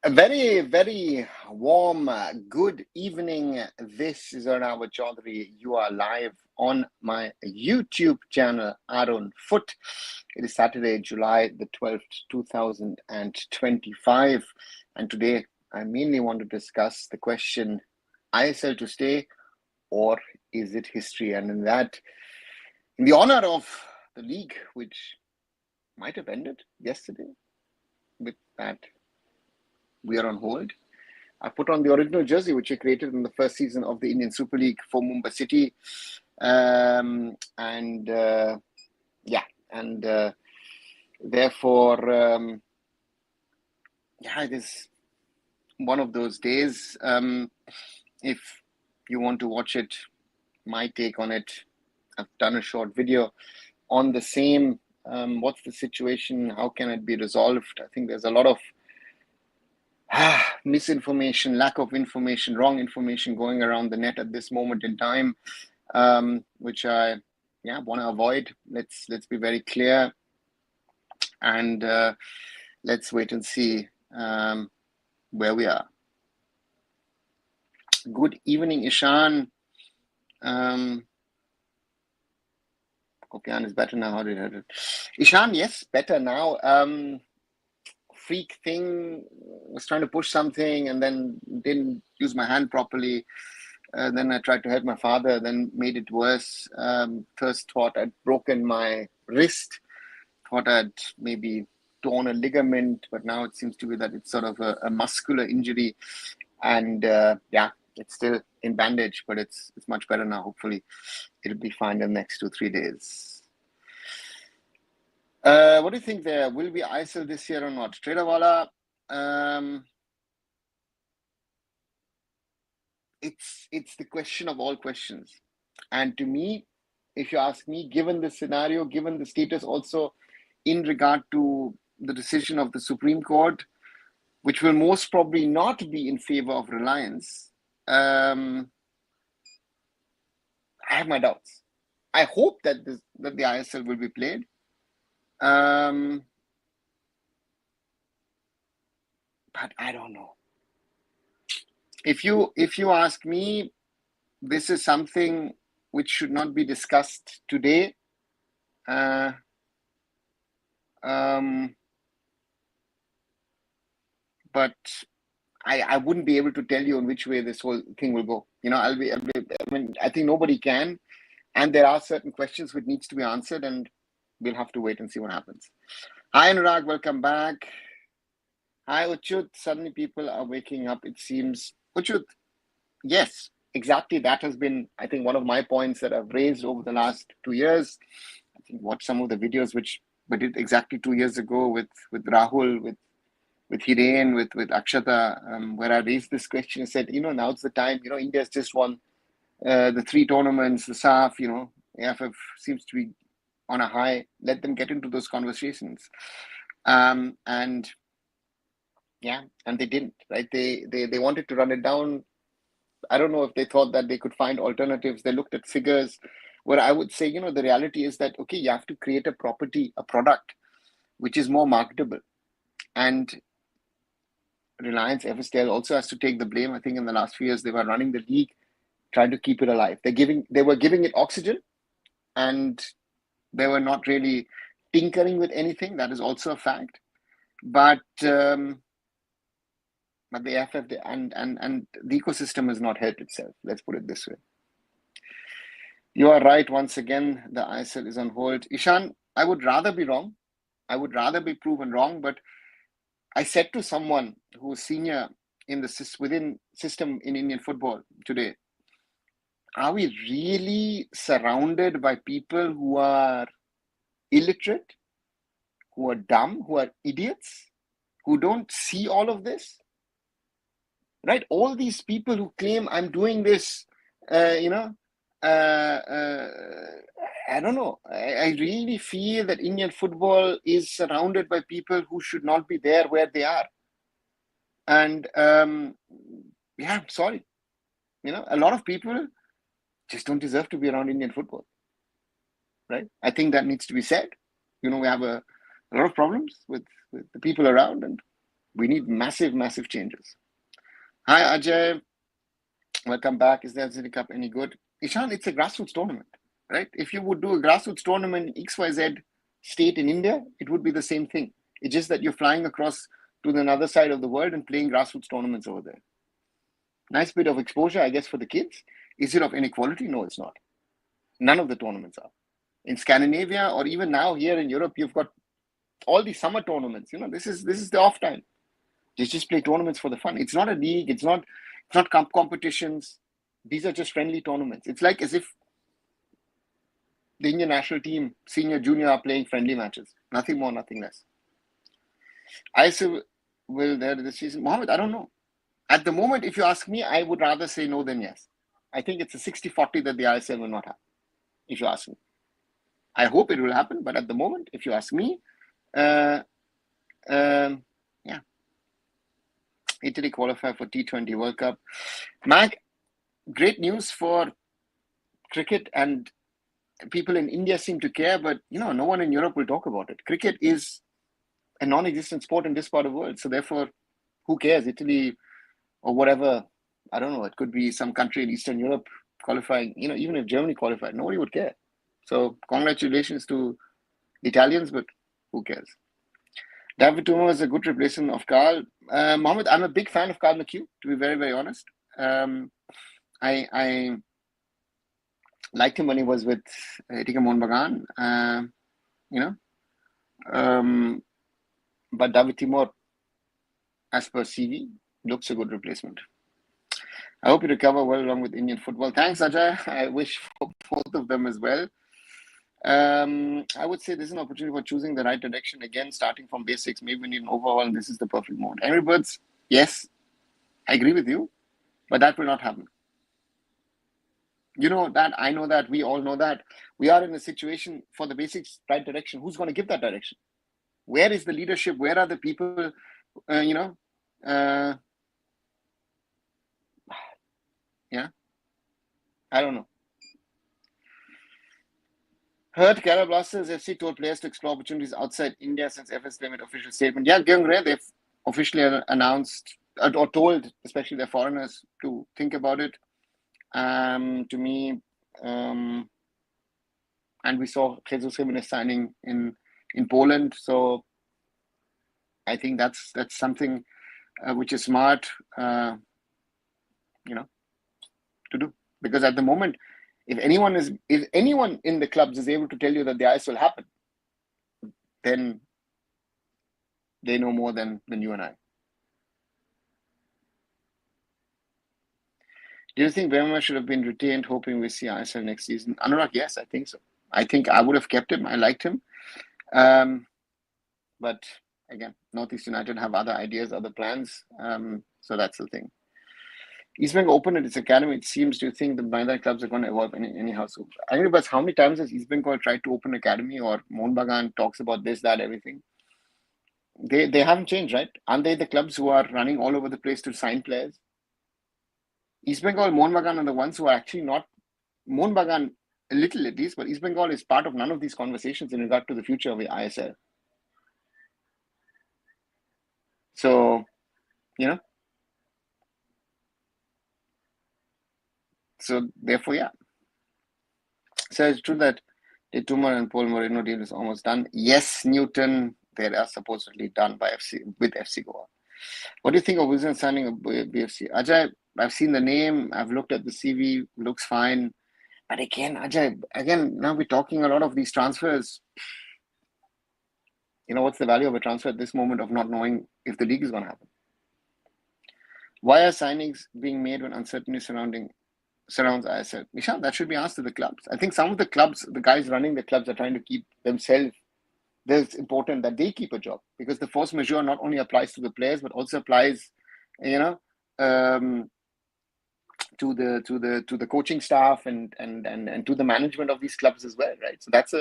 A very, very warm, good evening. This is Arunfoot Chaudhary. You are live on my YouTube channel, Arunfoot. It is Saturday, July the 12th, 2025. And today, I mainly want to discuss the question, ISL to stay or is it history? And in the honor of the league, which might have ended yesterday, with that we are on hold. I put on the original jersey, which I created in the first season of the Indian Super League for Mumbai City. Therefore, it is one of those days. If you want to watch it, my take on it, I've done a short video on the same. What's the situation? How can it be resolved? I think there's a lot of misinformation, lack of information, wrong information going around the net at this moment in time, which I want to avoid. Let's be very clear, and let's wait and see where we are. Good evening, Ishan. Kopian is better now. How did I do it? Ishan, yes, better now. Freak thing, was trying to push something and then didn't use my hand properly. Then I tried to help my father, then made it worse. First thought I'd broken my wrist, thought I'd maybe torn a ligament, but now it seems to be that it's sort of a muscular injury. And it's still in bandage, but it's much better now. Hopefully it'll be fine in the next 2-3 days. What do you think there? Will we ISL this year or not? Tradawala, it's the question of all questions. And to me, if you ask me, given the scenario, given the status also in regard to the decision of the Supreme Court, which will most probably not be in favor of Reliance, I have my doubts. I hope that the ISL will be played. But I don't know. If you ask me, this is something which should not be discussed today. But I wouldn't be able to tell you in which way this whole thing will go. I think nobody can, and there are certain questions which needs to be answered, and we'll have to wait and see what happens. Hi, Anurag, welcome back. Hi, Uchut. Suddenly people are waking up, it seems. Uchut, yes, exactly. That has been, I think, one of my points that I've raised over the last 2 years. I think watch some of the videos which we did exactly 2 years ago with Rahul, with Hiren, with Akshata, where I raised this question and said, now's the time. India's just won the 3 tournaments, the SAF, AIFF seems to be on a high. Let them get into those conversations. And they didn't, right? They wanted to run it down. I don't know if they thought that they could find alternatives. They looked at figures where I would say, the reality is that, okay, you have to create a product, which is more marketable. And Reliance FSTL also has to take the blame. I think in the last few years, they were running the league, trying to keep it alive. They were giving it oxygen, and they were not really tinkering with anything. That is also a fact. But the AIFF and the ecosystem has not helped itself. Let's put it this way. You are right. Once again, the ISL is on hold. Ishan, I would rather be wrong. I would rather be proven wrong. But I said to someone who is senior in the within system in Indian football today, are we really surrounded by people who are illiterate, who are dumb, who are idiots, who don't see all of this? Right? All these people who claim I'm doing this, I don't know. I really feel that Indian football is surrounded by people who should not be there where they are. And sorry. A lot of people just don't deserve to be around Indian football. Right? I think that needs to be said. We have a lot of problems with the people around, and We need massive, massive changes. Hi, Ajay. Welcome back. Is the Azeri Cup any good? Ishan, it's a grassroots tournament, right? If you would do a grassroots tournament in XYZ state in India, it would be the same thing. It's just that you're flying across to the other side of the world and playing grassroots tournaments over there. Nice bit of exposure, I guess, for the kids. Is it of inequality? No, it's not. None of the tournaments are. In Scandinavia or even now here in Europe, you've got all these summer tournaments. This is the off time. Just play tournaments for the fun. It's not a league. It's not competitions. These are just friendly tournaments. It's like as if the Indian national team, senior, junior, are playing friendly matches. Nothing more, nothing less. ISL will there this season. Mohammed, I don't know. At the moment, if you ask me, I would rather say no than yes. I think it's a 60-40 that the ISL will not happen, if you ask me. I hope it will happen, but at the moment, if you ask me, yeah. Italy qualify for T20 World Cup. Mac, great news for cricket, and people in India seem to care, but no one in Europe will talk about it. Cricket is a non-existent sport in this part of the world, so therefore, who cares? Italy or whatever, I don't know, it could be some country in Eastern Europe qualifying, even if Germany qualified, nobody would care. So congratulations to the Italians, but who cares? David Tuma is a good replacement of Carl. Mohammed, I'm a big fan of Carl McHugh, to be very, very honest. I liked him when he was with Tika Mohun Bagan, but David Timur, as per CV, looks a good replacement. I hope you recover well along with Indian football. Thanks, Ajay. I wish for both of them as well. I would say this is an opportunity for choosing the right direction. Again, starting from basics. Maybe we need an overhaul, and this is the perfect moment. Angry Birds, yes, I agree with you, but that will not happen. You know that, I know that, we all know that. We are in a situation for the basics, right direction. Who's going to give that direction? Where is the leadership? Where are the people, yeah, I don't know. Heard Kerala Blasters FC told players to explore opportunities outside India since FS made official statement. Yeah, Gyungre, they've officially announced or told, especially their foreigners, to think about it. To me, and we saw Jesus Jimenez signing in Poland. So I think that's something which is smart, to do, because at the moment, if anyone in the clubs is able to tell you that the IS will happen, then they know more than you and I. Do you think Bema should have been retained, hoping we see ISL next season? Anurag, yes, I think so. I think I would have kept him. I liked him. But again, Northeast United have other ideas, other plans. So that's the thing. East Bengal opened its academy, it seems. Do you think the Bandai clubs are going to evolve anyhow? So, I mean, but how many times has East Bengal tried to open academy, or Mohun Bagan talks about this, that, everything? They haven't changed, right? Aren't they the clubs who are running all over the place to sign players? East Bengal, Mohun Bagan are the ones who are actually not. Mohun Bagan, a little at least, but East Bengal is part of none of these conversations in regard to the future of the ISL. So, so therefore, yeah. So it's true that the Tumor and Paul Moreno deal is almost done. Yes, Newton, they are supposedly done by with FC Goa. What do you think of Wilson signing of BFC? Ajay, I've seen the name, I've looked at the CV, looks fine. But again, Ajay, now we're talking a lot of these transfers. What's the value of a transfer at this moment of not knowing if the league is going to happen? Why are signings being made when uncertainty surrounds ISL? Nishant, that should be asked to the clubs. I think some of the clubs, the guys running the clubs, are trying to keep themselves. It's important that they keep a job, because the force majeure not only applies to the players but also applies, to the coaching staff and to the management of these clubs as well, right? So that's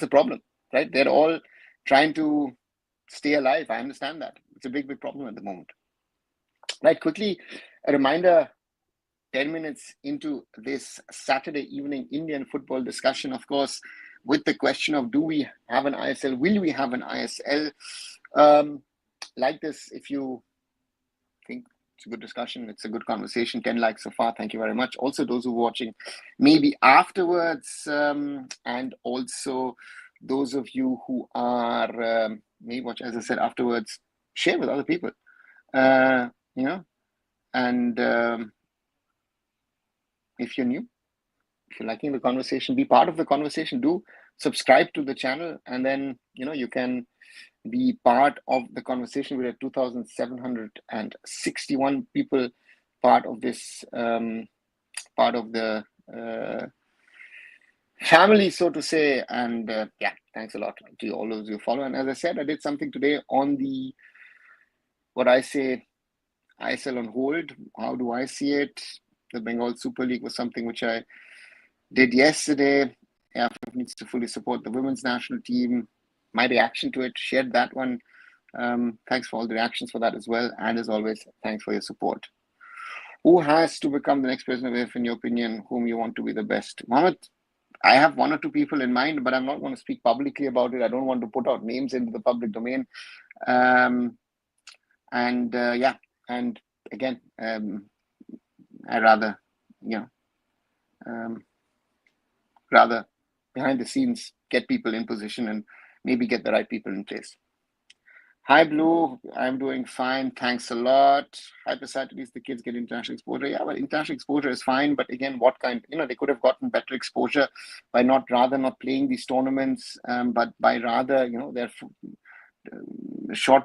a problem, right? They're all trying to stay alive. I understand that. It's a big problem at the moment. Right, quickly, a reminder, 10 minutes into this Saturday evening Indian football discussion, of course, with the question of, do we have an ISL? Will we have an ISL? like this if you think it's a good discussion. It's a good conversation. 10 likes so far. Thank you very much. Also, those who are watching maybe afterwards, and also those of you who are maybe watch, as I said, afterwards, share with other people. You know, and if you're new, if you're liking the conversation, be part of the conversation. Do subscribe to the channel, and then you can be part of the conversation. We have 2,761 people part of this, part of the family, so to say. And yeah, thanks a lot to all those who follow. And as I said, I did something today on the, what I say, ISL on hold. How do I see it? The Bengal Super League was something which I did yesterday. AIFF needs to fully support the women's national team. My reaction to it, shared that one. Thanks for all the reactions for that as well. And as always, thanks for your support. Who has to become the next president of AIFF, in your opinion? Whom you want to be the best? Mohammed, I have one or two people in mind, but I'm not going to speak publicly about it. I don't want to put out names into the public domain. Yeah, and again, I rather, rather behind the scenes get people in position and maybe get the right people in place. Hi, Blue. I'm doing fine. Thanks a lot. Hypersaturdays, the kids get international exposure. Yeah, well, international exposure is fine. But again, what kind? They could have gotten better exposure by not playing these tournaments, but by rather, they're short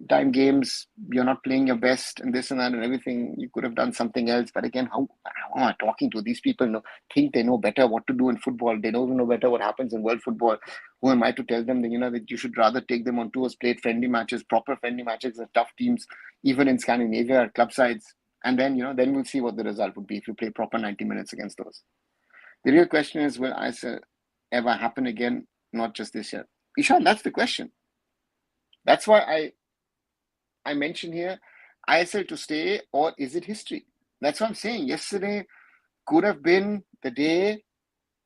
time games. You're not playing your best and this and that and everything. You could have done something else. But again, how am I talking to these people? Think they know better what to do in football. They don't know better what happens in world football. Who am I to tell them that that you should rather take them on tours, play friendly matches, proper friendly matches with tough teams, even in Scandinavia, club sides, and then then we'll see what the result would be if you play proper 90 minutes against those. The real question is, will ISL ever happen again? Not just this year. Ishan, that's the question. That's why I mentioned here, ISL to stay, or is it history? That's what I'm saying. Yesterday could have been the day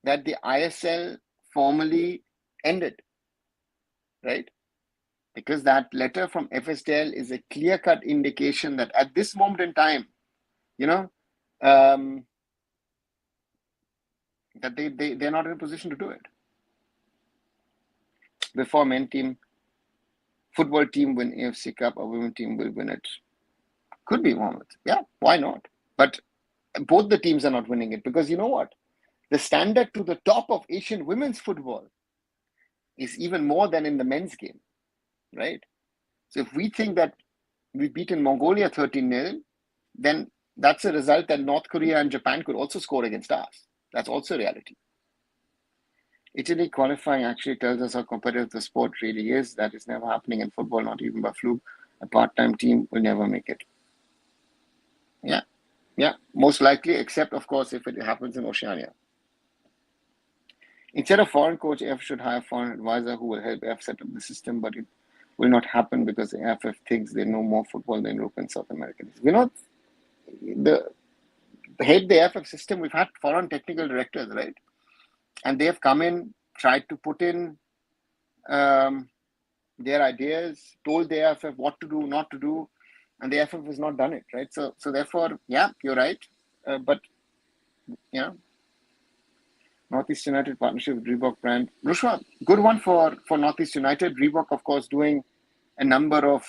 that the ISL formally ended, right? Because that letter from FSDL is a clear-cut indication that at this moment in time, that they're not in a position to do it. Before men team, football team win AFC Cup, or women team will win it. Could be Mohammed. Yeah, why not? But both the teams are not winning it because you know what? The standard to the top of Asian women's football is even more than in the men's game, right? So if we think that we've beaten Mongolia 13-0, then that's a result that North Korea and Japan could also score against us. That's also reality. Italy qualifying actually tells us how competitive the sport really is. That is never happening in football, not even by fluke. A part-time team will never make it. Yeah, most likely, except, of course, if it happens in Oceania. Instead of foreign coach, AIFF should hire a foreign advisor who will help AIFF set up the system, but it will not happen because the AIFF thinks they know more football than Europe and South America. The AIFF system, we've had foreign technical directors, right? And they have come in, tried to put in their ideas, told the AIFF what to do, not to do, and the AIFF has not done it, right? So therefore, yeah, you're right. But, Northeast United partnership with Reebok brand. Rushwa, good one for Northeast United. Reebok, of course, doing a number of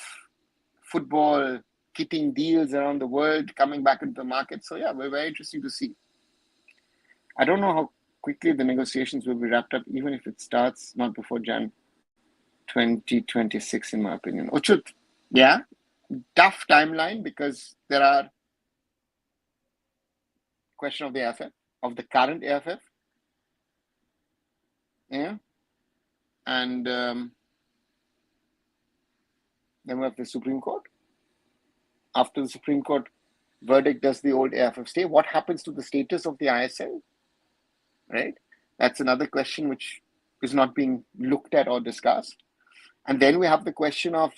football kitting deals around the world, coming back into the market. So, yeah, very interesting to see. I don't know how quickly the negotiations will be wrapped up, even if it starts not before Jan 2026, in my opinion. Uchut, yeah, tough timeline because there are question of the AIFF, of the current AIFF. Yeah. And then we have the Supreme Court. After the Supreme Court verdict, does the old AIFF stay? What happens to the status of the ISL? Right? That's another question which is not being looked at or discussed. And then we have the question of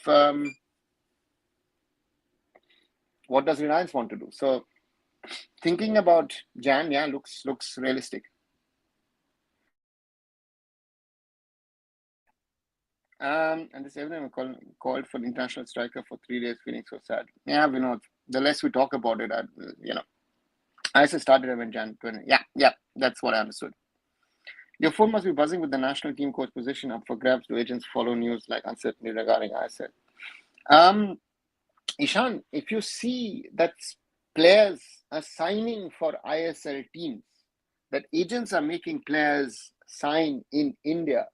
what does Reliance want to do? So thinking about Jan, yeah, looks realistic. And this evening called for an international striker for 3 days, feeling so sad. Yeah, we know. The less we talk about it, I just started when Jan 20. Yeah, that's what I understood. Your phone must be buzzing with the national team coach position up for grabs. Do agents follow news like uncertainty regarding ISL? Ishan, if you see that players are signing for ISL teams, that agents are making players sign in India,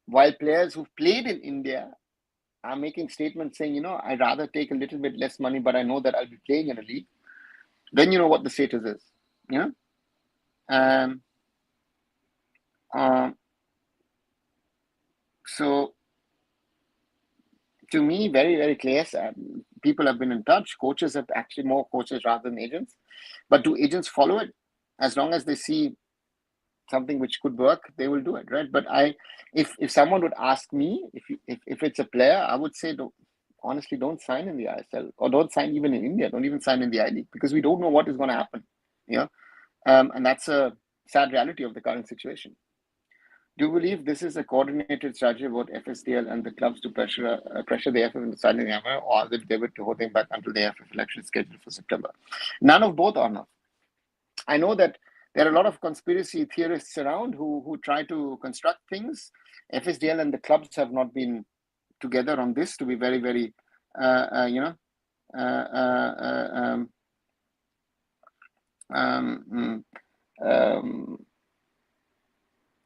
while players who've played in India are making statements saying, I'd rather take a little bit less money, but I know that I'll be playing in a league, then you know what the status is. Um, so to me, very, very clear. People have been in touch. Coaches have actually more coaches rather than agents. But do agents follow it? As long as they see something which could work, they will do it, right? But if someone would ask me, if it's a player, I would say, honestly, don't sign in the ISL, or don't sign even in India. Don't even sign in the I League, because we don't know what is going to happen. And that's a sad reality of the current situation. Do you believe this is a coordinated strategy about FSDL and the clubs to pressure the AIFF into signing the MOU, or they give it to holding back until the AIFF election is scheduled for September? None of both are enough. I know that there are a lot of conspiracy theorists around who try to construct things. FSDL and the clubs have not been together on this, to be very, very,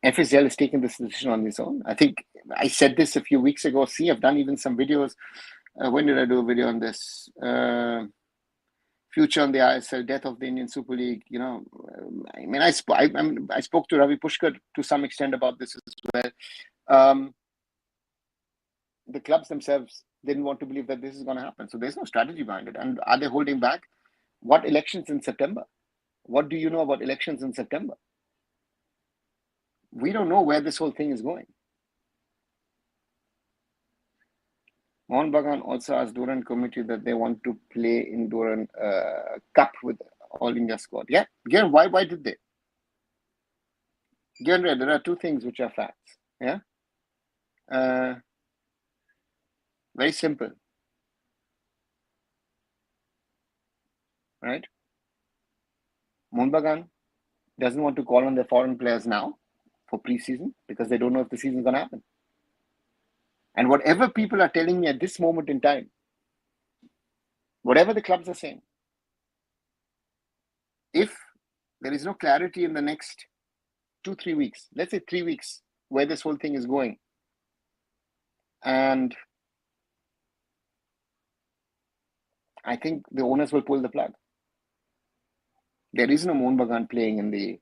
FSL has taken this decision on its own. I think I said this a few weeks ago. See, I've done even some videos. When did I do a video on this? Future on the ISL, death of the Indian Super League. I spoke to Ravi Pushkar to some extent about this as well. The clubs themselves didn't want to believe that this is going to happen. So there's no strategy behind it. And are they holding back? What elections in September? What do you know about elections in September? We don't know where this whole thing is going. Mohan Bagan also asked Duran committee that they want to play in Duran Cup with All India squad. Yeah, again, why did they? Again, there are two things which are facts. Yeah, very simple, right? Mohan Bagan doesn't want to call on their foreign players now for pre-season because they don't know if the season is going to happen. And whatever people are telling me at this moment in time, whatever the clubs are saying, if there is no clarity in the next 2-3 weeks, let's say 3 weeks, where this whole thing is going, and I think the owners will pull the plug. There is no Mohan Bagan playing in the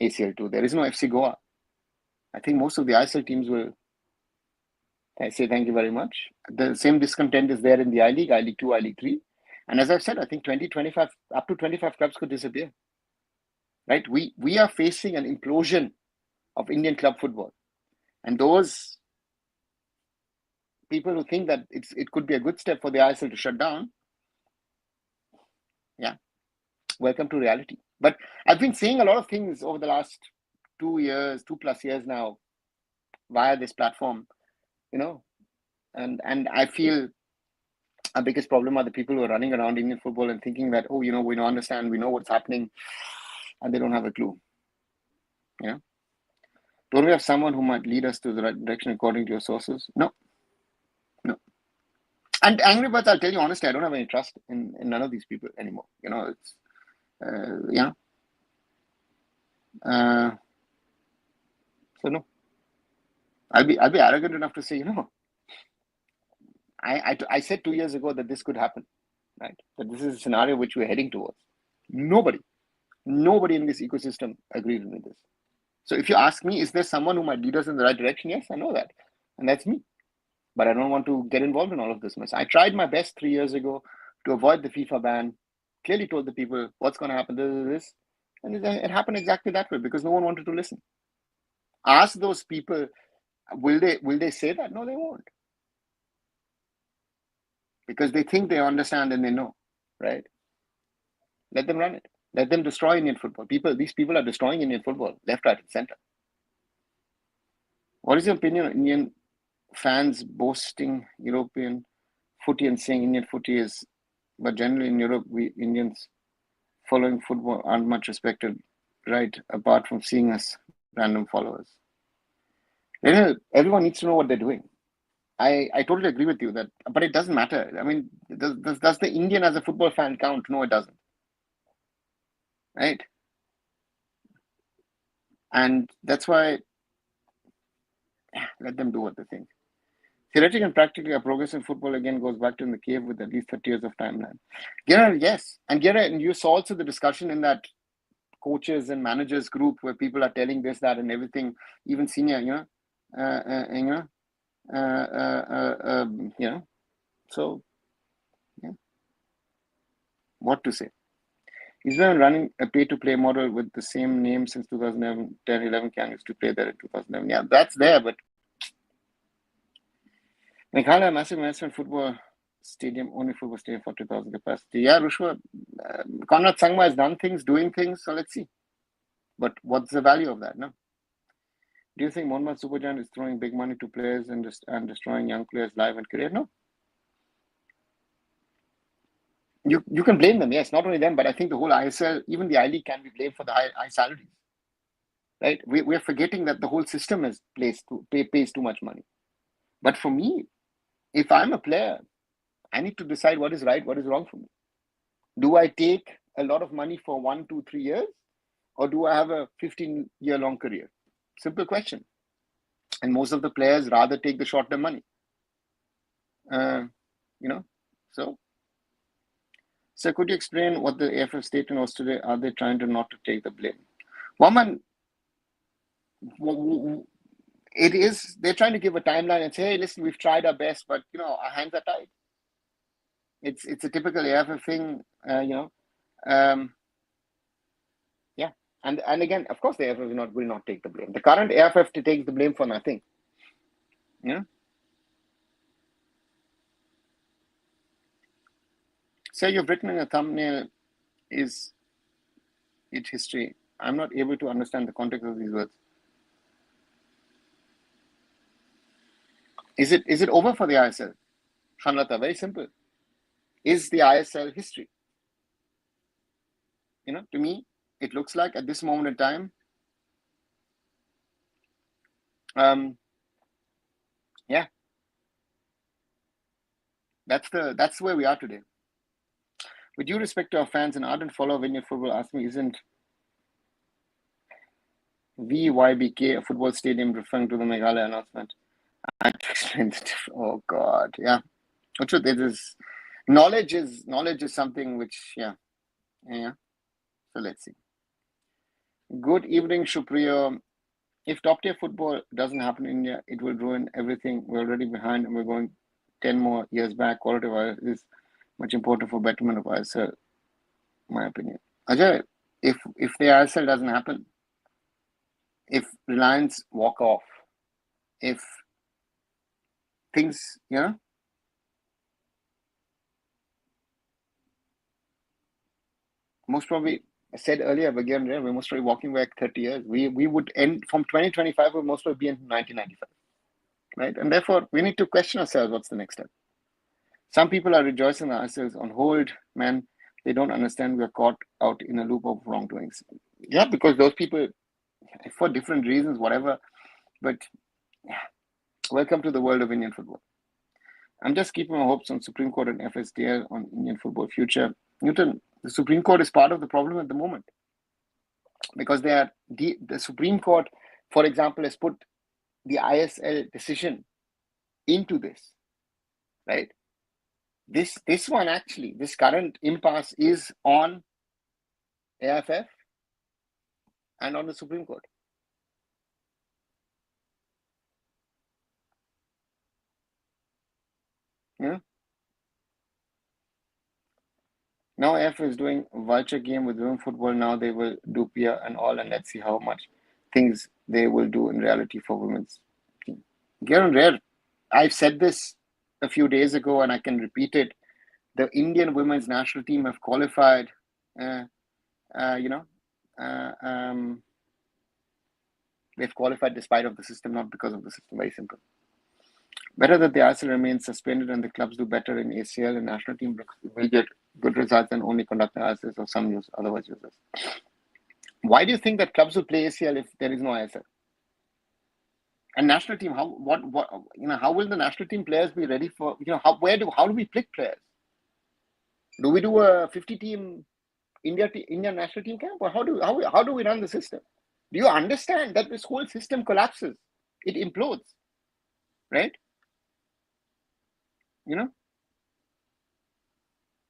ACL2. There is no FC Goa. I think most of the ISL teams will say thank you very much. The same discontent is there in the I-League, I-League 2, I-League 3. And as I've said, I think 25, up to 25 clubs could disappear. Right? We are facing an implosion of Indian club football. And those people who think that it could be a good step for the ISL to shut down, yeah, welcome to reality. But I've been saying a lot of things over the last 2+ years now via this platform, and I feel our biggest problem are the people who are running around Indian football and thinking that, we don't understand, we know what's happening, and they don't have a clue. Don't we have someone who might lead us to the right direction according to your sources? No. And Angry Birds, I'll tell you honestly, I don't have any trust in none of these people anymore. It's so no. I'll be arrogant enough to say, I said 2 years ago that this could happen, right? That this is a scenario which we're heading towards. Nobody in this ecosystem agrees with this. So if you ask me, is there someone who might lead us in the right direction? Yes, I know that. And that's me. But I don't want to get involved in all of this mess. I tried my best 3 years ago to avoid the FIFA ban. Clearly told the people what's going to happen, this. And it happened exactly that way because no one wanted to listen. Ask those people, will they say that? No, they won't. Because they think they understand and they know, right? Let them run it. Let them destroy Indian football. These people are destroying Indian football, left, right, and center. What is your opinion on Indian fans boasting European footy and saying Indian footy is, but generally in Europe, we Indians following football aren't much respected, right? Apart from seeing us random followers. Everyone needs to know what they're doing. I totally agree with you that, but it doesn't matter. I mean, does the Indian as a football fan count? No, it doesn't. Right? And that's why let them do what they think. Theoretically and practically, our progress in football again goes back to in the cave with at least 30 years of timeline. Yes. And you saw also the discussion in that coaches and managers group where people are telling this, that, and everything, even senior, so yeah, what to say? He's been running a pay-to-play model with the same name since 2011, 10, 11. Can used to play there in 2011. Yeah, that's there, but Meghalaya, massive investment football stadium, only football stadium, 40,000 capacity. Yeah, Rushwa, Conrad Sangma has done things, doing things, so let's see. But what's the value of that, no? Do you think Monmouth Supergiant is throwing big money to players and destroying young players' life and career? No. You can blame them, yes, not only them, but I think the whole ISL, even the I-League can be blamed for the high salaries. Right? We're forgetting that the whole system is pays too much money. But for me, if I'm a player, I need to decide what is right, what is wrong for me. Do I take a lot of money for 1, 2, 3 years? Or do I have a 15-year-long career? Simple question. And most of the players rather take the short-term money. So could you explain what the AIFF statement was today? Are they trying to not to take the blame? Waman, it is, they're trying to give a timeline and say, hey, listen, we've tried our best, but, our hands are tied. It's a typical AIFF thing, yeah. And again, of course, the AIFF will not take the blame. The current AIFF takes the blame for nothing. Yeah. So you've written in a thumbnail, is it history? I'm not able to understand the context of these words. Is it over for the ISL? Shanlata, very simple. Is the ISL history? To me, it looks like at this moment in time, yeah, that's where we are today. With due respect to our fans, an ardent follower of Indian football asked me, isn't VYBK a football stadium referring to the Meghalaya announcement? I had to explain the difference. Oh God, yeah. The truth is, knowledge is something which, yeah. So let's see. Good evening, Shupriya. If top-tier football doesn't happen in India, it will ruin everything. We're already behind and we're going 10 more years back. Quality of is much important for betterment of ISL, my opinion. Ajay, if the ISL doesn't happen, if Reliance walk off, if things, most probably, I said earlier, again, we're most probably walking back 30 years. We would end from 2025, we'll most probably be in 1995. Right? And therefore, we need to question ourselves, what's the next step? Some people are rejoicing ourselves on hold, man. They don't understand we're caught out in a loop of wrongdoings. Yeah, because those people, for different reasons, whatever. But yeah, welcome to the world of Indian football. I'm just keeping my hopes on Supreme Court and FSDL on Indian football future. Newton, the Supreme Court is part of the problem at the moment. Because the Supreme Court, for example, has put the ISL decision into this, right? This one actually, this current impasse is on AIFF and on the Supreme Court. Yeah. Now AIFF is doing vulture game with women football. Now they will do peer and all, and let's see how much things they will do in reality for women's team. Garen Rare, I've said this a few days ago, and I can repeat it. The Indian women's national team have qualified. They've qualified despite of the system, not because of the system. Very simple. Better that the ISL remains suspended and the clubs do better in ACL and national team will get good results and only conduct the ISLs or some otherwise users. Why do you think that clubs will play ACL if there is no ISL? And national team, how will the national team players be ready for, how do we pick players? Do we do a 50-team India national team camp, or how do we run the system? Do you understand that this whole system collapses? It implodes, right?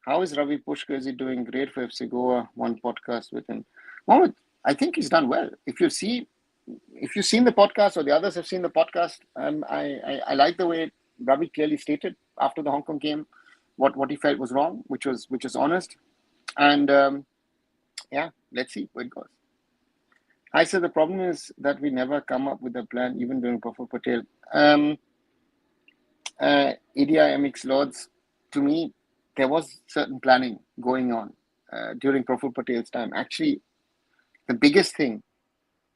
How is Ravi Pushkar? Is he doing great for FC Goa? One podcast with him. Mohammed, I think he's done well. If you've seen the podcast, or the others have seen the podcast, I like the way Ravi clearly stated after the Hong Kong game what he felt was wrong, which was honest. And let's see where it goes. I said the problem is that we never come up with a plan, even during Praful Patel. EDI MX Lords, to me, there was certain planning going on during Praful Patel's time. Actually, the biggest thing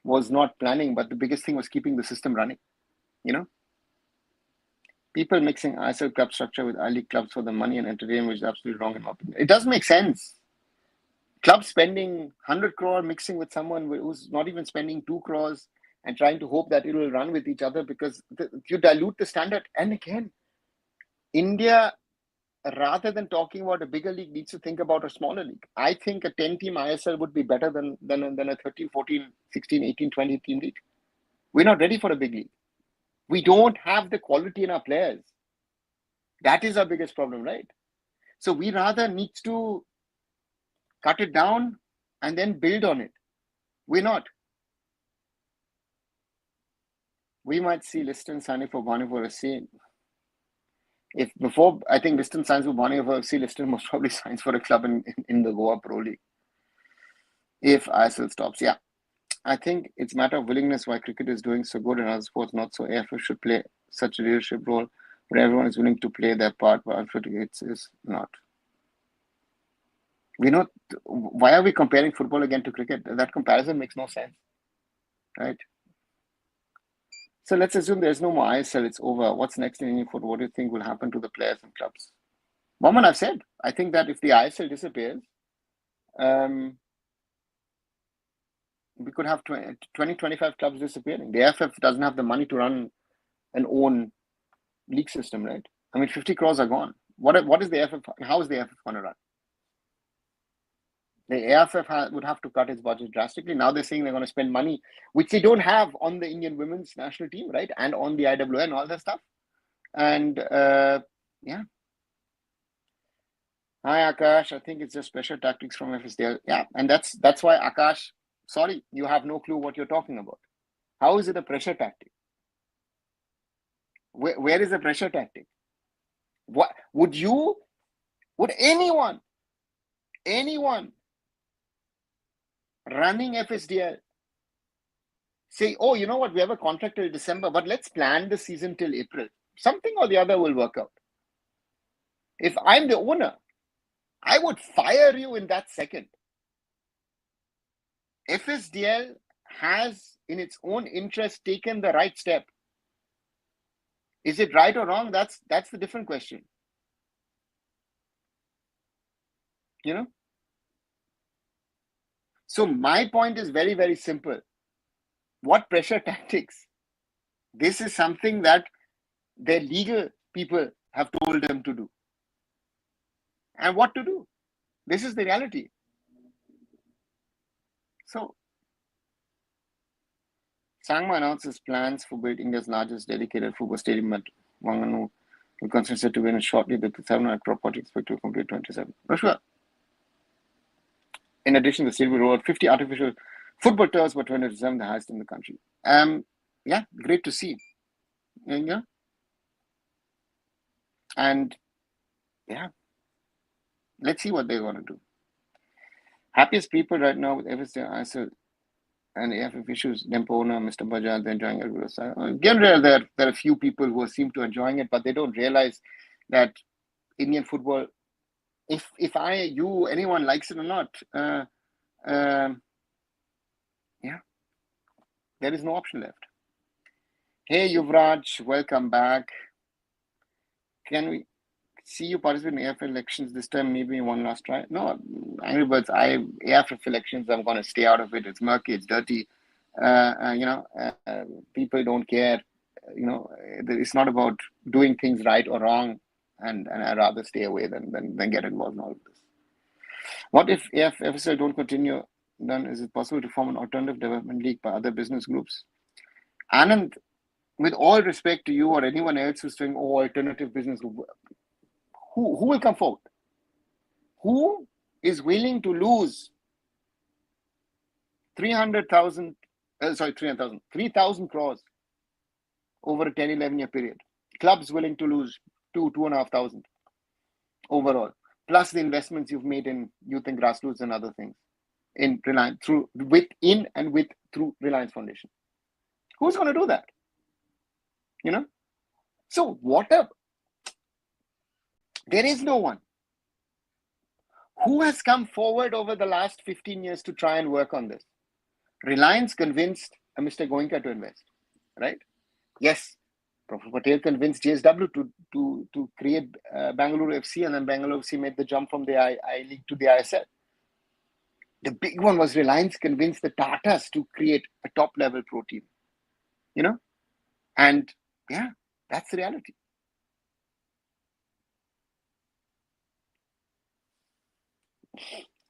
was not planning, but the biggest thing was keeping the system running. People mixing ISL club structure with I-League clubs for the money and entertainment, which is absolutely wrong in my opinion. It doesn't make sense. Clubs spending 100 crore mixing with someone who's not even spending 2 crores and trying to hope that it will run with each other, because you dilute the standard. And again, India, rather than talking about a bigger league, needs to think about a smaller league. I think a 10-team ISL would be better than a 13, 14, 16, 18, 20 team league. We're not ready for a big league. We don't have the quality in our players. That is our biggest problem, right? So we rather need to cut it down and then build on it. We're not. We might see Liston signing for Bonneville FC. I think Liston signs for Bonneville FC, Liston most probably signs for a club in the Goa Pro League. If ISL stops, yeah. I think it's a matter of willingness why cricket is doing so good and other sports not so. AIFF should play such a leadership role where everyone is willing to play their part, but unfortunately it's not. Why are we comparing football again to cricket? That comparison makes no sense, right? So let's assume there's no more ISL, it's over. What's next in Indian football? What do you think will happen to the players and clubs? Mohammed, I've said, I think that if the ISL disappears, we could have 20, 25 clubs disappearing. The AIFF doesn't have the money to run an own league system, right? I mean, 50 crores are gone. What is the AIFF? How is the AIFF going to run? The AIFF would have to cut its budget drastically. Now they're saying they're going to spend money, which they don't have on the Indian women's national team, right? And on the IWA and all that stuff. And yeah. Hi, Akash. I think it's just pressure tactics from FSDL. Yeah, and that's why, Akash, sorry, you have no clue what you're talking about. How is it a pressure tactic? Where is the pressure tactic? What would anyone running FSDL say, oh, you know what, we have a contract till December, but let's plan the season till April. Something or the other will work out. If I'm the owner, I would fire you in that second. FSDL has, in its own interest, taken the right step. Is it right or wrong? That's the different question. So my point is very, very simple. What pressure tactics? This is something that their legal people have told them to do. And what to do? This is the reality. So, Sangma announces plans for building India's largest dedicated football stadium at Wanganu. We consider to win shortly. The 700 crore project expected to complete 27. Rashwa. In addition, the stadium will roll out 50 artificial football turfs by 2027, the highest in the country. Yeah, great to see. Yeah. And yeah, let's see what they're going to do. Happiest people right now with everything ISL and AIFF issues, Dempo owner, Mr. Bajaj, they're enjoying it. Again, there are a few people who seem to enjoying it, but they don't realize that Indian football, if anyone likes it or not, yeah, there is no option left. Hey, Yuvraj, welcome back. can we see you participate in AIFF elections this time? Maybe one last try. No, Angry Birds. AIFF elections. I'm going to stay out of it. It's murky. It's dirty. People don't care. It's not about doing things right or wrong, and I'd rather stay away than get involved in all of this. What if FSL don't continue? Then is it possible to form an alternative development league by other business groups? Anand, with all respect to you or anyone else who's doing alternative business group, who will come forward? Who is willing to lose 3,000 crores over a 10-11 year period? Clubs willing to lose 2,500 overall, plus the investments you've made in youth and grassroots and other things in Reliance through Reliance Foundation. Who's going to do that? So there is no one. Who has come forward over the last 15 years to try and work on this? Reliance convinced Mr. Goenka to invest, right? Yes, Professor Patel convinced JSW to create Bangalore FC, and then Bangalore FC made the jump from the I League to the ISL. The big one was Reliance convinced the Tatas to create a top-level pro team, and yeah, that's the reality.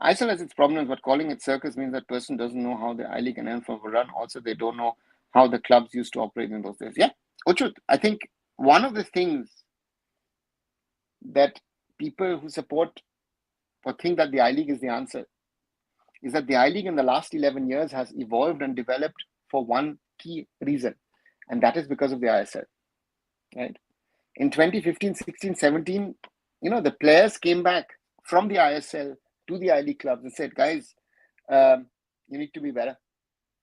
ISL has its problems, but calling it circus means that person doesn't know how the I-League and AIFF will run. Also, they don't know how the clubs used to operate in those days. Yeah, Uchut, I think one of the things that people who support or think that the I-League is the answer is that the I-League in the last 11 years has evolved and developed for one key reason, and that is because of the ISL, right? In 2015, 16, 17, the players came back from the ISL to the I-League clubs and said, guys, you need to be better.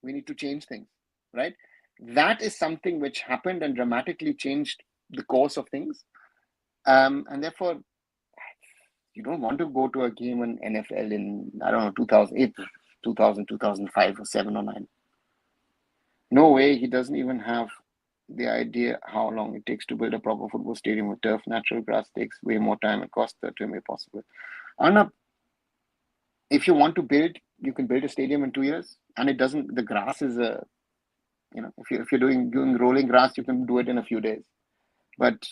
We need to change things, right? That is something which happened and dramatically changed the course of things. And therefore, you don't want to go to a game in NFL in, 2008, 2000, 2005 or 7 or 9. No way. He doesn't even have the idea how long it takes to build a proper football stadium with turf. Natural grass takes way more time and costs that way possible. Arnab, if you want to build, you can build a stadium in 2 years, and it doesn't. The grass is if you're doing rolling grass, you can do it in a few days. But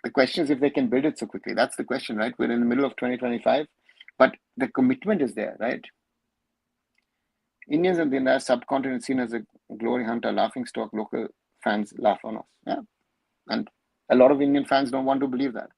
the question is if they can build it so quickly. That's the question, right? We're in the middle of 2025, but the commitment is there, right? Indians in the entire subcontinent seen as a glory hunter, laughing stock. Local fans laugh on us. Yeah, and a lot of Indian fans don't want to believe that.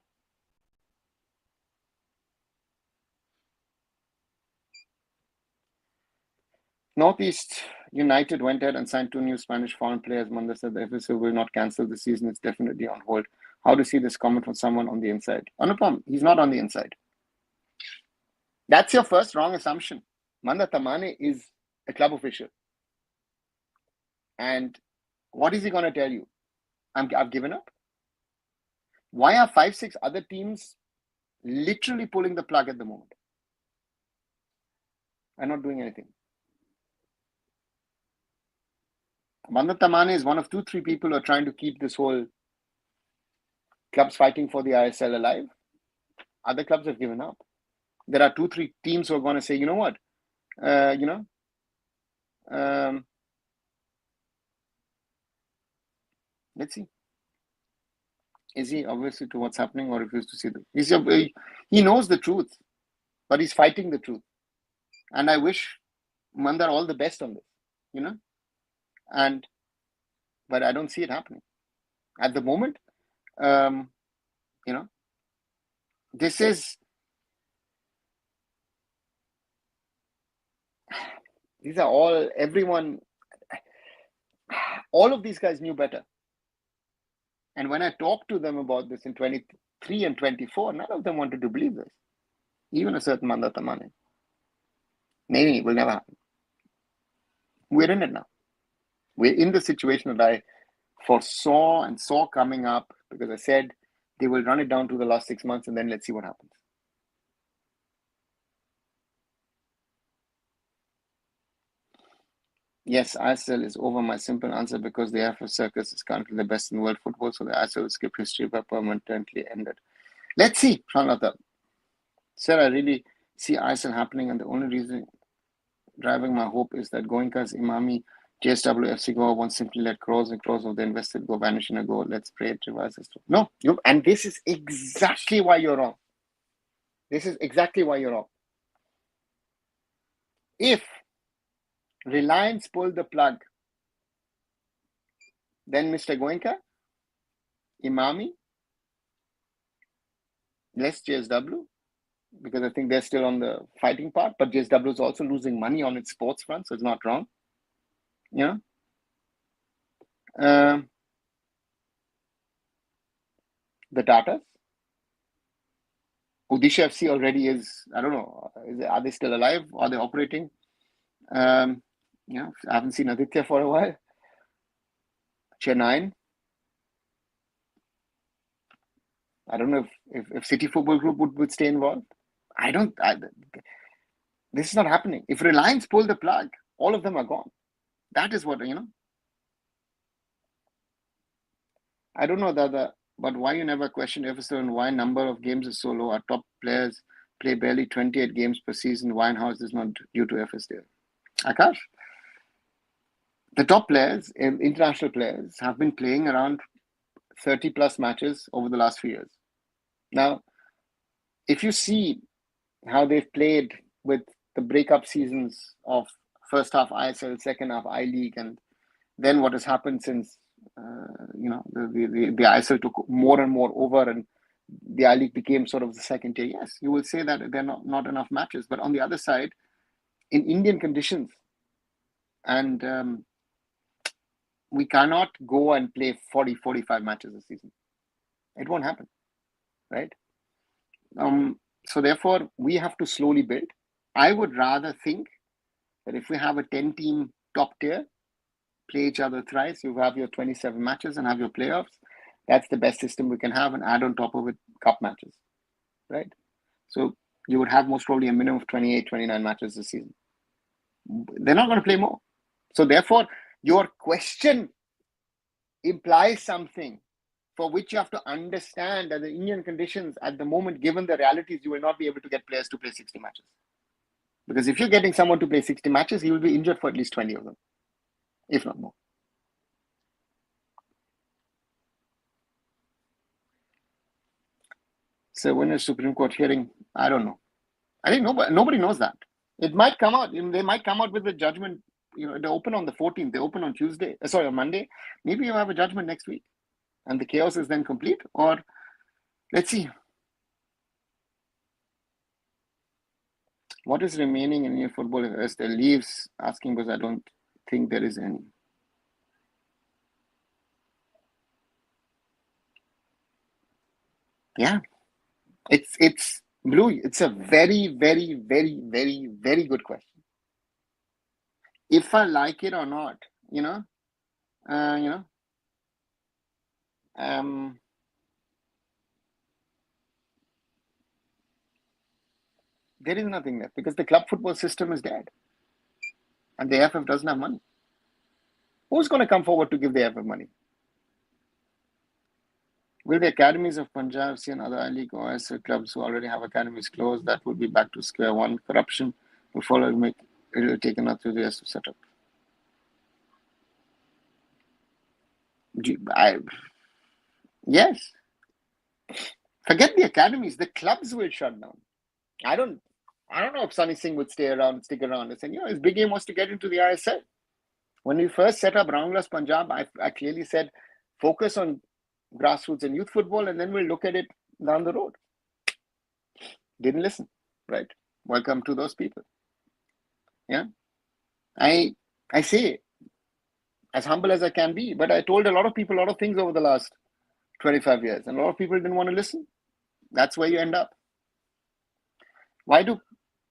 Northeast United went ahead and signed 2 new Spanish foreign players. Manda said the FSO will not cancel the season. It's definitely on hold. How to see this comment from someone on the inside? Anupam, he's not on the inside. That's your first wrong assumption. Manda Tamane is a club official. And what is he going to tell you? I've given up. Why are 5-6 other teams literally pulling the plug at the moment? I'm not doing anything. Manda Tamane is one of 2-3 people who are trying to keep this whole clubs fighting for the ISL alive. Other clubs have given up. There are 2-3 teams who are going to say, you know what, let's see. Is he obviously to what's happening or refuse to see the? He knows the truth, but he's fighting the truth. And I wish Mandar all the best on this, but I don't see it happening at the moment. This is. These are all of these guys knew better. And when I talked to them about this in 23 and 24, none of them wanted to believe this. Even a certain Manda Tamane. Maybe it will never happen. We're in it now. We're in the situation that I foresaw and saw coming up because I said they will run it down to the last 6 months and then let's see what happens. Yes, ISL is over. My simple answer, because the AIFF circus is currently the best in world football, so the ISL will skip history by permanently ended. Let's see, Pranata. Sir, I really see ISL happening, and the only reason driving my hope is that Goenka's Imami JSW FC Goa won't simply let crores and crores of the invested go vanish in a go. Let's pray it revises. No, and this is exactly why you're wrong. This is exactly why you're wrong. If Reliance pulled the plug, then Mr. Goenka, Imami, less JSW, because I think they're still on the fighting part, but JSW is also losing money on its sports front, so it's not wrong. Yeah. The Tatas. Odisha FC already is, I don't know, are they still alive? Are they operating? I haven't seen Aditya for a while. Chennai. I don't know if City Football Group would stay involved. This is not happening. If Reliance pull the plug, all of them are gone. That is what, I don't know, Dada, but why you never questioned FSL and why number of games is so low? Our top players play barely 28 games per season. Why and how is this not due to FSL? Akash, the top players, international players, have been playing around 30 plus matches over the last few years. Now, if you see how they've played with the breakup seasons of first half ISL, second half I-League, and then what has happened since the ISL took more and more over and the I-League became sort of the second tier. Yes, you will say that there are not enough matches. But on the other side, in Indian conditions, and we cannot go and play 40, 45 matches a season. It won't happen, right? So therefore, we have to slowly build. I would rather think that if we have a 10-team top tier, play each other thrice, you have your 27 matches and have your playoffs. That's the best system we can have, and add on top of it cup matches, right? So you would have most probably a minimum of 28, 29 matches this season. They're not going to play more. So therefore, your question implies something for which you have to understand that the Indian conditions at the moment, given the realities, you will not be able to get players to play 60 matches. Because if you're getting someone to play 60 matches, he will be injured for at least 20 of them, if not more. So when is Supreme Court hearing? I don't know. I think nobody knows that. It might come out. They might come out with a judgment. They open on the 14th. They open on Tuesday. On Monday. Maybe you have a judgment next week, and the chaos is then complete. Or let's see. What is remaining in your football as there leaves? Asking because I don't think there is any. Yeah, it's Blue. It's a very, very, very, very, very good question. If I like it or not, there is nothing left because the club football system is dead, and the AIFF doesn't have money. Who's going to come forward to give the AIFF money? Will the academies of Punjab, FC and other I-League or ISL clubs who already have academies closed? That would be back to square one. Corruption will follow. It will take another 2 years to set up. Yes. Forget the academies. The clubs will shut down. I don't know if Sunny Singh would stick around and say, his big aim was to get into the ISL. When we first set up Roundless Punjab, I clearly said, focus on grassroots and youth football, and then we'll look at it down the road. Didn't listen, right? Welcome to those people. Yeah. I say, as humble as I can be, but I told a lot of people a lot of things over the last 25 years, and a lot of people didn't want to listen. That's where you end up. Why do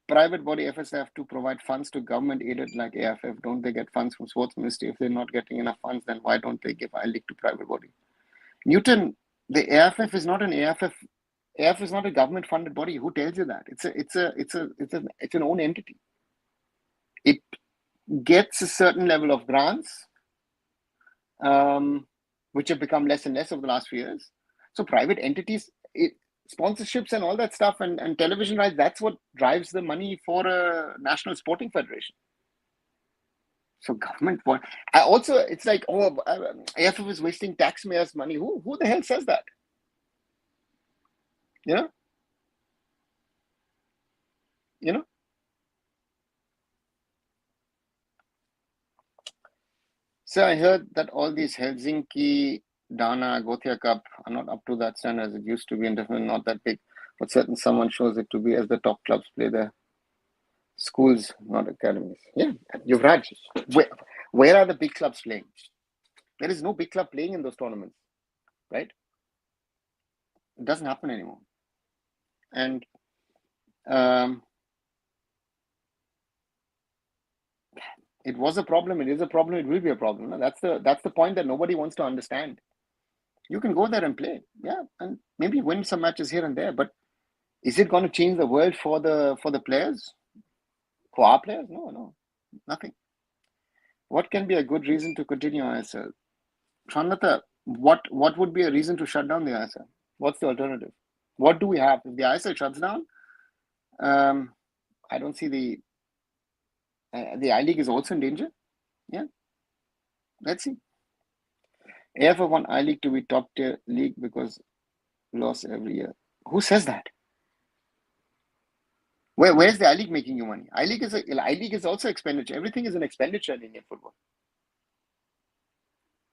private body FSF have to provide funds to government aided like AIFF? Don't they get funds from sports ministry? If they're not getting enough funds, then why don't they give I-League to private body? Newton, the AIFF is not an AIFF. AIFF is not a government funded body. Who tells you that? It's an own entity. gets a certain level of grants, which have become less and less over the last few years. So private entities, sponsorships and all that stuff, and television rights, that's what drives the money for a national sporting federation. So government, what? Also, it's like, oh, AIFF is wasting taxpayers' money. Who the hell says that? You know? You know? So I heard that all these Helsinki, Dana, Gothia Cup are not up to that standard as it used to be, and definitely not that big. But certain someone shows it to be as the top clubs play their schools, not academies. Yeah, Yuvraj. Where are the big clubs playing? There is no big club playing in those tournaments, right? It doesn't happen anymore. And it was a problem. It is a problem. It will be a problem. No? That's the point that nobody wants to understand. You can go there and play, yeah, and maybe win some matches here and there. But is it going to change the world for the players, for our players? No, nothing. What can be a good reason to continue ISL? Shanlata, what would be a reason to shut down the ISL? What's the alternative? What do we have? If the ISL shuts down, I don't see the I-League is also in danger. Yeah, let's see. AIFF want I-League to be top tier league because loss every year. Who says that? Where's the I-League making you money? I-League is also expenditure. Everything is an expenditure in Indian football.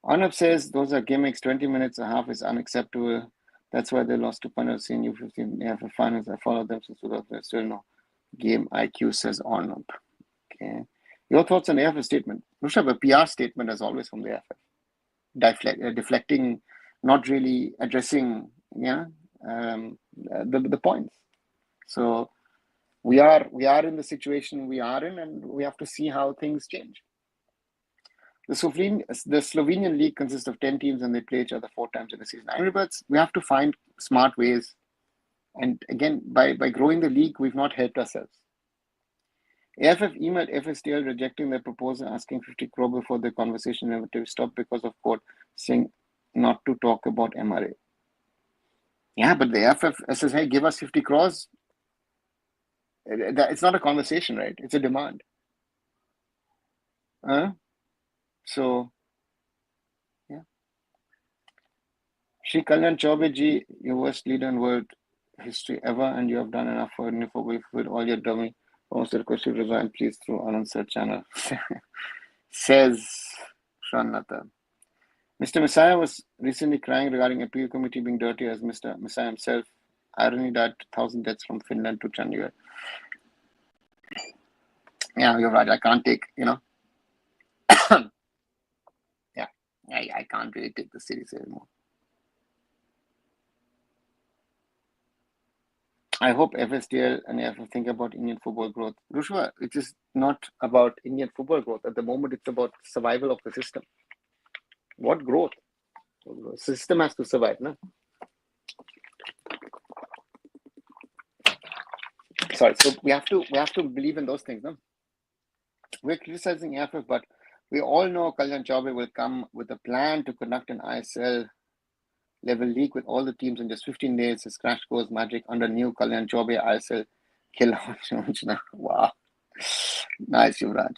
Arnab says those are gimmicks. 20 minutes a half is unacceptable. That's why they lost to Punjab in U15 AIFF finals. I followed them since 2000. There's still no game IQ, says Arnab. Okay. Your thoughts on AIFF statement? Rushabh, a PR statement as always from the AIFF. Deflecting, not really addressing the points. So we are in the situation we are in, and we have to see how things change. The Slovenian league consists of 10 teams, and they play each other 4 times in the season. We have to find smart ways. And again, by growing the league, we've not helped ourselves. AIFF emailed FSTL rejecting their proposal, asking 50 crore before the conversation inevitably stopped because of court saying not to talk about MRA. Yeah, but the AIFF says, hey, give us 50 crores. It's not a conversation, right? It's a demand. So, yeah. Shri Kalyan Chaube ji, your worst leader in world history ever, and you have done enough for with all your dummy. Almost request you to resign, please, through Anand Sir channel. Says Shanlata. Mr. Messiah was recently crying regarding appeal committee being dirty as Mr. Messiah himself. Irony died 1,000 deaths from Finland to Chandigarh. Yeah, you're right. I can't take, yeah, I can't really take the series anymore. I hope FSTL and AIFF think about Indian football growth. Rushwa, it is not about Indian football growth. At the moment, it's about survival of the system. What growth? The system has to survive, no? Sorry, so we have to believe in those things, no? We're criticizing AIFF, but we all know Kalyan Chaube will come with a plan to conduct an ISL level league with all the teams in just 15 days. His crash course magic under new Kalyan Chaube ISL Khilawani. Wow. Nice, Yuvraj.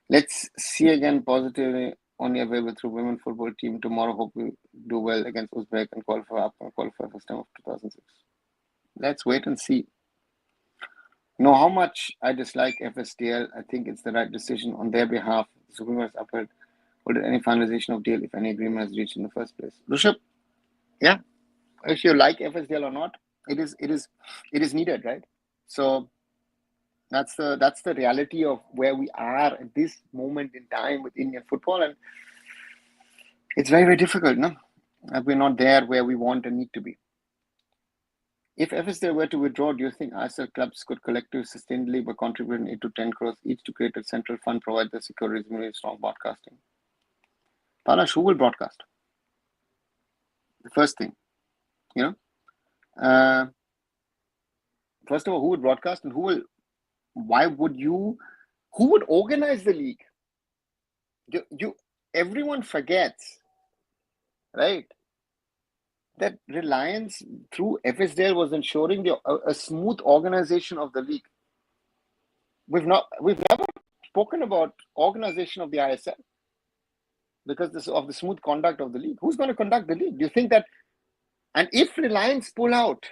Let's see again positively only available through women football team tomorrow. Hope we do well against Uzbek and qualify first time of 2006. Let's wait and see. You know how much I dislike FSTL. I think it's the right decision on their behalf. The Supreme Court has upheld any finalization of deal if any agreement is reached in the first place. Rishabh, yeah, if you like FSTL or not, it is needed, right? So that's the reality of where we are at this moment in time with Indian football, and it's very, very difficult, no? We're not there where we want and need to be. If FSTL were to withdraw, do you think ISL clubs could collectively sustainably by contributing 8 to 10 crores each to create a central fund, provide the secure, reasonably strong broadcasting? Palash, who will broadcast? The first thing, first of all, who would broadcast, and who would organize the league? Everyone forgets, right, that Reliance through FSDL was ensuring a smooth organization of the league. We've never spoken about organization of the ISL because of the smooth conduct of the league. Who's going to conduct the league? Do you think that? And if Reliance pull out,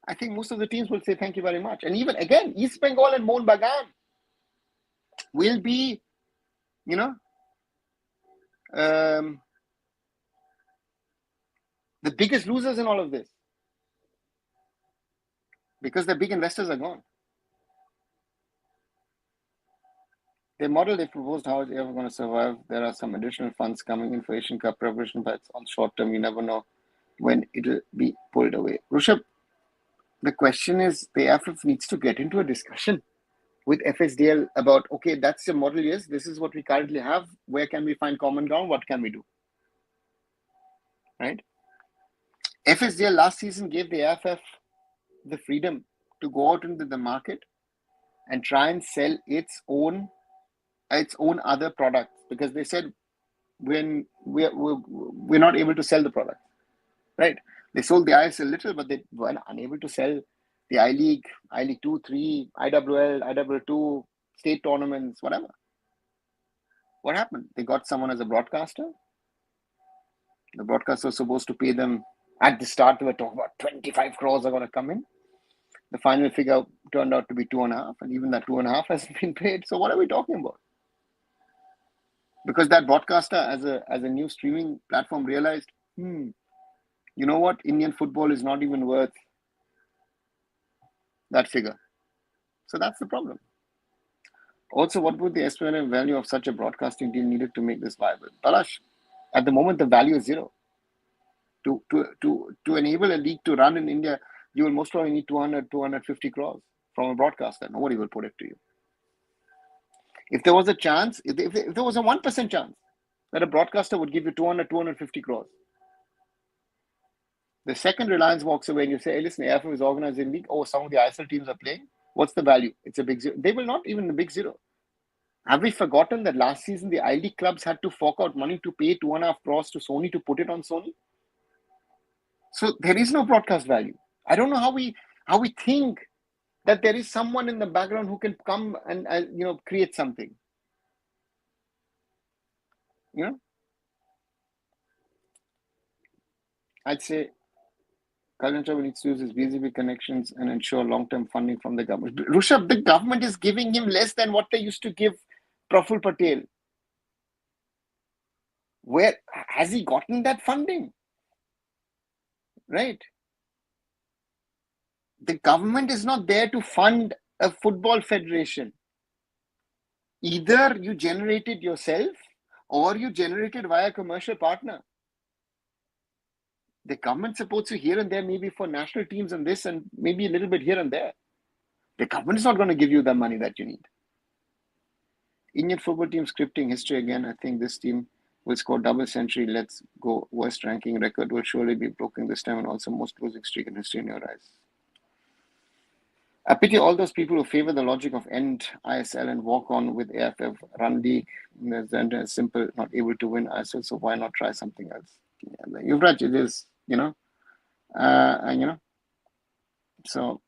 I think most of the teams will say thank you very much. And even again, East Bengal and Mohun Bagan will be, the biggest losers in all of this because the big investors are gone. The model they proposed, how is it ever going to survive? There are some additional funds coming in for Asian Cup preparation, but it's on short term. You never know when it'll be pulled away. Rushabh, the question is, the AIFF needs to get into a discussion with FSDL about, okay, that's the model, yes, this is what we currently have. Where can we find common ground? What can we do? Right? FSDL last season gave the AIFF the freedom to go out into the market and try and sell its own other products, because they said when we're not able to sell the product, right? They sold the ISL little, but they were unable to sell the I-League 2, 3, IWL, IWL2, state tournaments, whatever. What happened? They got someone as a broadcaster. The broadcaster was supposed to pay them at the start. They were talking about 25 crores are going to come in. The final figure turned out to be 2.5, and even that 2.5 hasn't been paid. So what are we talking about? Because that broadcaster, as a new streaming platform, realized, you know what? Indian football is not even worth that figure. So that's the problem. Also, what would the estimated value of such a broadcasting deal needed to make this viable? Palash, at the moment, the value is zero. To enable a league to run in India, you will most probably need 200, 250 crores from a broadcaster. Nobody will put it to you. If there was a chance, if there was a 1% chance that a broadcaster would give you 200, 250 crores, the second Reliance walks away and you say, hey, listen, AIFF is organizing league. Oh, some of the ISL teams are playing. What's the value? It's a big zero. They will not even a big zero. Have we forgotten that last season the I-League clubs had to fork out money to pay 2.5 crores to Sony to put it on Sony? So there is no broadcast value. I don't know how we think that there is someone in the background who can come and create something. I'd say Kalyan needs to use his BCB connections and ensure long-term funding from the government. Rushabh, the government is giving him less than what they used to give Praful Patel. Where has he gotten that funding? Right? The government is not there to fund a football federation. Either you generate it yourself or you generate it via a commercial partner. The government supports you here and there, maybe for national teams and this, and maybe a little bit here and there. The government is not going to give you the money that you need. Indian football team scripting history again. I think this team will score double century. Let's go. Worst ranking record will surely be broken this time, and also most losing streak in history in your eyes. I pity all those people who favor the logic of end ISL and walk on with AIFF, run league. It's simple, not able to win ISL, so why not try something else? Yuvraj, it is, so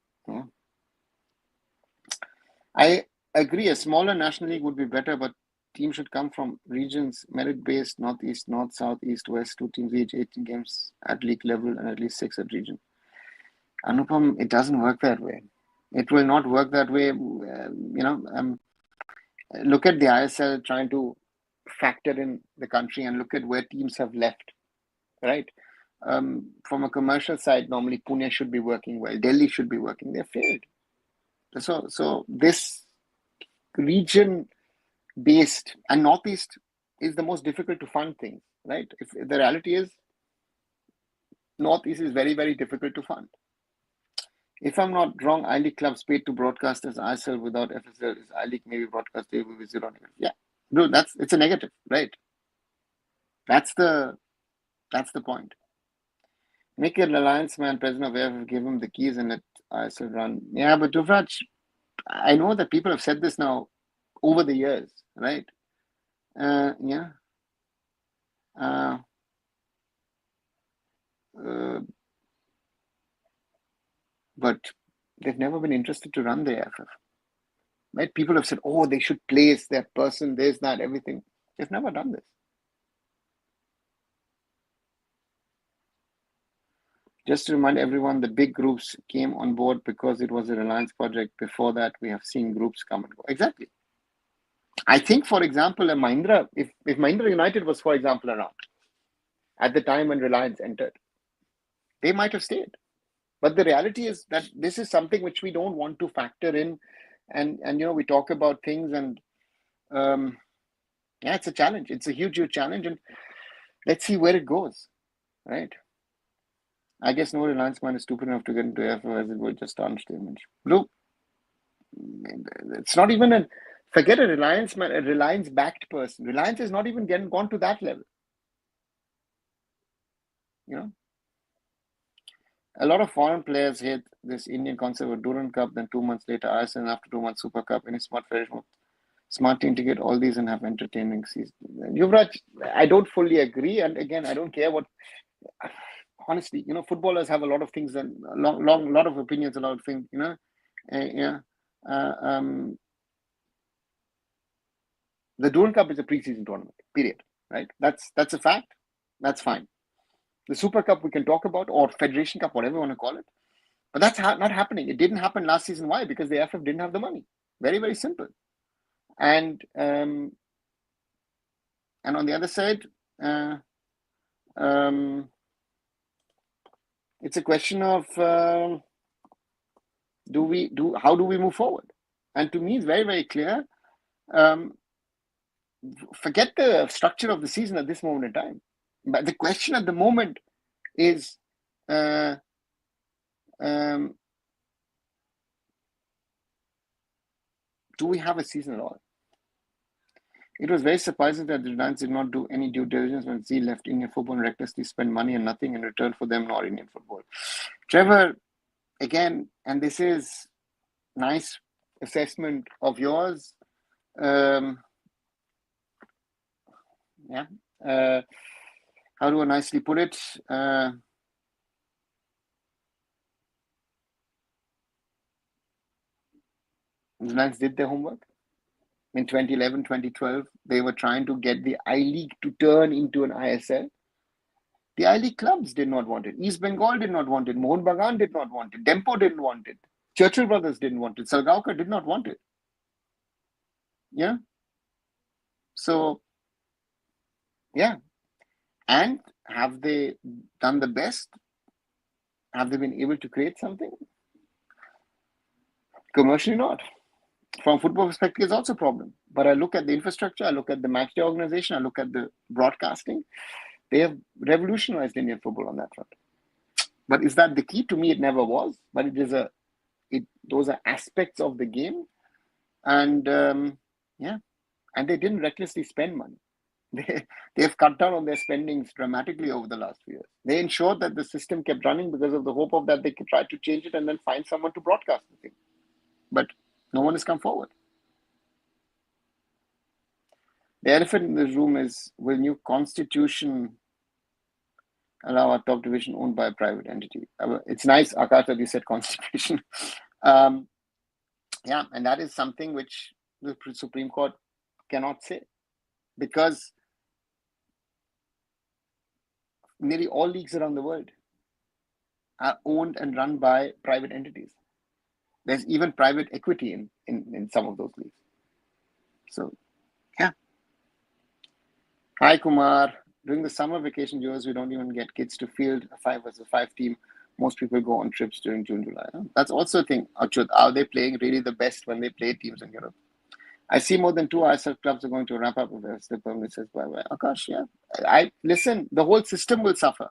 I agree. A smaller national league would be better, but teams should come from regions, merit-based, northeast, north, south, east, west, 2 teams each, 18 games at league level, and at least 6 at region. Anupam, it doesn't work that way. It will not work that way. Look at the ISL trying to factor in the country and look at where teams have left, right? From a commercial side, normally Pune should be working well. Delhi should be working. They've failed. So this region-based and Northeast is the most difficult to fund things, right? If the reality is Northeast is very, very difficult to fund. If I'm not wrong, I-League clubs paid to broadcasters ISL without FSL. Is I-League maybe broadcast will be zero negative? Yeah, no, it's a negative, right? That's the point. Make an alliance man president of AIFF, give him the keys and let ISL run. Yeah, but Yuvraj, I know that people have said this now over the years, right? Yeah. But they've never been interested to run the AIFF, right? People have said, oh, they should place that person, this, that, everything. They've never done this. Just to remind everyone, the big groups came on board because it was a Reliance project. Before that, we have seen groups come and go. Exactly. I think, for example, a Mahindra, if Mahindra United was, for example, around at the time when Reliance entered, they might have stayed. But the reality is that this is something which we don't want to factor in. And we talk about things and yeah, it's a challenge. It's a huge, huge challenge. And let's see where it goes, right? I guess no Reliance man is stupid enough to get into AIFF as it would just tarnish the image. Look, it's not even forget a Reliance man, a Reliance backed person. Reliance has not even gone to that level. A lot of foreign players hate this Indian concept of Durand Cup, then 2 months later ISL, and after 2 months Super Cup. Any smart to integrate all these and have entertaining season. Yuvraj, I don't fully agree, and again, I don't care what. Honestly, footballers have a lot of things and lot of opinions, a lot of things. The Durand Cup is a pre-season tournament. Period. Right? That's a fact. That's fine. The Super Cup we can talk about, or Federation Cup, whatever you want to call it. But that's not happening. It didn't happen last season. Why? Because the AIFF didn't have the money. Very, very simple. And on the other side, it's a question of how do we move forward? And to me, it's very, very clear. Forget the structure of the season at this moment in time. But the question at the moment is, do we have a season at all? It was very surprising that the Reliance did not do any due diligence when Z left Indian football and recklessly spent money and nothing in return for them nor Indian football. Trevor, again, and this is nice assessment of yours. How do I nicely put it? The Lions did their homework. In 2011, 2012, they were trying to get the I-League to turn into an ISL. The I-League clubs did not want it. East Bengal did not want it. Mohun Bagan did not want it. Dempo didn't want it. Churchill Brothers didn't want it. Salgaonkar did not want it. Yeah. So, yeah. And have they done the best? Have they been able to create something? Commercially, not. From a football perspective, it's also a problem. But I look at the infrastructure, I look at the matchday organization, I look at the broadcasting. They have revolutionized Indian football on that front. But is that the key? To me, it never was. But it is those are aspects of the game. And and they didn't recklessly spend money. They've cut down on their spendings dramatically over the last few years. They ensured that the system kept running because of the hope of that they could try to change it and then find someone to broadcast the thing. But no one has come forward. The elephant in the room is, will new constitution allow a top division owned by a private entity? It's nice, Akash, that you said constitution. And that is something which the Supreme Court cannot say, because nearly all leagues around the world are owned and run by private entities. There's even private equity in some of those leagues. So, yeah. Hi, Kumar. During the summer vacation years, we don't even get kids to field a 5-versus-5 team. Most people go on trips during June, July. That's also a thing. Achut, are they playing really the best when they play teams in Europe? I see more than 2 ISL clubs are going to wrap up if the permit says bye-bye. Akash, yeah. Listen, the whole system will suffer.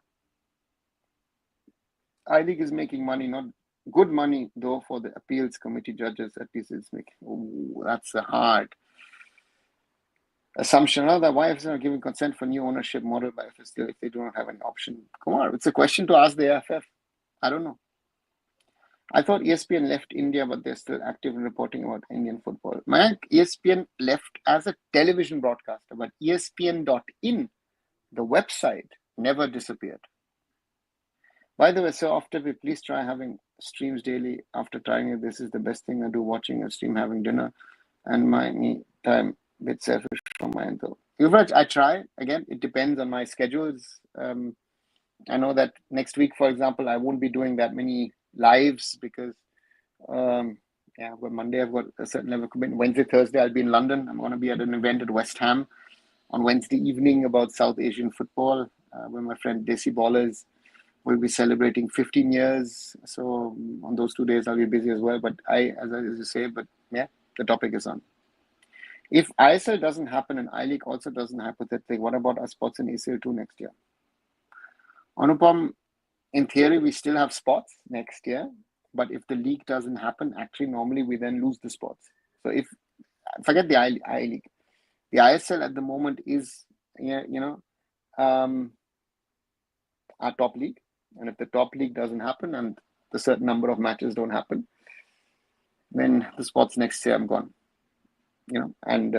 I-League is making money, not good money, though, for the appeals committee judges. At least it's making, that's a hard assumption. That why is not giving consent for new ownership model by IFF still if they do not have an option? Come on, it's a question to ask the AIFF. I don't know. I thought ESPN left India, but they're still active in reporting about Indian football. Mayank, ESPN left as a television broadcaster, but ESPN.in, the website, never disappeared. By the way, so after we please try having streams daily. After trying it, this is the best thing I do, watching a stream, having dinner, and my me time, bit selfish from my end though. Yuvraj, I try. Again, it depends on my schedules. I know that next week, for example, I won't be doing that many lives because I've got Monday, I've got a certain level of commitment. Wednesday, Thursday, I'll be in London. I'm going to be at an event at West Ham on Wednesday evening about South Asian football, where my friend Desi Ballers will be celebrating 15 years. So on those 2 days, I'll be busy as well. But as you say, the topic is on. If ISL doesn't happen and I-League also doesn't hypothetically, what about our spots in ACL 2 next year? Anupam, in theory, we still have spots next year. But if the league doesn't happen, actually, normally we then lose the spots. So forget the I-League. The ISL at the moment is, our top league. And if the top league doesn't happen and the certain number of matches don't happen, then the spots next year I'm gone. And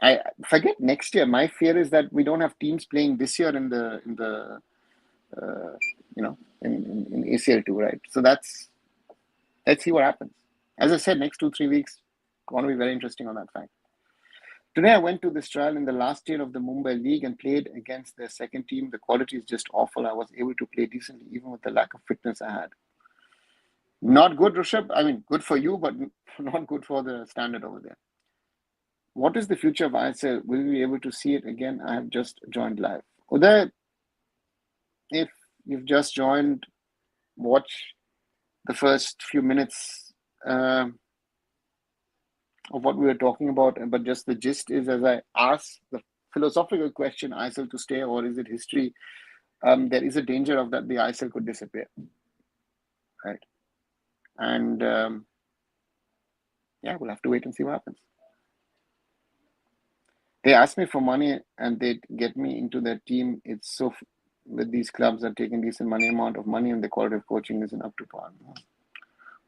I forget next year. My fear is that we don't have teams playing this year in ACL 2, right? So let's see what happens. As I said, next 2-3 weeks going to be very interesting on that fact. Today, I went to this trial in the last year of the Mumbai League and played against their second team. The quality is just awful. I was able to play decently even with the lack of fitness I had. Not good, Rishabh. I mean, good for you, but not good for the standard over there. What is the future of ISL? Will we be able to see it again? I have just joined live. Uday, if you've just joined, watch the first few minutes of what we were talking about, but just the gist is, as I asked the philosophical question, ISL to stay or is it history? There is a danger of that the ISL could disappear, right? And we'll have to wait and see what happens. They asked me for money and they get me into their team. It's so with these clubs are taking decent amount of money and the quality of coaching isn't up to par.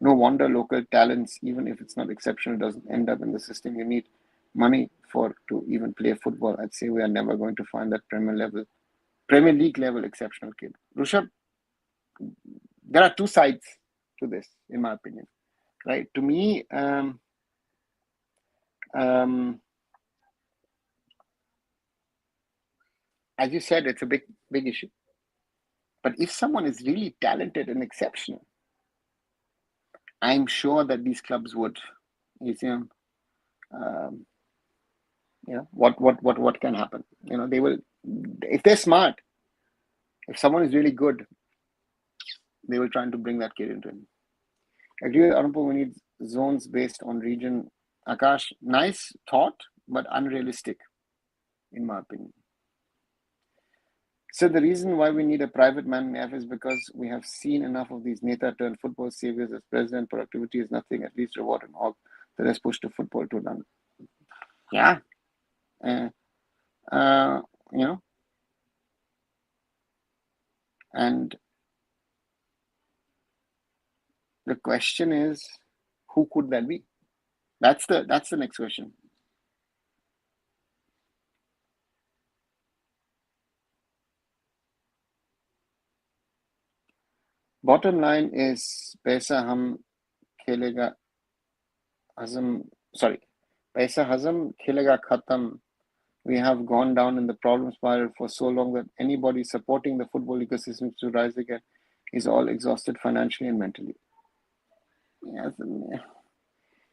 No wonder local talents, even if it's not exceptional, doesn't end up in the system. You need money to even play football. I'd say we are never going to find that Premier League level exceptional kid. Rishabh, there are two sides to this, in my opinion. Right? To me, as you said, it's a big issue. But if someone is really talented and exceptional, I'm sure that these clubs would, what can happen? They will, if they're smart, if someone is really good, they will try to bring that kid into him. Agree with Arunpo, we need zones based on region. Akash, nice thought, but unrealistic, in my opinion. So the reason why we need a private man in AIFF is because we have seen enough of these Neta turned football saviors as president. Productivity is nothing, at least reward and all. The rest push to football to run. Yeah. And the question is, who could that be? That's the next question. Bottom line is पैसा hazam खेलेगा खत्म. We have gone down in the problem spiral for so long that anybody supporting the football ecosystem to rise again is all exhausted financially and mentally. Yes.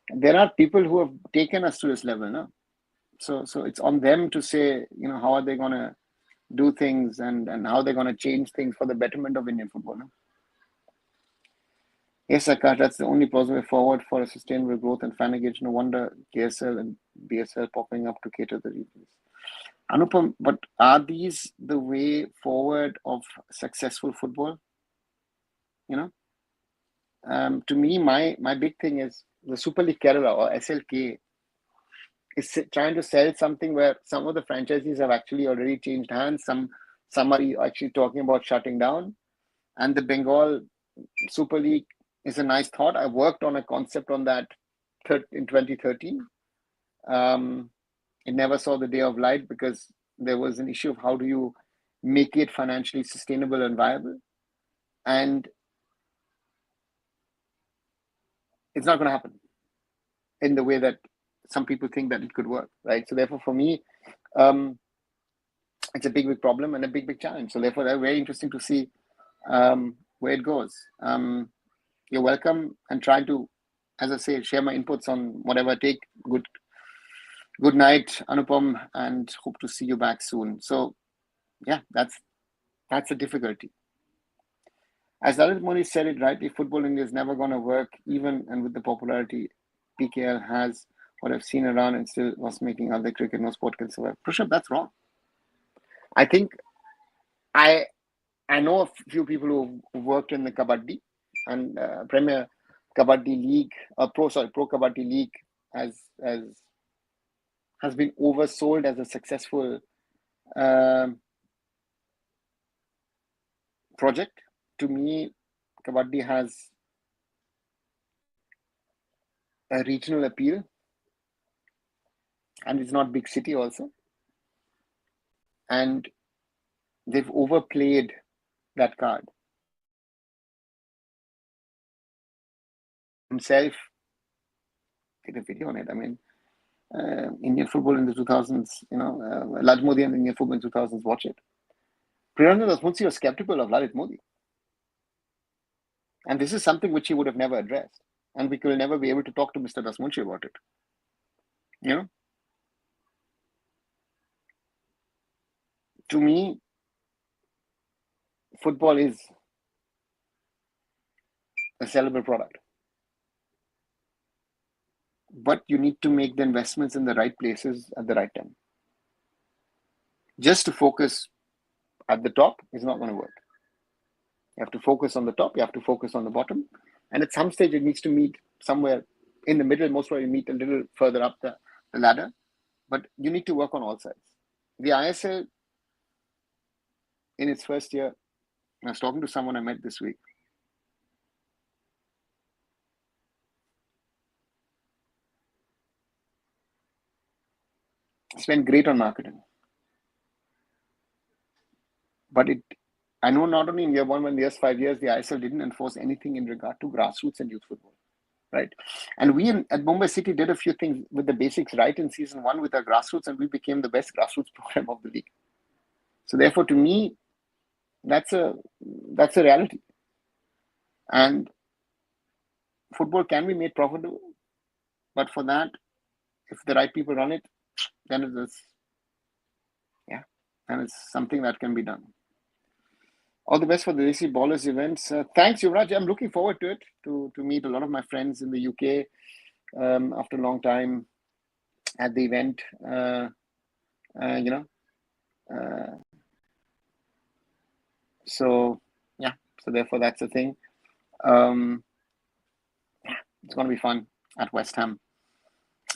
There are people who have taken us to this level, no? So it's on them to say, how are they going to do things and how they're going to change things for the betterment of Indian football, no? Yes, Akash, that's the only plausible way forward for a sustainable growth and fan engagement. No wonder KSL and BSL popping up to cater the regions. Anupam, but are these the way forward of successful football? To me, my big thing is the Super League Kerala or SLK is trying to sell something where some of the franchises have actually already changed hands. Some are actually talking about shutting down, and the Bengal Super League is a nice thought. I worked on a concept on that in 2013. It never saw the day of light because there was an issue of how do you make it financially sustainable and viable. And it's not going to happen in the way that some people think that it could work, right? So therefore, for me, it's a big problem and a big challenge. So therefore, they're very interesting to see where it goes. You're welcome, and try to, as I say, share my inputs on whatever I take. Good night, Anupam, and hope to see you back soon. So yeah, that's a difficulty. As Lalit Modi said it rightly, football India is never going to work, even and with the popularity PKL has. What I've seen around and still was making other cricket, no sport can survive. Prashant, that's wrong. I think I know a few people who worked in the Kabaddi and Premier Kabaddi League, Pro Kabaddi League has been oversold as a successful project. To me, Kabaddi has a regional appeal, and it's not big city also. And they've overplayed that card. Himself did a video on it. I mean, Indian football in the 2000s, Lalit Modi and Indian football in the 2000s, watch it. Priyanka Dasmukhi was skeptical of Lalit Modi. And this is something which he would have never addressed. And we will never be able to talk to Mr. Dasmunchi about it. To me, football is a sellable product. But you need to make the investments in the right places at the right time. Just to focus at the top is not going to work. You have to focus on the top, you have to focus on the bottom. And at some stage, it needs to meet somewhere in the middle, most probably meet a little further up the ladder. But you need to work on all sides. The ISL, in its first year, I was talking to someone I met this week. Spent great on marketing. But I know not only in year 1, but in the first 5 years, the ISL didn't enforce anything in regard to grassroots and youth football, right? And we at Mumbai City did a few things with the basics right in season 1 with our grassroots, and we became the best grassroots program of the league. So therefore, to me, that's a reality. And football can be made profitable, but for that, if the right people run it, then it is, and it's something that can be done. All the best for the Desi Ballers events. Thanks, Yuvraj. I'm looking forward to it, to meet a lot of my friends in the UK after a long time at the event. So therefore that's the thing. It's going to be fun at West Ham,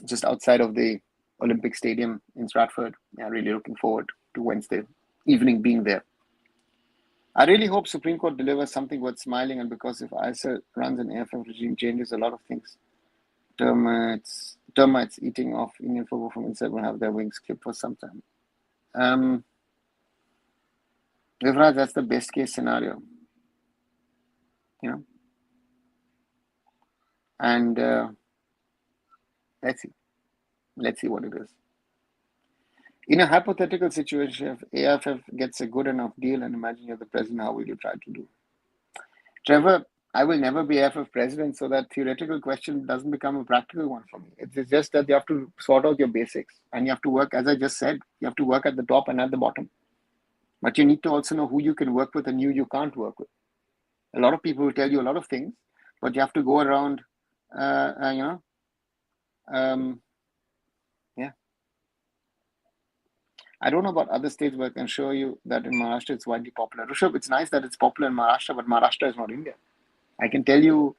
just outside of the Olympic Stadium in Stratford. Yeah, really looking forward to Wednesday evening being there. I really hope Supreme Court delivers something worth smiling, and because if ISL runs an AIFF regime changes a lot of things. Termites eating off Indian football from inside will have their wings clipped for some time. Vivraj, that's the best case scenario. And let's see what it is. In a hypothetical situation, if AIFF gets a good enough deal, and imagine you're the president, how will you try to do? Trevor, I will never be AIFF president, so that theoretical question doesn't become a practical one for me. It's just that you have to sort out your basics, and you have to work, as I just said, you have to work at the top and at the bottom. But you need to also know who you can work with and who you can't work with. A lot of people will tell you a lot of things, but you have to go around, I don't know about other states, but I can show you that in Maharashtra it's widely popular. Rishabh, it's nice that it's popular in Maharashtra, but Maharashtra is not India. I can tell you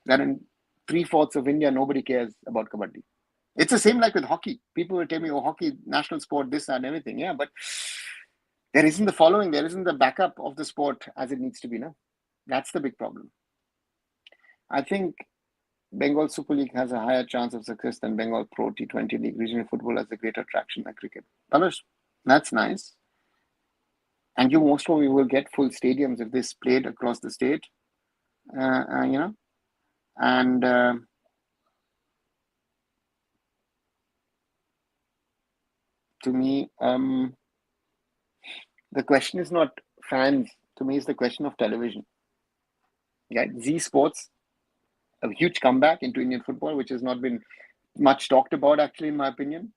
that in 3/4 of India, nobody cares about Kabaddi. It's the same like with hockey. People will tell me, oh, hockey, national sport, this and everything. Yeah, but there isn't the following, there isn't the backup of the sport as it needs to be now. That's the big problem. I think Bengal Super League has a higher chance of success than Bengal Pro T20 League. Regional football has a greater traction than cricket. Panush, that's nice. And you most probably will get full stadiums if this played across the state, and to me, the question is not fans. To me, it's the question of television. Yeah, Z Sports, a huge comeback into Indian football, which has not been much talked about, actually, in my opinion.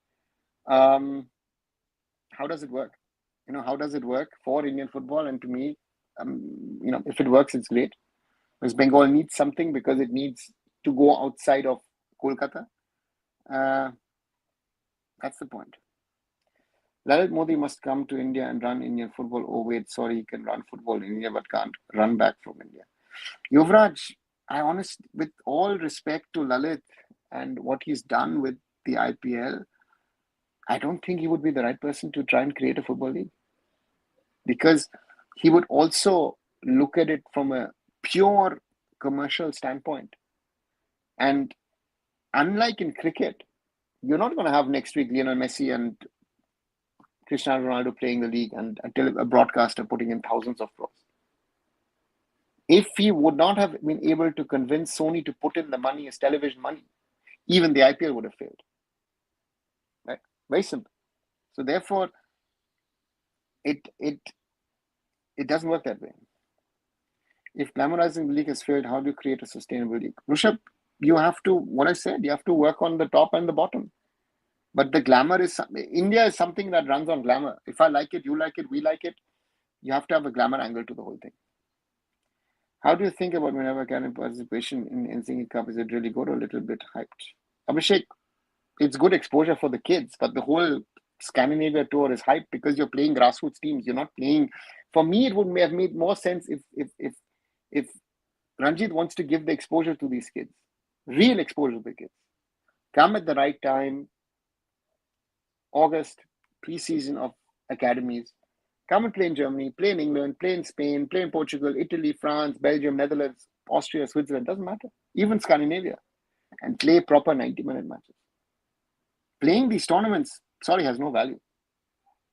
How does it work? How does it work for Indian football? And to me, if it works, it's great. Because Bengal needs something, because it needs to go outside of Kolkata. That's the point. Lalit Modi must come to India and run Indian football. Oh, wait, sorry, he can run football in India, but can't run back from India. Yuvraj, with all respect to Lalit and what he's done with the IPL, I don't think he would be the right person to try and create a football league. Because he would also look at it from a pure commercial standpoint. And unlike in cricket, you're not going to have next week Lionel Messi and Cristiano Ronaldo playing the league and until a broadcaster putting in thousands of crores. If he would not have been able to convince Sony to put in the money as television money, even the IPL would have failed. Right? Very simple. So therefore, it doesn't work that way. If glamorizing the league has failed, how do you create a sustainable league? Rushabh, you have to work on the top and the bottom. But the glamour India is something that runs on glamour. If I like it, you like it, we like it. You have to have a glamour angle to the whole thing. How do you think about whenever Canada participation in Singing Cup? Is it really good or a little bit hyped? Abhishek, it's good exposure for the kids, but the whole Scandinavia tour is hyped because you're playing grassroots teams. You're not playing. For me, it would have made more sense if Ranjit wants to give the exposure to these kids, real exposure to the kids. Come at the right time. August, pre-season of academies. Come and play in Germany, play in England, play in Spain, play in Portugal, Italy, France, Belgium, Netherlands, Austria, Switzerland, doesn't matter. Even Scandinavia. And play proper 90-minute matches. Playing these tournaments, has no value.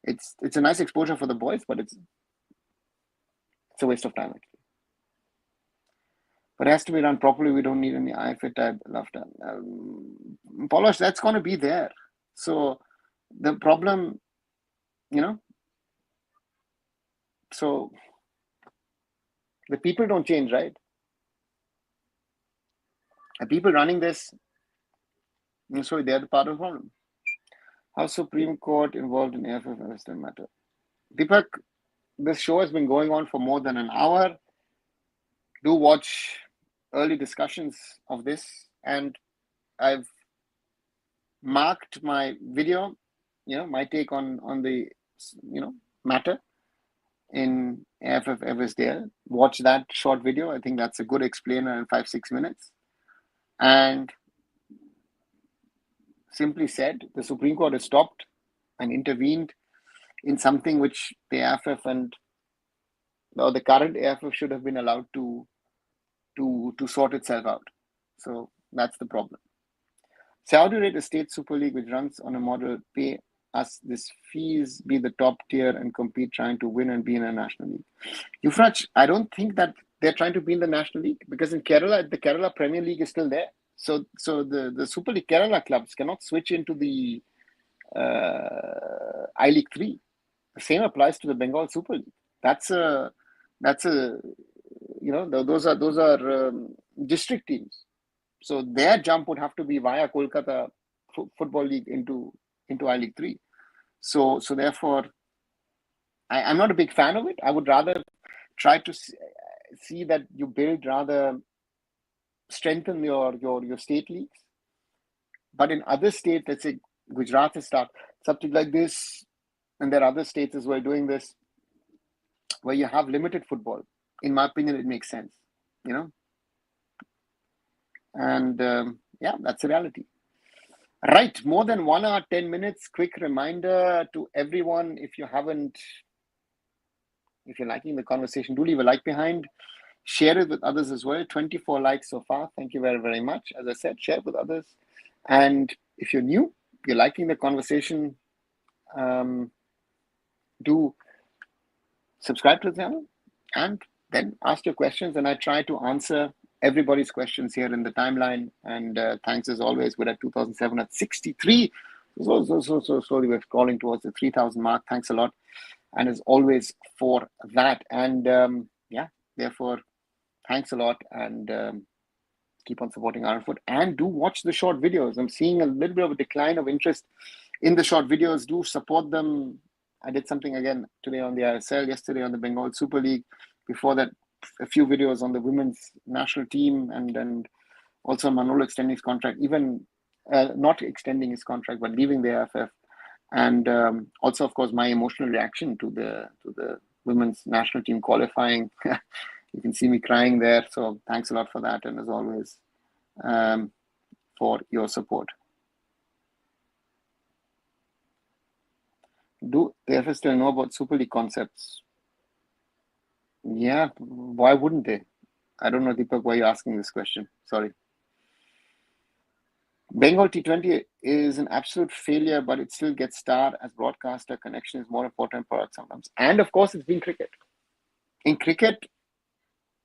It's a nice exposure for the boys, but it's a waste of time, actually. But it has to be done properly. We don't need any AIFF type laughter. Polish, that's going to be there. So the problem, so the people don't change, right? The people running this, so they're the part of the problem. How Supreme Court involved in AIFF Western matter? Deepak, this show has been going on for more than an hour. Do watch early discussions of this, and I've marked my video, my take on the matter in AIFF Eversdale. Watch that short video. I think that's a good explainer in 5-6 minutes. And simply said, the Supreme Court has stopped and intervened in something which the AIFF and the current AIFF should have been allowed to sort itself out. So that's the problem. So how do you rate a state super league which runs on a model pay us this fees, be the top tier and compete trying to win and be in a national league? Yufraj, I don't think that they're trying to be in the national league because in Kerala, the Kerala Premier League is still there. So the Super League Kerala clubs cannot switch into the I League 3. The same applies to the Bengal Super League. That's a those are district teams. So their jump would have to be via Kolkata Football League into I League 3. So therefore, I'm not a big fan of it. I would rather try to see that you build, rather strengthen your state leagues. But in other states, let's say Gujarat has started something like this, and there are other states as well doing this, where you have limited football. In my opinion, it makes sense, And that's the reality. Right, more than 1 hour, 10 minutes. Quick reminder to everyone, if you're liking the conversation, do leave a like behind. Share it with others as well. 24 likes so far. Thank you very, very much. As I said, share it with others. And if you're new, you're liking the conversation, do subscribe to the channel and then ask your questions. And I try to answer everybody's questions here in the timeline. And thanks as always. We're at 2007 at 63. So slowly we're crawling towards the 3,000 mark. Thanks a lot. And as always for that. And yeah, therefore, thanks a lot. And keep on supporting arunfoot. And do watch the short videos. I'm seeing a little bit of a decline of interest in the short videos. Do support them. I did something again today on the ISL, yesterday on the Bengal Super League. Before that, a few videos on the women's national team, and also Manolo extending his contract, even not extending his contract, but leaving the AIFF. And also, of course, my emotional reaction to the women's national team qualifying. You can see me crying there. So thanks a lot for that. And as always, for your support. Do the AIFF still know about Super League concepts? Yeah, why wouldn't they? I don't know, Deepak, why you're asking this question. Sorry. Bengal T20 is an absolute failure, but it still gets starred as broadcaster. Connection is more important for us sometimes. And of course, it's been cricket. In cricket,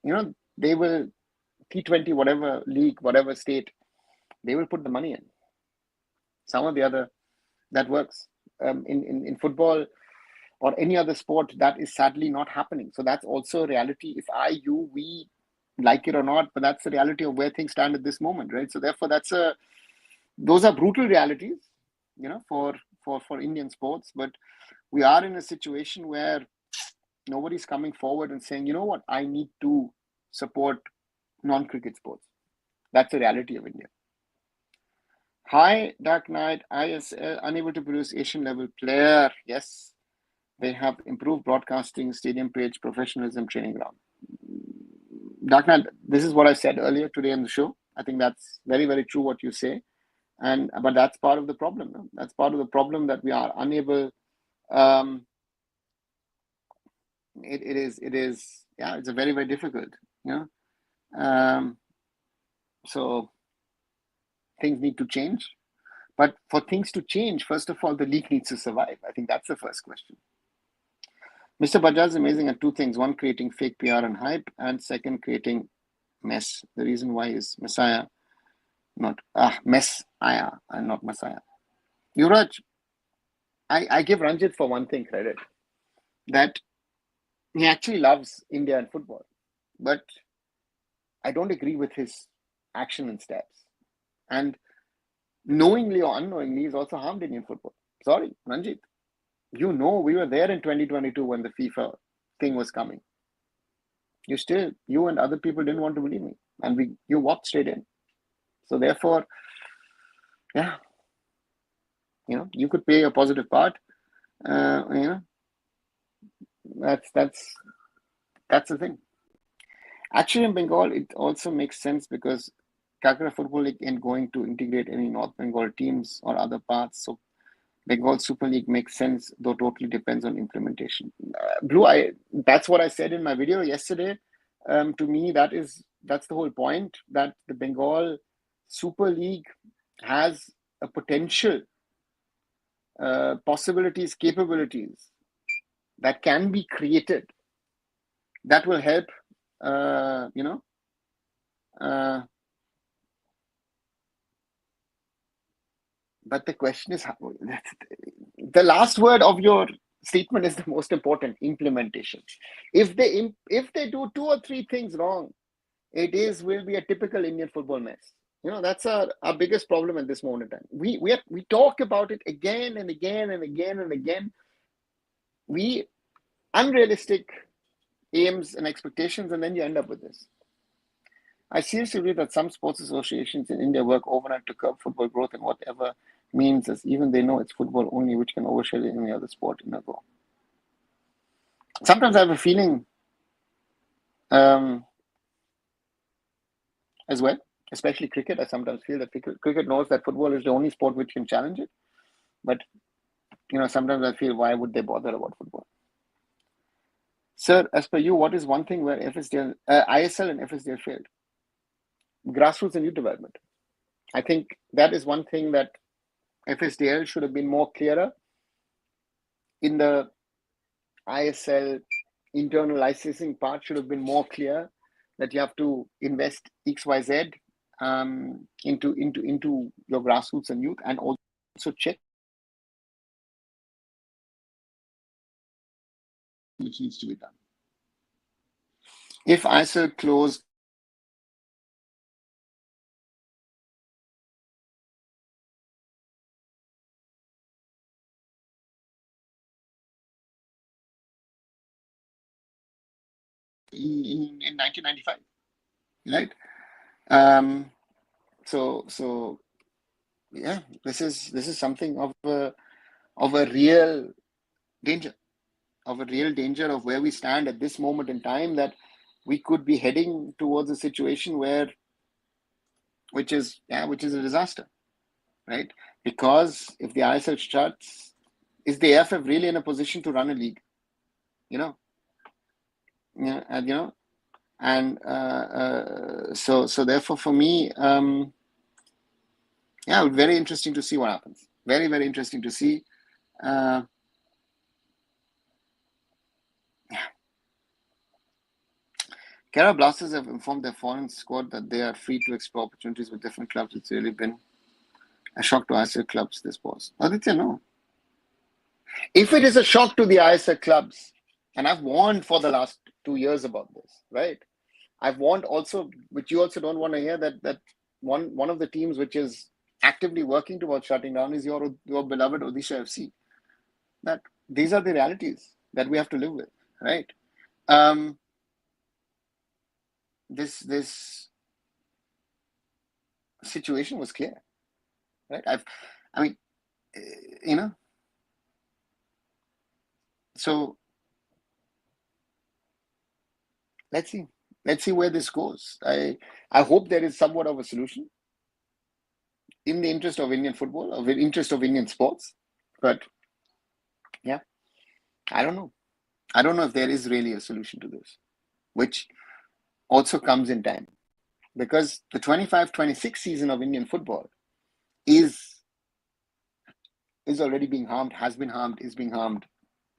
you know, they will, T20, whatever league, whatever state, they will put the money in. Some or the other, that works. In football or any other sport, that is sadly not happening. So that's also a reality. If we like it or not, but that's the reality of where things stand at this moment, right? So therefore, those are brutal realities, you know, for Indian sports. But we are in a situation where nobody's coming forward and saying, you know what, I need to support non-cricket sports. That's the reality of India. Hi, Dark Knight, ISL, unable to produce Asian level player. Yes, they have improved broadcasting, stadium page, professionalism, training ground. Dark Knight, this is what I said earlier today on the show. I think that's very, very true what you say. But that's part of the problem. No? That's part of the problem, that we are unable. It is, yeah, it's a very, very difficult, you know. So things need to change. But for things to change, first of all, the league needs to survive. I think that's the first question. Mr. Bajaj is amazing at two things. One, creating fake PR and hype, and second, creating mess. The reason why is Messiah, not Messiah and not Messiah. Yuvraj, I give Ranjit for one thing credit, that he actually loves India and football. But I don't agree with his action and steps. And knowingly or unknowingly, he's also harmed Indian football. Sorry, Ranjit. You know, we were there in 2022 when the FIFA thing was coming. You and other people didn't want to believe me. And you walked straight in. So therefore, yeah, you know, you could play a positive part. You know, that's the thing. Actually, in Bengal, it also makes sense because Calcutta Football League ain't going to integrate any North Bengal teams or other parts. So Bengal Super League makes sense, though totally depends on implementation. Blue, that's what I said in my video yesterday. To me, that's the whole point, that the Bengal Super League has a potential, possibilities, capabilities that can be created that will help, you know, but the question is, the last word of your statement is the most important: implementation. If they do 2 or 3 things wrong, will be a typical Indian football mess. You know, that's our biggest problem at this moment in time. We talk about it again and again and again and again. Unrealistic aims and expectations, and then you end up with this. I seriously believe that some sports associations in India work overnight to curb football growth, and whatever means, as even they know it's football only, which can overshadow any other sport in a go. Sometimes I have a feeling as well, especially cricket. I sometimes feel that cricket knows that football is the only sport which can challenge it. But, you know, sometimes I feel, why would they bother about football? Sir, as per you, what is one thing where FSDL, ISL and FSDL failed? Grassroots and youth development. I think that is one thing that FSDL should have been more clearer in the ISL internal licensing part should have been more clear that you have to invest XYZ into your grassroots and youth, and also check which needs to be done. If ISL closed in 1995, right? So yeah, this is something of a real danger, of where we stand at this moment in time, that we could be heading towards a situation which is a disaster, right? Because if the ISL shuts, is the AIFF really in a position to run a league? So therefore, for me, very interesting to see what happens. Very, very interesting to see. Kerala Blasters have informed their foreign squad that they are free to explore opportunities with different clubs. It's really been a shock to ISL clubs, this was. Aditya, no. If it is a shock to the ISL clubs, and I've warned for the last 2 years about this, right? I've warned also, which you also don't want to hear, that one of the teams which is actively working towards shutting down is your beloved Odisha FC. That these are the realities that we have to live with, right? This situation was clear, right? So let's see where this goes. I hope there is somewhat of a solution in the interest of Indian football, of the interest of Indian sports. But yeah, I don't know if there is really a solution to this, which also comes in time, because the 25-26 season of Indian football is already being harmed, has been harmed, is being harmed.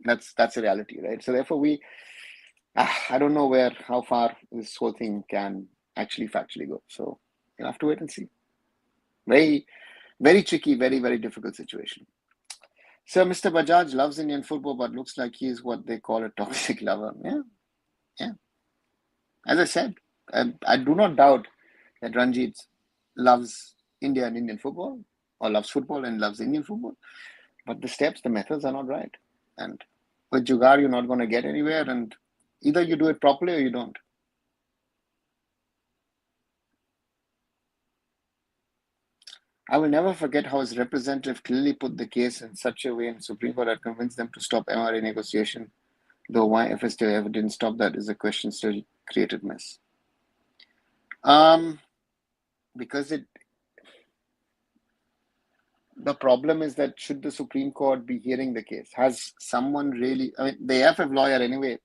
That's a reality, right? So therefore, I don't know how far this whole thing can actually factually go. So you'll have to wait and see. Very, very tricky, very, very difficult situation. So Mr. Bajaj loves Indian football, but looks like he is what they call a toxic lover. Yeah. As I said, I do not doubt that Ranjit loves India and Indian football, or loves football and loves Indian football. But the methods are not right. And with Jugaad, you're not going to get anywhere. And either you do it properly or you don't. I will never forget how his representative clearly put the case in such a way in Supreme Court that convinced them to stop MRA negotiation. Though why FSDL ever didn't stop that is a question still created mess. Because the problem is that should the Supreme Court be hearing the case, has someone really, the AIFF lawyer anyway,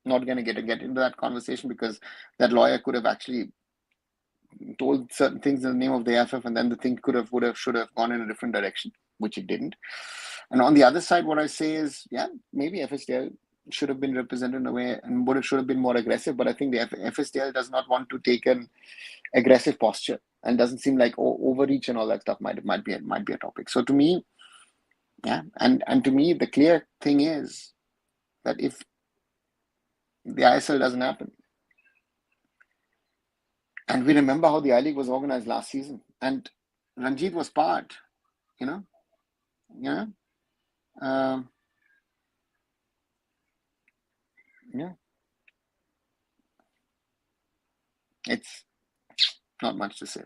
not going to get into that conversation, because that lawyer could have actually told certain things in the name of the AIFF, and then the thing should have gone in a different direction, which it didn't. And on the other side, what I say is, maybe FSDL should have been represented in a way, and it should have been more aggressive. But I think the FSDL does not want to take an aggressive posture, and doesn't seem like overreach and all that stuff might be a topic. So to me, and to me, the clear thing is that if the ISL doesn't happen, and we remember how the I-League was organized last season, and Ranjit was part, it's not much to say.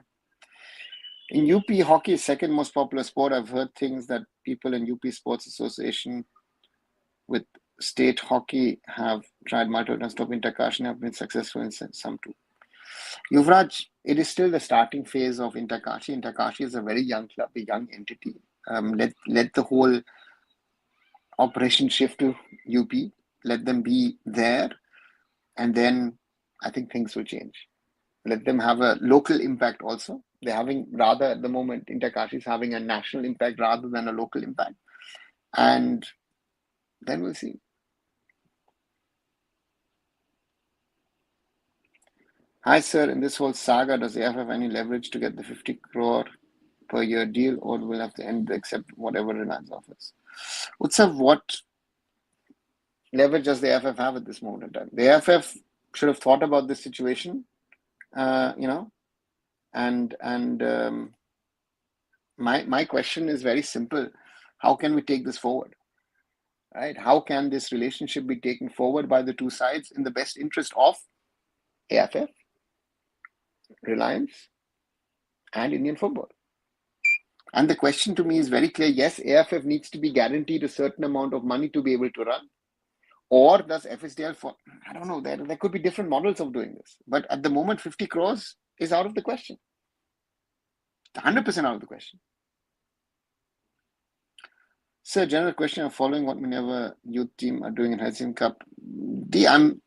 In UP, hockey is second most popular sport. I've heard things that people in UP Sports Association with state hockey have tried multiple times to stop Interkashi and have been successful in some too. Yuvraj, it is still the starting phase of Interkashi. Interkashi is a very young club, a young entity. Let the whole operation shift to UP. let them be there, and then I think things will change. Let them have a local impact also. They're having, rather at the moment, Interkashi is having a national impact rather than a local impact. And then we'll see. Hi, sir. In this whole saga, does AIFF have any leverage to get the 50 crore per year deal, or will have to end accept whatever Reliance offers? Utsav, what leverage does the AIFF have at this moment in time? The AIFF should have thought about this situation, and my question is very simple. How can we take this forward? Right? How can this relationship be taken forward by the two sides in the best interest of AIFF, Reliance, and Indian football? And the question to me is very clear. Yes, AIFF needs to be guaranteed a certain amount of money to be able to run. Or does FSDL, I don't know, there could be different models of doing this. But at the moment, 50 crores is out of the question. 100% out of the question. Sir, general question of following what Minerva youth team are doing in Helsinki Cup. I'm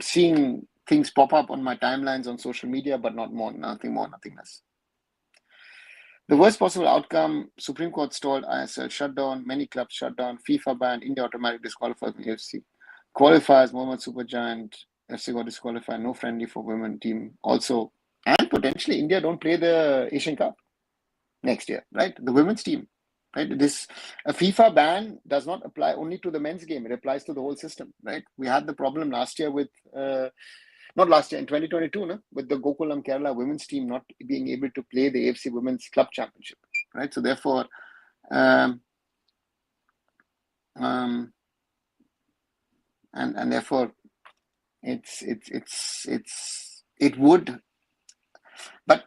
seeing things pop up on my timelines on social media, but nothing more, nothing less. The worst possible outcome, Supreme Court stalled ISL shutdown, many clubs shut down, FIFA ban, India automatic disqualified from AFC. Qualifiers, Mohammad Supergiant, FC got disqualified, no friendly for women team also. And potentially India don't play the Asian Cup next year, right? The women's team, right? A FIFA ban does not apply only to the men's game. It applies to the whole system, right? We had the problem last year with, not last year, in 2022, with the Gokulam Kerala women's team not being able to play the AFC Women's Club Championship, right? So therefore, and therefore, it would, but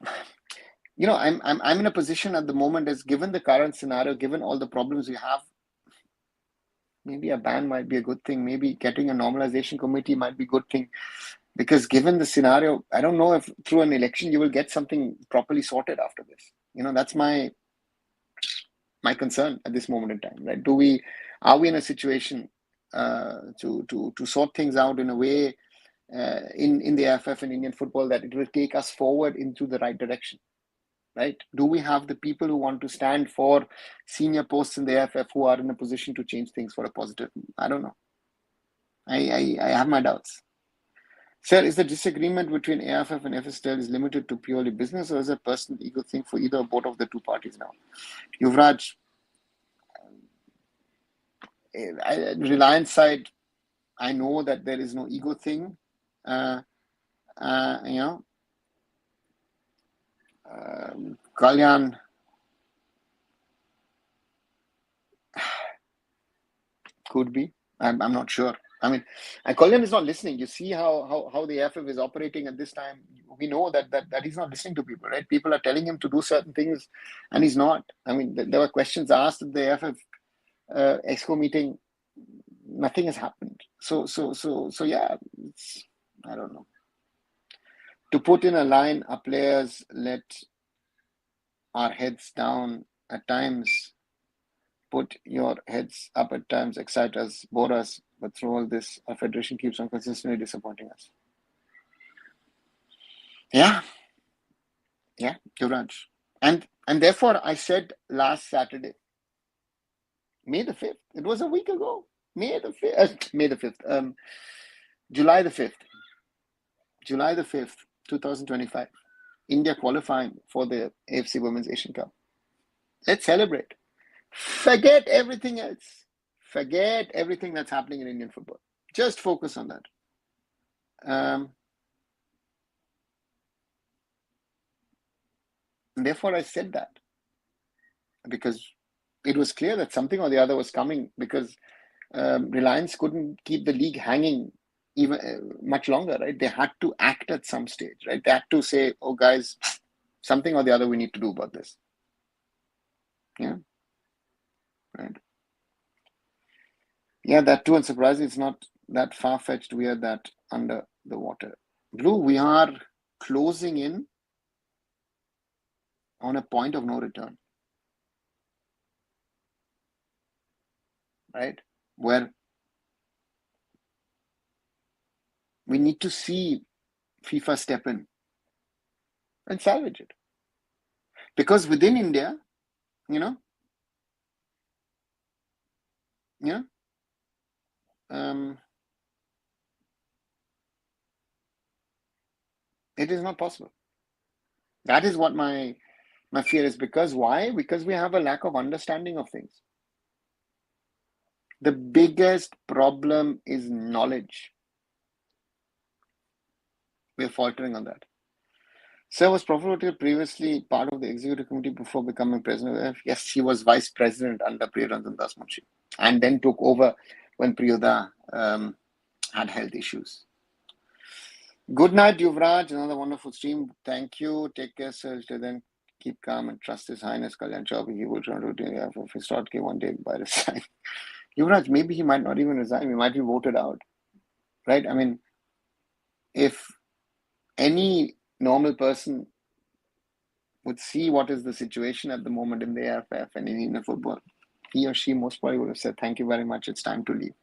I'm in a position at the moment, as given the current scenario, given all the problems we have, maybe a ban might be a good thing. Maybe getting a normalization committee might be a good thing, because given the scenario, I don't know if through an election you will get something properly sorted after this. That's my concern at this moment in time, right? Are we in a situation to sort things out in a way in the AIFF and Indian football that it will take us forward into the right direction, right? Do we have the people who want to stand for senior posts in the AIFF who are in a position to change things for a positive? I don't know. I have my doubts. Sir, is the disagreement between AIFF and FSTL is limited to purely business, or is it a personal ego thing for either or both of the two parties now? Yuvraj, Reliance side, I know that there is no ego thing. Kalyan, could be. I'm not sure. I mean, Kalyan is not listening. You see how the AIFF is operating at this time. We know that he's not listening to people, right? People are telling him to do certain things, and he's not. I mean, there were questions asked at the AIFF Exco meeting. Nothing has happened. So yeah, I don't know. To put in a line, our players let our heads down at times. Put your heads up at times, excite us, bore us, but through all this, our federation keeps on consistently disappointing us. Yeah, Yuvraj. And therefore, I said last Saturday, May the 5th, it was a week ago, July the 5th, 2025, India qualifying for the AFC Women's Asian Cup. Let's celebrate. Forget everything else. Forget everything that's happening in Indian football. Just focus on that. And therefore, I said that because it was clear that something or the other was coming, because Reliance couldn't keep the league hanging even much longer, right? They had to act at some stage, right? They had to say, oh, guys, something or the other we need to do about this. Yeah. Right. Yeah, that too, and surprisingly, it's not that far-fetched. We are that under the water. Blue, we are closing in on a point of no return, right? Where We need to see FIFA step in and salvage it. Because within India, you know, it is not possible. That is what my fear is. Because why? Because we have a lack of understanding of things. The biggest problem is knowledge. We're faltering on that. Sir, was Professor previously part of the executive committee before becoming president of AIFF? Yes, he was vice president under Priyaranjan Das Munshi, and then took over when Priyoda had health issues. Good night, Yuvraj. Another wonderful stream. Thank you. Take care, sir. Till then, keep calm and trust His Highness Kalyan Chaubey. He will turn to the AIFF historically one day by resign. Yuvraj, maybe he might not even resign. He might be voted out, right? I mean, if any normal person would see what is the situation at the moment in the AIFF and in Indian football, he or she most probably would have said, thank you very much, it's time to leave.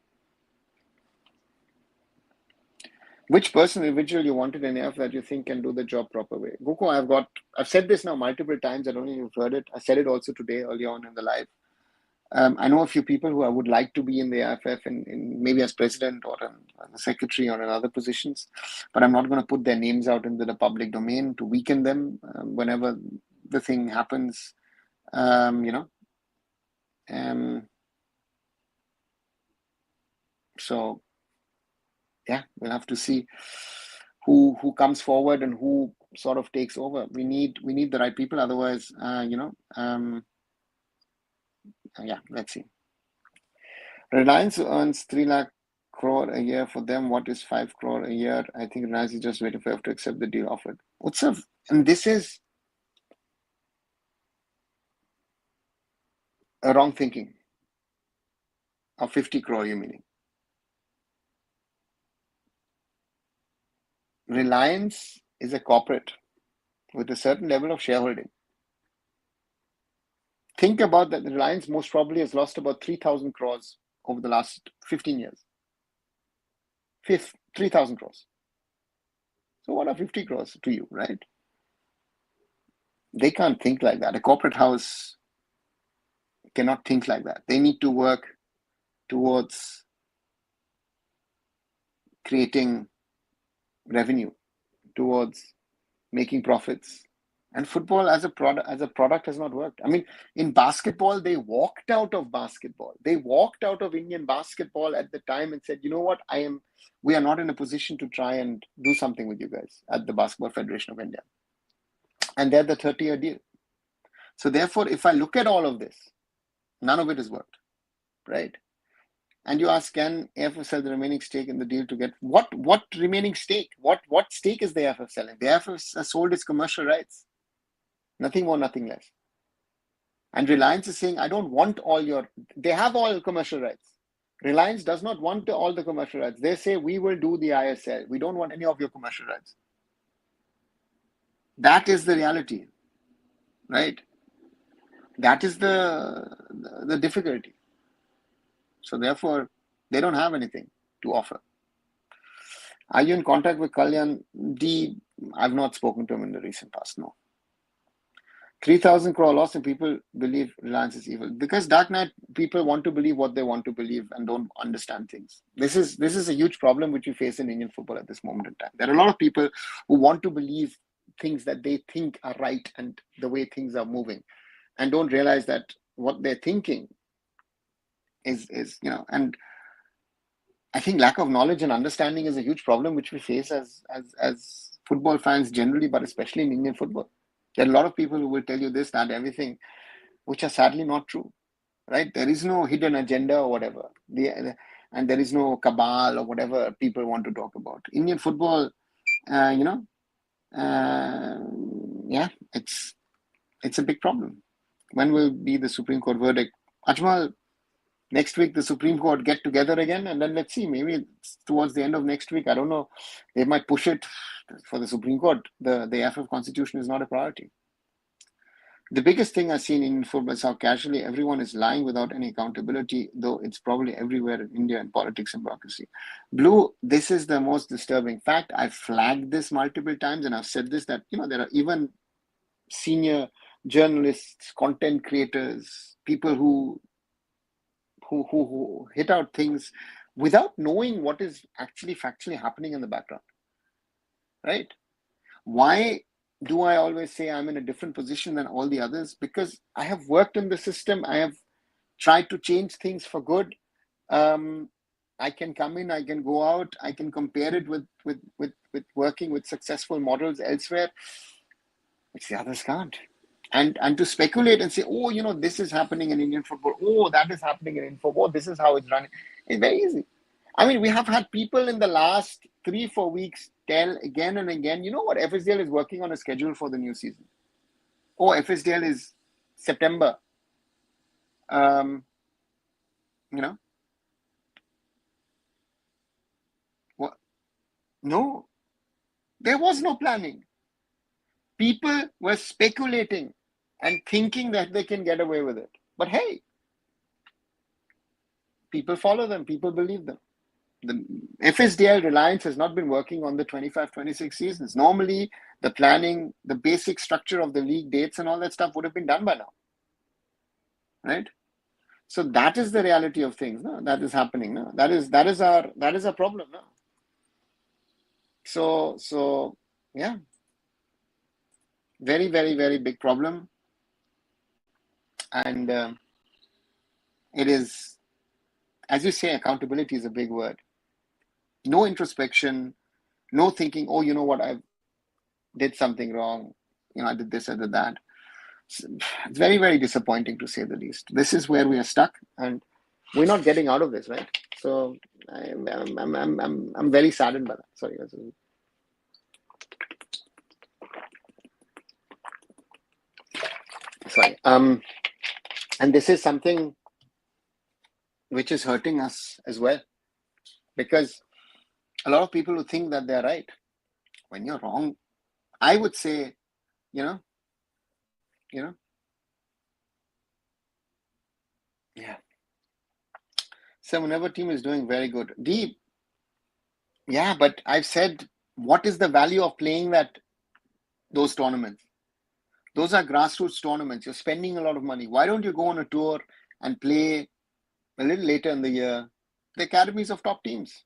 Which person, individual you wanted in AIFF that you think can do the job proper way? Guko, I've said this now multiple times. I don't know if you've heard it. I said it also today, early on in the live. I know a few people who I would like to be in the AIFF in maybe as president or as a secretary or in other positions, but I'm not going to put their names out into the public domain to weaken them whenever the thing happens, So, yeah, we'll have to see who comes forward and who sort of takes over. We need the right people, otherwise, yeah, let's see. Reliance earns 3 lakh crore a year. For them, what is 5 crore a year? I think Reliance is just waiting for AIFF to accept the deal offered. Utsav, and this is a wrong thinking of 50 crore, you meaning. Reliance is a corporate with a certain level of shareholding. Think about that. Reliance most probably has lost about 3,000 crores over the last 15 years. 3,000 crores. So what are 50 crores to you, right? They can't think like that. A corporate house cannot think like that. They need to work towards creating revenue, towards making profits. And football as a product has not worked. I mean, in basketball, they walked out of basketball. They walked out of Indian basketball at the time and said, you know what, we are not in a position to try and do something with you guys at the Basketball Federation of India. And they're the 30-year deal. So therefore, if I look at all of this, none of it has worked, right? And you ask, can AIFF sell the remaining stake in the deal to get what remaining stake? What stake is the AIFF selling? The AIFF has sold its commercial rights. Nothing more, nothing less. And Reliance is saying, I don't want they have all commercial rights. Reliance does not want all the commercial rights. They say, we will do the ISL. We don't want any of your commercial rights. That is the reality, right? That is the difficulty. So therefore, they don't have anything to offer. Are you in contact with Kalyan D? I've not spoken to him in the recent past, no. 3,000 crore loss and people believe Reliance is evil. Because Dark Knight, people want to believe what they want to believe and don't understand things. This is a huge problem which we face in Indian football at this moment in time. There are a lot of people who want to believe things that they think are right and the way things are moving, and don't realize that what they're thinking is and I think lack of knowledge and understanding is a huge problem which we face as football fans generally, but especially in Indian football. There are a lot of people who will tell you this, that, everything, which are sadly not true, right? There is no hidden agenda or whatever. And there is no cabal or whatever people want to talk about. Indian football, yeah, it's a big problem. When will be the Supreme Court verdict? Ajmal, next week the Supreme Court get together again, and then let's see, maybe it's towards the end of next week. I don't know. They might push it for the Supreme Court. The AIFF constitution is not a priority. The biggest thing I've seen in football is how casually everyone is lying without any accountability, though it's probably everywhere in India in politics and bureaucracy. Blue, this is the most disturbing fact. I've flagged this multiple times and I've said this, that, there are even senior journalists, content creators, people who hit out things without knowing what is actually factually happening in the background, right? Why do I always say I'm in a different position than all the others? Because I have worked in the system. I have tried to change things for good. I can come in, I can go out, I can compare it with working with successful models elsewhere, which the others can't. And to speculate and say, oh, this is happening in Indian football, oh, that is happening in info, oh, this is how it's running, it's very easy. I mean, we have had people in the last 3-4 weeks tell again and again, you know what, FSDL is working on a schedule for the new season. Oh, FSDL is September. What? No, there was no planning. People were speculating and thinking that they can get away with it. But hey, people follow them, people believe them. The FSDL Reliance has not been working on the 25-26 seasons. Normally, the planning, the basic structure of the league dates and all that stuff would have been done by now, right? So that is the reality of things. No? That is happening. No? That is our problem. No? So yeah, very, very, very big problem, and it is, as you say, accountability is a big word. No introspection, no thinking, oh, you know what, I did something wrong. I did this, I did that. It's very, very disappointing, to say the least. This is where we are stuck, and we're not getting out of this, right? So I'm very saddened by that. Sorry. And this is something which is hurting us as well, because a lot of people who think that they're right, when you're wrong, I would say, yeah. So whenever team is doing very good, deep, yeah, but I've said, what is the value of playing those tournaments? Those are grassroots tournaments. You're spending a lot of money. Why don't you go on a tour and play a little later in the year the academies of top teams?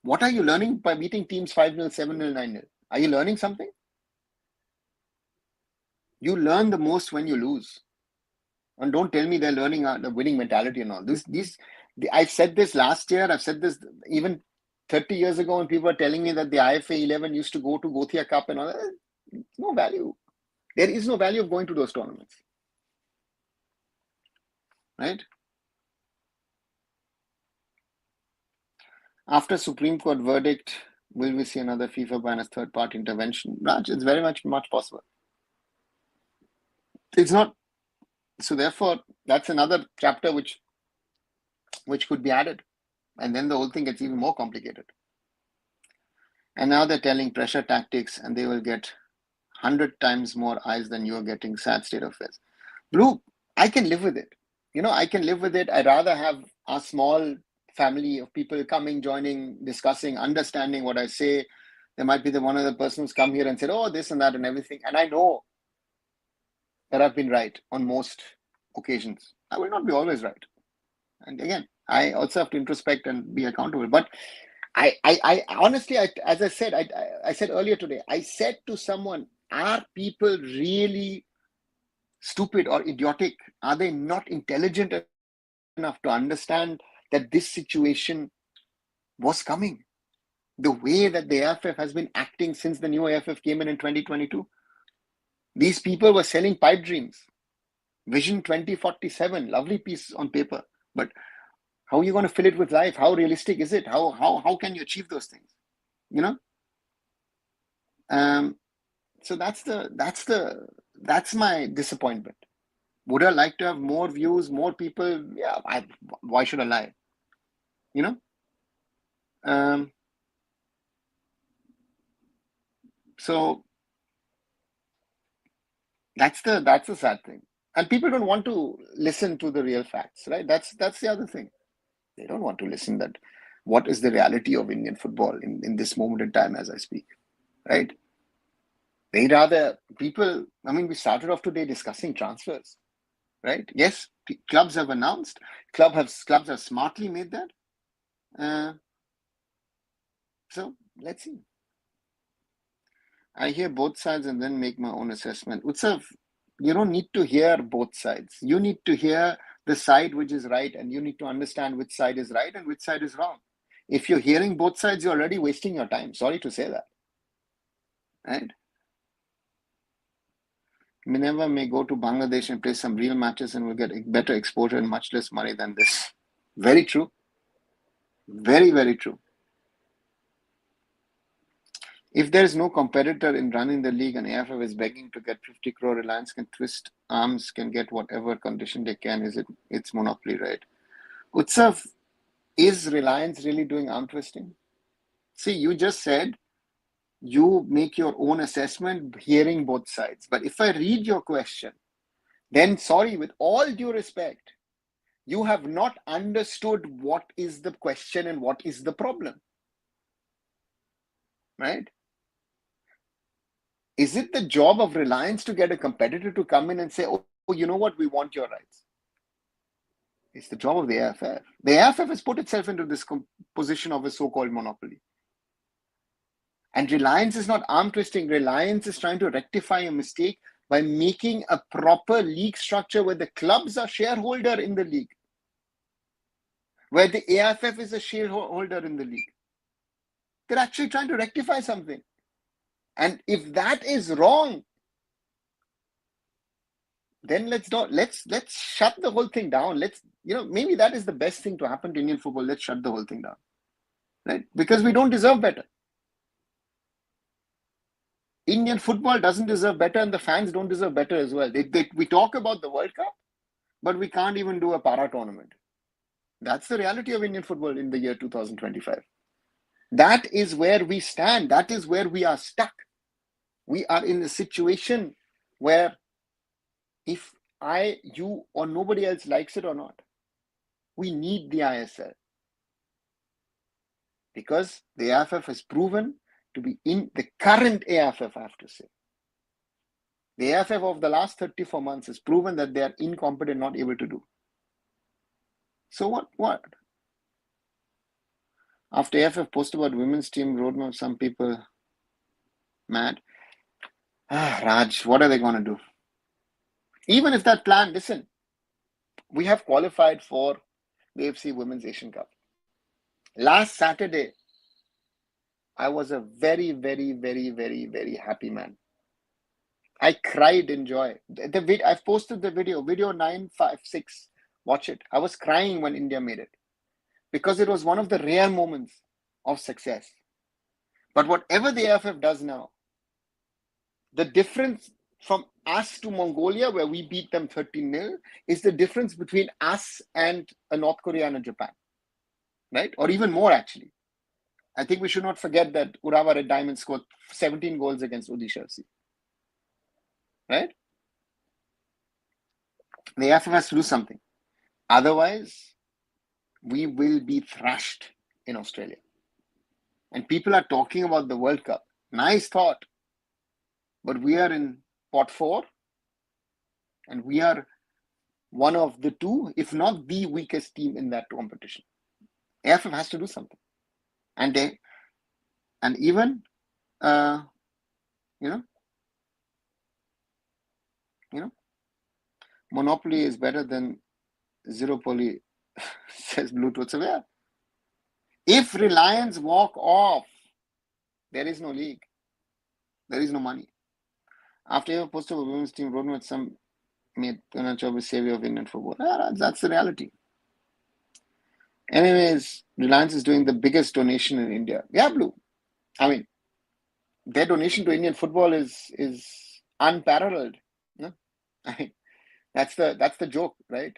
What are you learning by beating teams 5-0, 7-0, 9-0? Are you learning something? You learn the most when you lose. And don't tell me they're learning the winning mentality and all. I've said this last year. I've said this even 30 years ago when people were telling me that the IFA 11 used to go to Gothia Cup and all that. No value. There is no value of going to those tournaments. Right? After Supreme Court verdict, will we see another FIFA ban as third-party intervention? Raj, it's very much possible. It's not. So therefore, that's another chapter which could be added. And then the whole thing gets even more complicated. And now they're telling pressure tactics, and they will get 100 times more eyes than you're getting. Sad state of affairs. Blue, I can live with it. I can live with it. I'd rather have a small family of people coming, joining, discussing, understanding what I say. There might be one other person who's come here and said, oh, this and that and everything. And I know that I've been right on most occasions. I will not be always right. And again, I also have to introspect and be accountable. But I honestly, as I said, I said earlier today, I said to someone, are people really stupid or idiotic? Are they not intelligent enough to understand that this situation was coming? The way that the AIFF has been acting since the new AIFF came in 2022. These people were selling pipe dreams. Vision 2047, lovely piece on paper. But how are you going to fill it with life? How realistic is it? How can you achieve those things? So that's my disappointment. Would I like to have more views, more people? Yeah, why should I lie? So That's the sad thing. And people don't want to listen to the real facts, right? That's the other thing. They don't want to listen that what is the reality of Indian football in this moment in time as I speak, right? They rather people. I mean, we started off today discussing transfers, right? Yes, clubs have announced. Clubs have smartly made that. So let's see. I hear both sides and then make my own assessment. Utsav, you don't need to hear both sides. You need to hear the side which is right, and you need to understand which side is right and which side is wrong. If you're hearing both sides, you're already wasting your time. Sorry to say that. Right? Minerva may go to Bangladesh and play some real matches and will get better exposure and much less money than this. Very true. Very, very true. If there is no competitor in running the league and AIFF is begging to get 50 crore, Reliance can twist arms, can get whatever condition they can. It's monopoly, right? Utsav, is Reliance really doing arm twisting? See, you just said you make your own assessment, hearing both sides. But if I read your question, then sorry, with all due respect, you have not understood what is the question and what is the problem. Right? Is it the job of Reliance to get a competitor to come in and say, oh, you know what, we want your rights? It's the job of the AIFF. The AIFF has put itself into this position of a so-called monopoly. And Reliance is not arm twisting. Reliance is trying to rectify a mistake by making a proper league structure where the clubs are shareholder in the league, where the AIFF is a shareholder in the league. They're actually trying to rectify something. And if that is wrong, then let's shut the whole thing down. Maybe that is the best thing to happen to Indian football. Let's shut the whole thing down, right? Because we don't deserve better. Indian football doesn't deserve better, and the fans don't deserve better as well. We talk about the World Cup, but we can't even do a para tournament. That's the reality of Indian football in the year 2025. That is where we stand. That is where we are stuck. We are in a situation where if you, or nobody else likes it or not, we need the ISL. Because the AIFF has proven to be in the current AIFF, I have to say. The AIFF of the last 34 months has proven that they are incompetent, not able to do. So what? After AIFF posted about women's team roadmap, some people mad. Raj, what are they going to do? Even if that plan, listen, we have qualified for the AFC Women's Asian Cup. Last Saturday, I was a very, very, very, very, very happy man. I cried in joy. I've posted the video 956. Watch it. I was crying when India made it because it was one of the rare moments of success. But whatever the AIFF does now, the difference from us to Mongolia, where we beat them 13-0, is the difference between us and a North Korea and a Japan, right? Or even more, actually. I think we should not forget that Urawa Red Diamond scored 17 goals against Odisha FC, right? The AIFF has to do something. Otherwise, we will be thrashed in Australia. And people are talking about the World Cup. Nice thought. But we are in pot 4. And we are one of the two, if not the weakest team in that competition. AIFF has to do something. And even, monopoly is better than zero poly, says Bluetooth. So yeah. If Reliance walk off, there is no league. There is no money. After you posted a women's team roadmap, some made a job as savior of Indian football. That's the reality. Anyways, Reliance is doing the biggest donation in India. Yeah, Blue. I mean, their donation to Indian football is unparalleled. No? I mean, that's the joke, right?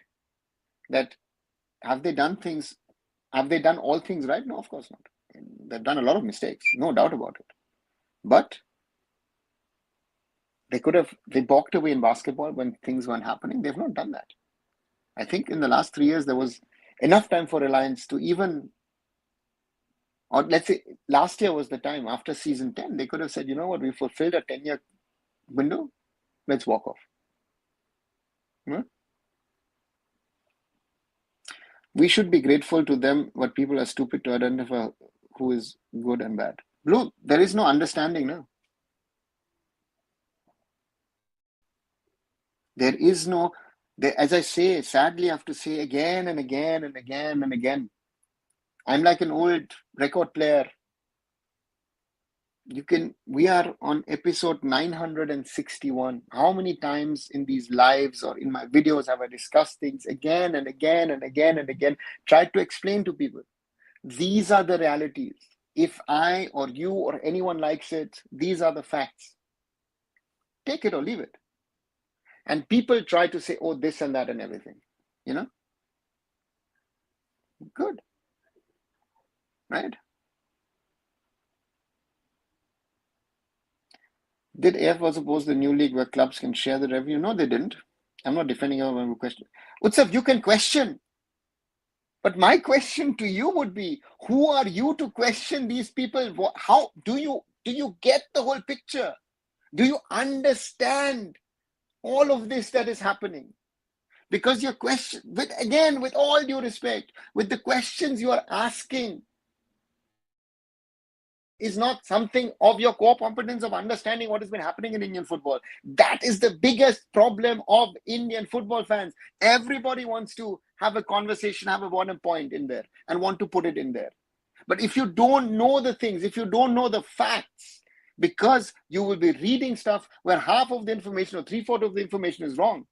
That have they done all things right? No, of course not. They've done a lot of mistakes, no doubt about it. But They balked away in basketball when things weren't happening. They've not done that. I think in the last 3 years, there was enough time for Reliance to even, or let's say last year was the time after season 10, they could have said, you know what, we fulfilled a 10-year window, let's walk off. Hmm? We should be grateful to them, but people are stupid to identify who is good and bad. Blue, there is no understanding now. There is no, as I say, sadly, I have to say again and again and again and again. I'm like an old record player. We are on episode 961. How many times in these lives or in my videos have I discussed things again and again and again and again, tried to explain to people? These are the realities. If I or you or anyone likes it, these are the facts. Take it or leave it. And people try to say, oh, this and that and everything. Good. Right? Did AIFF was opposed to the new league where clubs can share the revenue? No, they didn't. I'm not defending our question. Utsav, you can question. But my question to you would be, who are you to question these people? How do you get the whole picture? Do you understand all of this that is happening? Because your question, with all due respect, with the questions you are asking, is not something of your core competence of understanding what has been happening in Indian football. That is the biggest problem of Indian football fans. Everybody wants to have a conversation, have a one point in there and want to put it in there. But if you don't know the things, if you don't know the facts, because you will be reading stuff where half of the information or 3/4 of the information is wrong,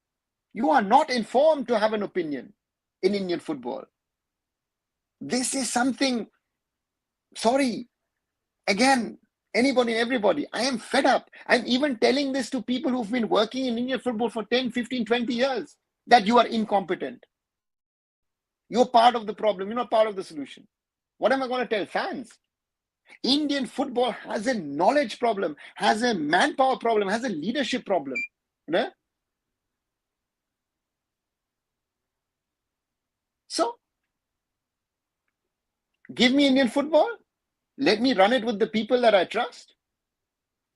you are not informed to have an opinion in Indian football. This is something, sorry, again, anybody, everybody, I am fed up. I'm even telling this to people who've been working in Indian football for 10, 15, 20 years, that you are incompetent. You're part of the problem. You're not part of the solution. What am I going to tell fans? Indian football has a knowledge problem, has a manpower problem, has a leadership problem. So, give me Indian football. Let me run it with the people that I trust.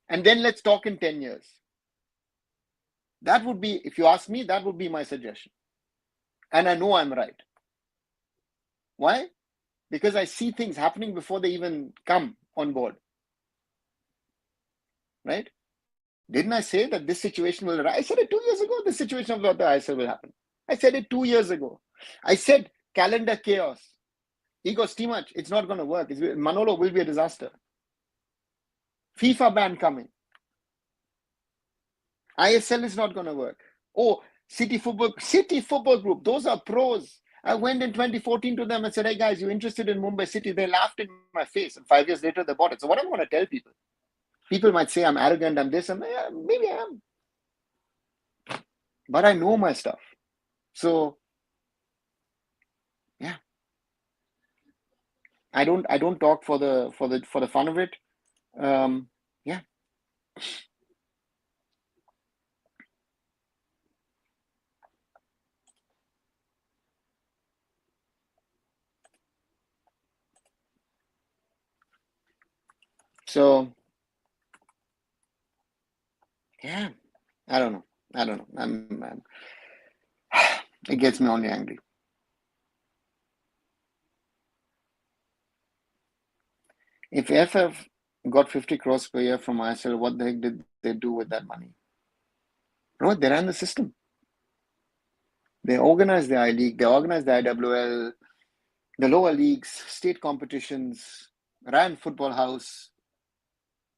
And then let's talk in 10 years. That would be, if you ask me, that would be my suggestion. And I know I'm right. Why? Because I see things happening before they even come on board. Right? Didn't I say that this situation will arise? I said it 2 years ago, this situation of the ISL will happen. I said it 2 years ago. I said calendar chaos. He goes, too much. It's not going to work. Manolo will be a disaster. FIFA ban coming. ISL is not going to work. Oh, City Football Group. Those are pros. I went in 2014 to them and said, hey guys, you interested in Mumbai City? They laughed in my face. And 5 years later, they bought it. So what am I going to tell people? People might say I'm arrogant, I'm this, and yeah, maybe I am. But I know my stuff. So yeah. I don't talk for the fun of it. Yeah. So yeah, I don't know. It gets me only angry. If AIFF got 50 crores per year from ISL, what the heck did they do with that money? Bro, they ran the system. They organized the I-League, they organized the IWL, the lower leagues, state competitions, ran Football House.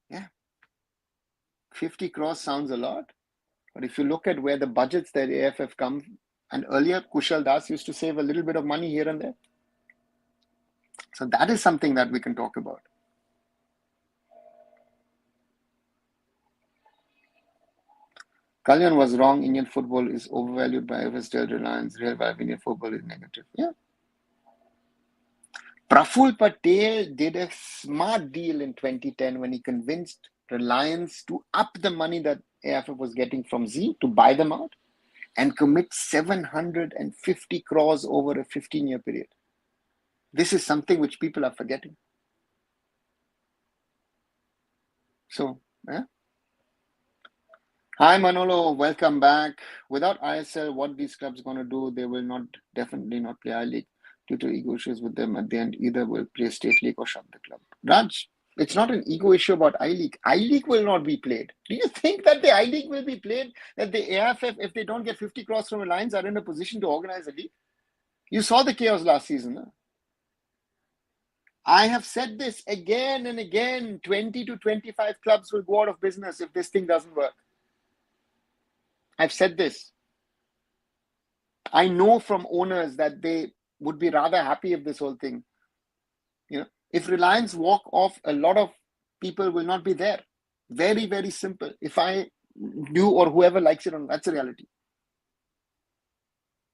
Yeah. 50 crores sounds a lot. But if you look at where the budgets that AIFF come, and earlier Kushal Das used to save a little bit of money here and there. So that is something that we can talk about. Kalyan was wrong. Indian football is overvalued by IFSL Reliance. Real value of Indian football is negative. Yeah. Praful Patel did a smart deal in 2010 when he convinced Reliance to up the money that AIFF was getting from Z to buy them out and commit 750 crores over a 15-year period. This is something which people are forgetting. So, yeah. Hi Manolo, welcome back. Without ISL, what these clubs going to do? They will definitely not play I-League due to ego issues with them. At the end, either will play State League or shut the club. Raj, it's not an ego issue about I-League. I-League will not be played. Do you think that the I-League will be played? That the AIFF, if they don't get 50 crores from Alliance, are in a position to organize a league? You saw the chaos last season. Huh? I have said this again and again. 20 to 25 clubs will go out of business if this thing doesn't work. I've said this. I know from owners that they would be rather happy if this whole thing, if Reliance walk off, a lot of people will not be there. Very, very simple. If I do or whoever likes it, that's a reality.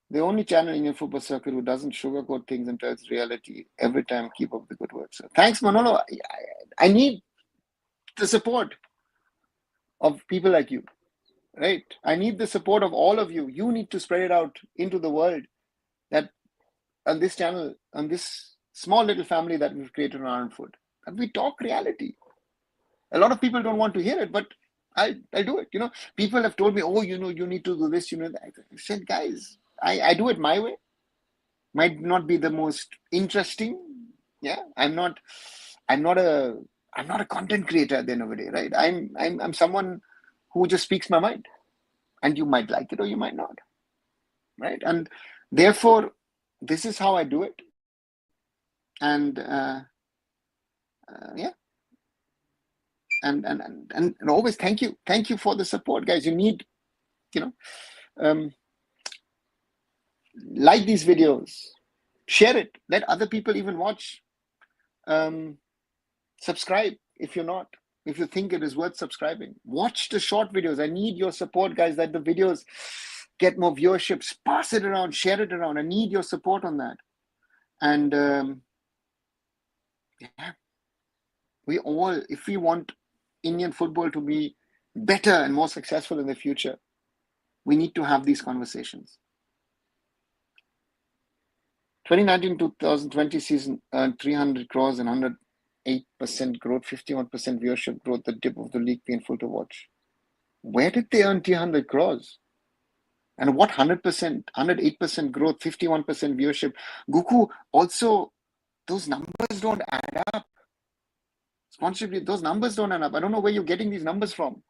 The only channel in Indian football circuit who doesn't sugarcoat things and tells reality every time. Keep up the good work. So thanks, Manolo. I need the support of people like you. Right? I need the support of all of you. You need to spread it out into the world that on this channel, on this small little family that we've created on arunfoot, and we talk reality. A lot of people don't want to hear it, but I do it. People have told me, oh, you need to do this, that. I said, guys, I do it my way. Might not be the most interesting. Yeah, I'm not a content creator at the end of the day, right? I'm someone who just speaks my mind, and you might like it or you might not, right? And therefore, this is how I do it. And yeah, and always thank you for the support, guys. You need, like these videos, share it, let other people even watch, subscribe if you're not. If you think it is worth subscribing, watch the short videos. I need your support, guys, that the videos get more viewerships. Pass it around, share it around. I need your support on that. And yeah, we all, if we want Indian football to be better and more successful in the future, we need to have these conversations. 2019-2020 season earned 300 crores and 108% growth, 51% viewership growth, the dip of the league painful to watch. Where did they earn 300 crores? And what 100%, 108% growth, 51% viewership? Guku, also, those numbers don't add up. Sponsorship, those numbers don't add up. I don't know where you're getting these numbers from.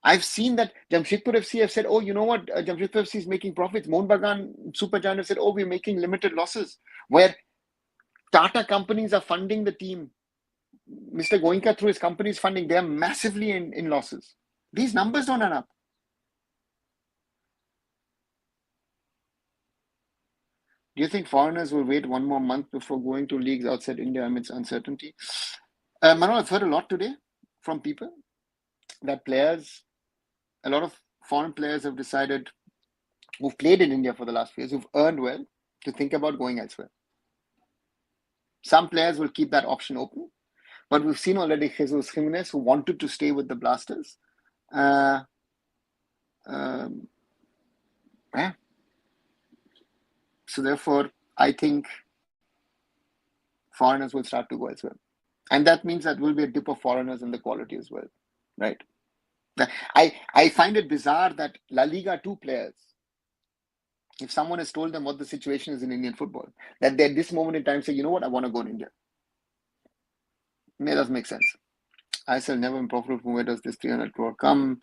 I've seen that Jamshedpur FC have said, oh, you know what? Jamshedpur FC is making profits. Mohun Bagan Super Giant have said, oh, we're making limited losses. Where Tata companies are funding the team. Mr. Goenka through his company's funding, they're massively in losses. These numbers don't add up. Do you think foreigners will wait one more month before going to leagues outside India amidst uncertainty? Manoj, I've heard a lot today from people that a lot of foreign players have decided, who've played in India for the last few years, who've earned well, to think about going elsewhere. Some players will keep that option open, but we've seen already Jesus Jimenez, who wanted to stay with the Blasters. Yeah. So therefore, I think foreigners will start to go elsewhere. And that means that will be a dip of foreigners in the quality as well, right? I find it bizarre that La Liga 2 players, if someone has told them what the situation is in Indian football, that they at this moment in time say, you know what, I want to go in India. It doesn't make sense. ISL never been profitable. Where does this 300 crore come?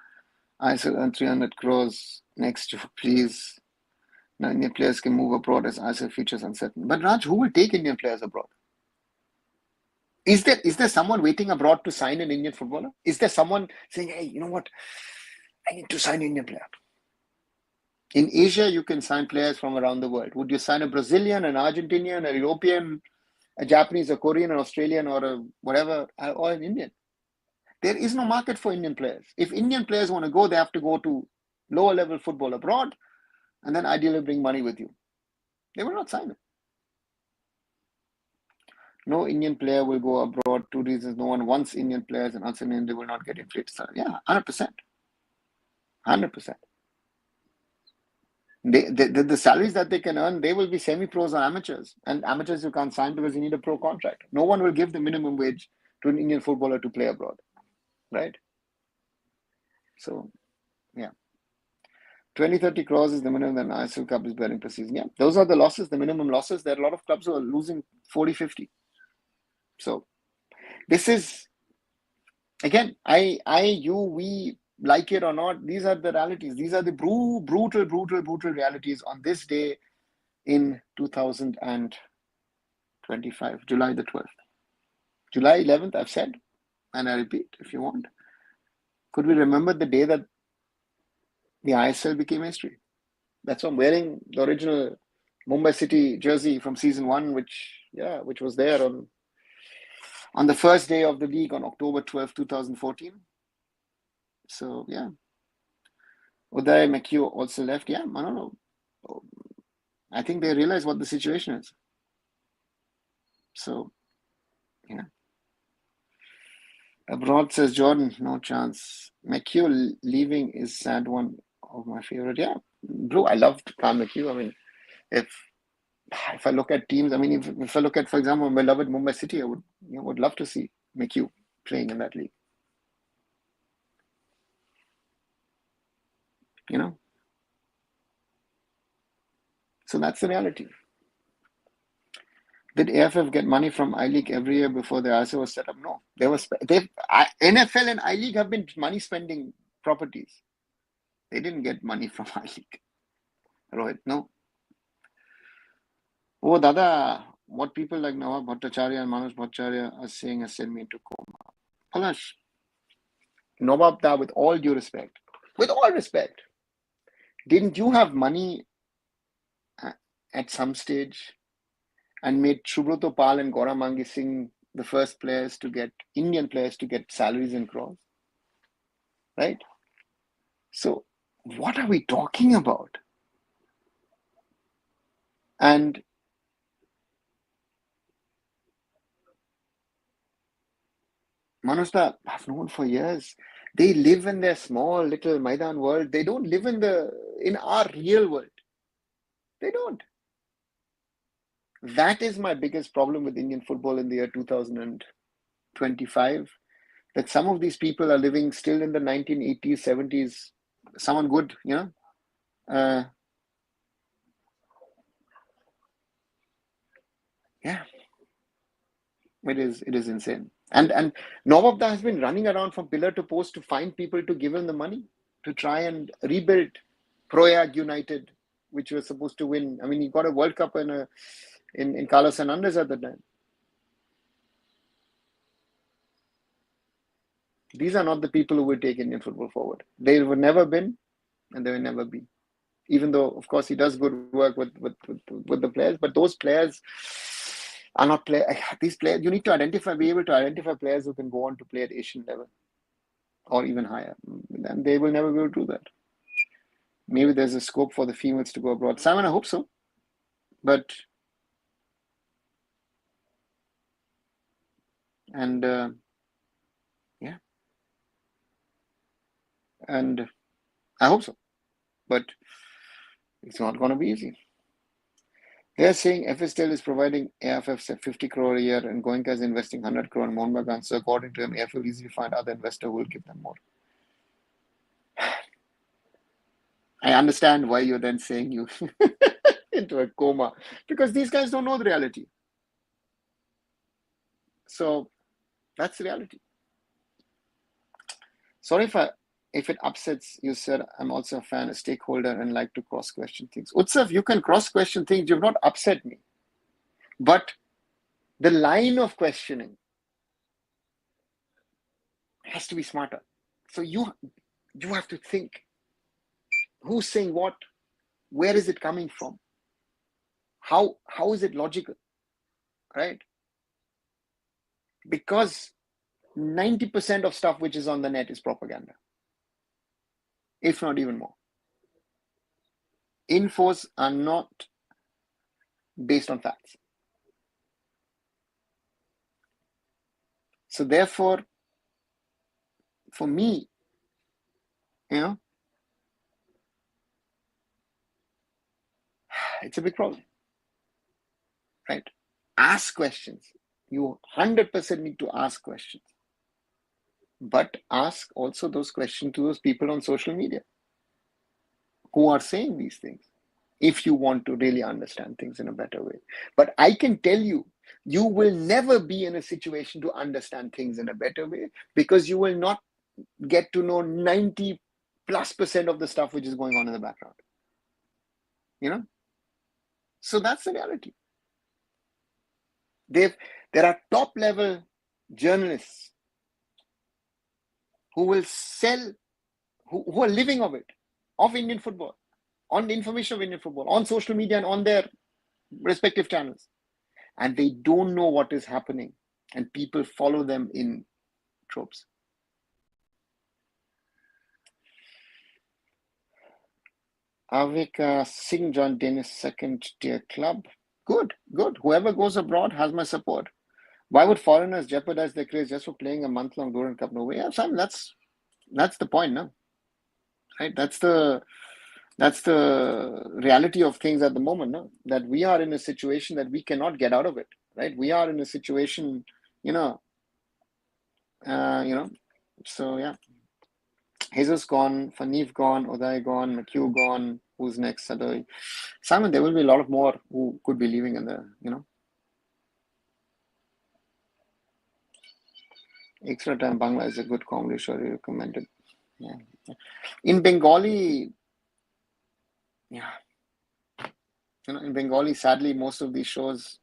ISL earn 300 crores next year, please. Now Indian players can move abroad as ISL futures uncertain. But Raj, who will take Indian players abroad? Is there someone waiting abroad to sign an Indian footballer? Is there someone saying, hey, you know what? I need to sign an Indian player. In Asia, you can sign players from around the world. Would you sign a Brazilian, an Argentinian, a European, a Japanese, a Korean, an Australian, or a whatever, or an Indian? There is no market for Indian players. If Indian players want to go, they have to go to lower level football abroad, and then ideally bring money with you. They will not sign it. No Indian player will go abroad. 2 reasons. No one wants Indian players, and also they will not get inflated salary. Yeah, 100%. 100%. The salaries that they can earn, they will be semi-pros or amateurs. And amateurs you can't sign because you need a pro contract. No one will give the minimum wage to an Indian footballer to play abroad, right? So, yeah. 20-30 crores is the minimum that an ISL club is bearing per season. Yeah, those are the losses, the minimum losses. There are a lot of clubs who are losing 40-50. So, this is, again, we, like it or not, these are the realities. These are the brutal realities on this day in 2025, July the 12th. July 11th, I've said, and I repeat if you want. Could we remember the day that the ISL became history? That's why I'm wearing the original Mumbai City jersey from season 1, which was there on the first day of the league on October 12th, 2014. So, yeah. Uday McHugh also left. Yeah, I don't know. I think they realize what the situation is. So, yeah. Abroad, says Jordan, no chance. McHugh leaving is sad, one of my favorite. Yeah, bro, I loved Carl McHugh. I mean, if I look at teams, I mean, if I look at, for example, my beloved Mumbai City, I would love to see McHugh playing in that league. You know, so that's the reality. Did AIFF get money from I-League every year before the ISO was set up? No, NFL and I-League have been money spending properties. They didn't get money from I-League. Rohit, no. Oh, Dada, what people like Nawab Bhattacharya and Manoj Bhattacharya are saying has sent me into coma. Palash, Nawab Da, with all due respect, didn't you have money at some stage and made Subroto Pal and Gaurav Mangi Singh the first Indian players to get salaries in crores? Right? So, what are we talking about? And Manojda, I've known for years. They live in their small little Maidan world. They don't live in our real world. They don't. That is my biggest problem with Indian football in the year 2025. That some of these people are living still in the 1980s, 70s. Someone good, yeah, it is insane. And Nawab has been running around from pillar to post to find people to give him the money to try and rebuild Proyag United, which was supposed to win. I mean, he got a World Cup in Carlos Hernandez at the time. These are not the people who will take Indian football forward. They were never been, and they will never be. Even though, of course, he does good work with the players, but those players are not these players. You need to be able to identify players who can go on to play at Asian level or even higher, and they will never be able to do that. Maybe there's a scope for the females to go abroad. Simon, I hope so, but yeah, and I hope so, but it's not going to be easy. They're saying FSTL is providing AIFF 50 crore a year and Goenka is investing 100 crore in Mohun Bagan. So according to him, AIFF will easily find other investor who will give them more. I understand why you're then saying you into a coma, because these guys don't know the reality. So that's the reality. Sorry if it upsets you, sir. I'm also a fan, a stakeholder, and like to cross-question things. Utsav, you can cross-question things. You've not upset me. But the line of questioning has to be smarter. So you have to think. Who's saying what? Where is it coming from? How is it logical? Right? Because 90% of stuff which is on the net is propaganda, if not even more. Infos are not based on facts. So therefore, for me, It's a big problem, right? Ask questions. You 100% need to ask questions, but ask also those questions to those people on social media who are saying these things, if you want to really understand things in a better way. But I can tell you, you will never be in a situation to understand things in a better way, because you will not get to know 90+% of the stuff which is going on in the background. So that's the reality. There are top level journalists who will sell, who are living of it, of Indian football, on the information of Indian football, on social media and on their respective channels. And they don't know what is happening. And people follow them in tropes. Avika Singh joined Danish second tier club. Good. Whoever goes abroad has my support. Why would foreigners jeopardize their careers just for playing a month-long Durand Cup? No way. Yeah, Simon, that's the point, no? Right? That's the reality of things at the moment, no? That we are in a situation that we cannot get out of it, right? We are in a situation, so yeah. Jesus gone, Fanif gone, Uday gone, McHugh gone. Who's next? Sadoi. Simon, there will be a lot of more who could be leaving in the, Extra Time Bangla is a good comedy show. You recommended. Yeah. In Bengali, in Bengali, sadly, most of these shows,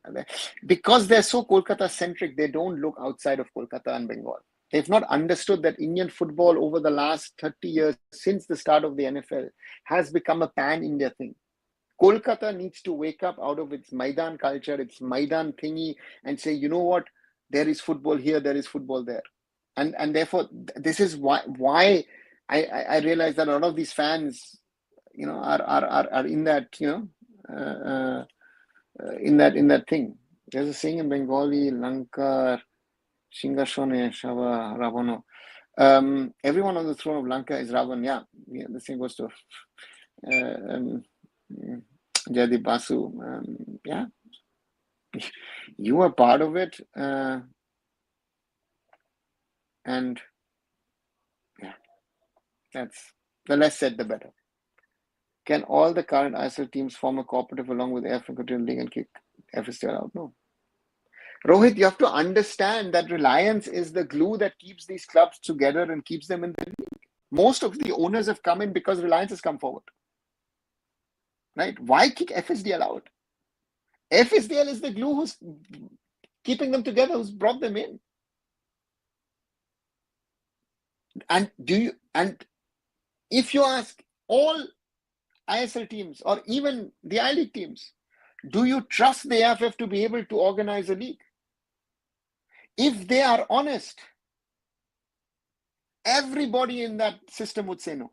because they're so Kolkata centric, they don't look outside of Kolkata and Bengal. They've not understood that Indian football over the last 30 years, since the start of the NFL, has become a pan-India thing. Kolkata needs to wake up out of its Maidan culture, its Maidan thingy, and say, you know what, there is football here, there is football there. And therefore, this is why I realize that a lot of these fans, are in that, in that thing. There's a saying in Bengali, Lanka, Singashone, Shava, Ravano. Everyone on the throne of Lanka is Ravan. Yeah, the same goes to Jaideep Basu. Yeah, you are part of it, and yeah, that's the less said, the better. Can all the current ISL teams form a cooperative along with AIFF and continue the league and kick AIFF still out? No. Rohit, you have to understand that Reliance is the glue that keeps these clubs together and keeps them in the league. Most of the owners have come in because Reliance has come forward. Right? Why kick FSDL out? FSDL is the glue who's keeping them together, who's brought them in. And if you ask all ISL teams or even the I-League teams, do you trust the AIFF to be able to organize a league? If they are honest, everybody in that system would say no.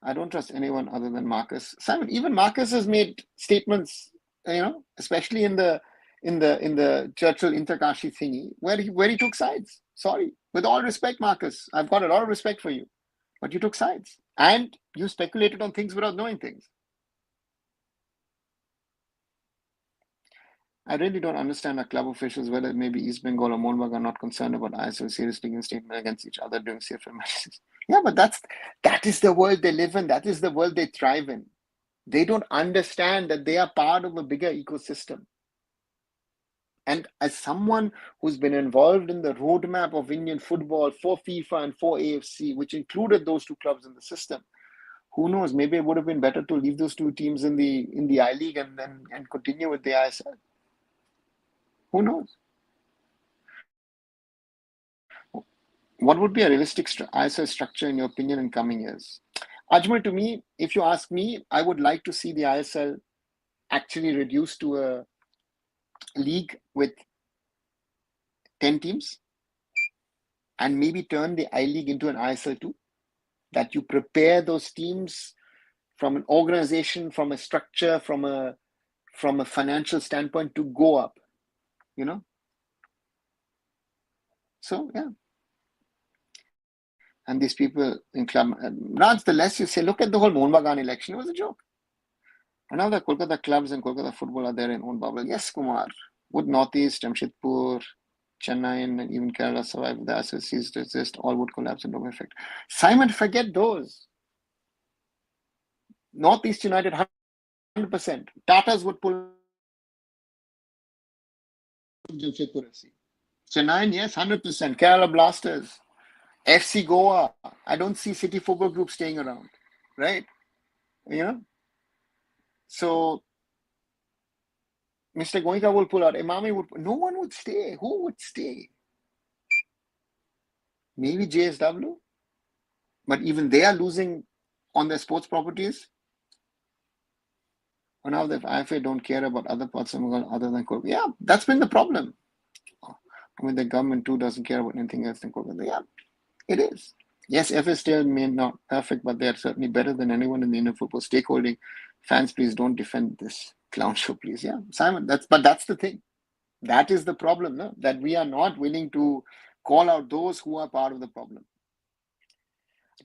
I don't trust anyone other than Marcus. Simon, even Marcus has made statements, especially in the Churchill Interkashi thingy, where he took sides. Sorry, with all respect, Marcus, I've got a lot of respect for you, but you took sides and you speculated on things without knowing things. I really don't understand our club officials, whether it may be East Bengal or Mohunbagan, are not concerned about ISL seriously taking a statement against each other during CFL matches. Yeah, but that is the world they live in. That is the world they thrive in. They don't understand that they are part of a bigger ecosystem. And as someone who's been involved in the roadmap of Indian football for FIFA and for AFC, which included those two clubs in the system, who knows? Maybe it would have been better to leave those two teams in the I-League and continue with the ISL. Who knows? What would be a realistic ISL structure in your opinion in coming years? Ajmal, to me, if you ask me, I would like to see the ISL actually reduced to a league with 10 teams and maybe turn the I-League into an ISL too. That you prepare those teams from an organization, from a structure, from a financial standpoint to go up, So, yeah. And these people in club, Raj, the less you say, look at the whole Mohun Bagan election, it was a joke. And now the Kolkata clubs and Kolkata football are there in own bubble. Yes, Kumar. Would Northeast, Jamshedpur, Chennai, and even Kerala survive if the ICCs resist? All would collapse and no effect. Simon, forget those. Northeast United, 100%. Tatas would pull Jamshedpur FC. Chennai, yes, 100%. Kerala Blasters. FC Goa. I don't see City Football Group staying around. Right? You know? So Mr. Goenka will pull out. Imami would. No one would stay. Who would stay? Maybe JSW. But even they are losing on their sports properties. Or now the IFA don't care about other parts of Bengal other than Kolkata. Yeah, that's been the problem. I mean, the government too doesn't care about anything else than Kolkata. Yeah, it is. Yes, FA still may not perfect, but they are certainly better than anyone in the Indian football stakeholding. Fans, please don't defend this clown show, please. Yeah, Simon, that's the thing. That is the problem, no? That we are not willing to call out those who are part of the problem.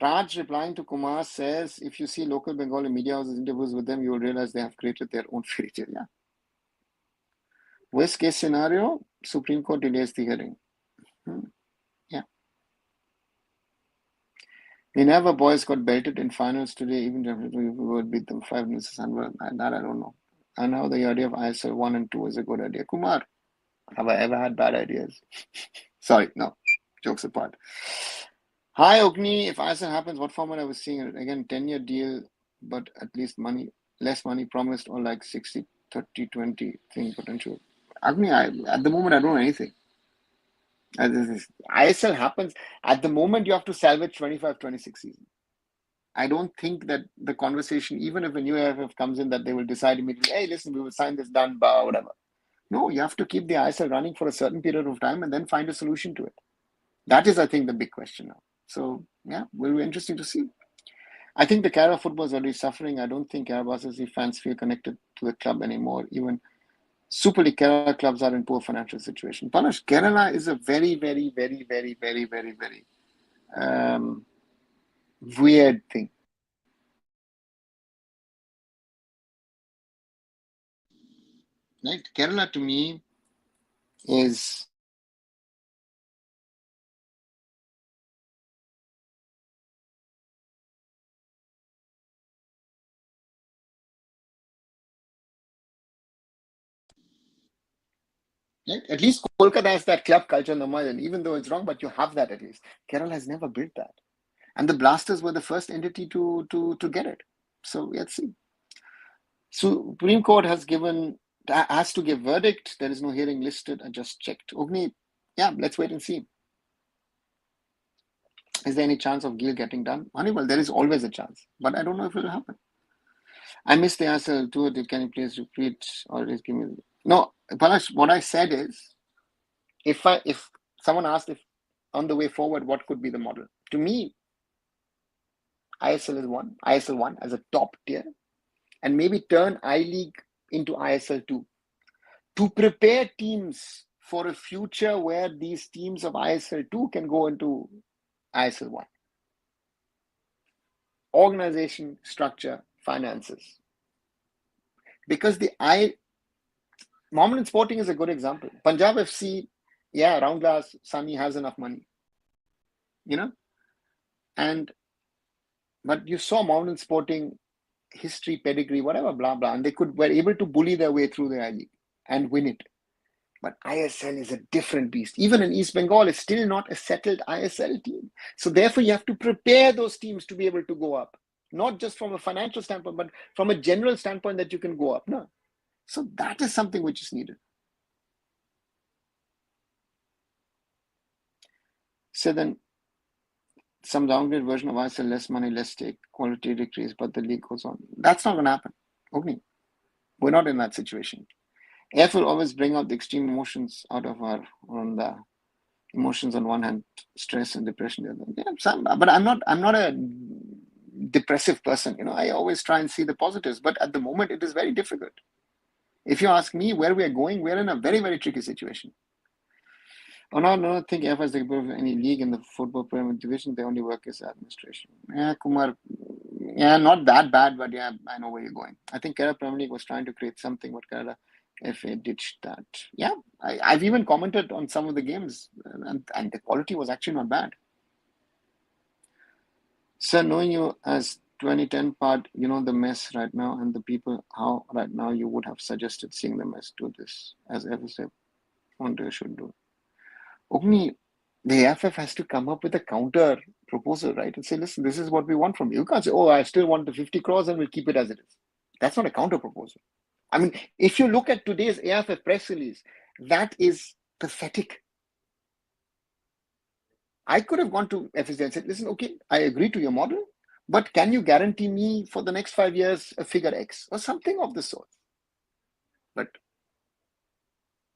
Raj replying to Kumar says, if you see local Bengali media houses interviews with them, you will realize they have created their own fairy tale. Yeah. Worst case scenario, Supreme Court delays the hearing. Yeah. Minerva boys got belted in finals today, even if we would beat them 5 minutes. That I don't know. I know the idea of ISL 1 and 2 is a good idea. Kumar, have I ever had bad ideas? Sorry, no. Jokes apart. Hi, Ogni. If ISL happens, what format I was seeing it? Again, 10-year deal, but at least less money promised, or like 60, 30, 20 thing potential. Agni, at the moment, I don't know anything. ISL happens. At the moment, you have to salvage 25-26 season. I don't think that the conversation, even if a new AIFF comes in, that they will decide immediately, hey, listen, we will sign this done, whatever. No, you have to keep the ISL running for a certain period of time and then find a solution to it. That is, I think, the big question now. So, yeah, will be interesting to see. I think the Kerala football is already suffering. I don't think Kerala fans feel connected to the club anymore. Even Super League Kerala clubs are in poor financial situation. Panash, Kerala is a very, very, very, very, very, very, very weird thing. Right? Kerala to me is right? At least Kolkata has that club culture, and even though it's wrong, but you have that at least. Kerala has never built that. And the Blasters were the first entity to get it. So let's see. Supreme Court has to give verdict. There is no hearing listed. I just checked. Ogni, yeah, let's wait and see. Is there any chance of Gill getting done? Well, there is always a chance, but I don't know if it will happen. I missed the answer to it. Can you please repeat or just give me? No, Palash, what I said is, if someone asked if on the way forward, what could be the model? To me, ISL 1 as a top tier, and maybe turn I-League into ISL 2 to prepare teams for a future where these teams of ISL 2 can go into ISL 1. Organization, structure, finances. Because Mohammedan Sporting is a good example. Punjab FC, yeah, round glass, Sunny has enough money. But you saw Mohammedan Sporting history, pedigree, whatever, blah, blah, and they were able to bully their way through the I-League and win it. But ISL is a different beast. Even in East Bengal, is still not a settled ISL team. So therefore, you have to prepare those teams to be able to go up. Not just from a financial standpoint, but from a general standpoint that you can go up. No. So that is something which is needed. So then, some downgrade version of ISL, less money, less stake, quality decrease, but the league goes on. That's not going to happen. Okay. We're not in that situation. AIFF will always bring out the extreme emotions out of the emotions on one hand, stress and depression the other. Yeah, but I'm not a depressive person. I always try and see the positives, but at the moment it is very difficult. If you ask me where we are going, we're in a very, very tricky situation. Oh, no, no, I think AIFF has the capability of any league in the football Premier Division. They only work as administration. Yeah, Kumar. Yeah, not that bad, but yeah, I know where you're going. I think Kerala Premier League was trying to create something, but Kerala FA ditched that. Yeah, I've even commented on some of the games, and the quality was actually not bad. Sir, knowing you as 2010 part, you know the mess right now and the people, how right now you would have suggested seeing the mess do this as FSF Wonder should do. Only the AFF has to come up with a counter proposal, right? And say, listen, this is what we want from you. You can't say, oh, I still want the 50 crores and we'll keep it as it is. That's not a counter proposal. I mean, if you look at today's AFF press release, that is pathetic. I could have gone to FSD and said, listen, okay, I agree to your model, but can you guarantee me for the next 5 years a figure X or something of the sort? But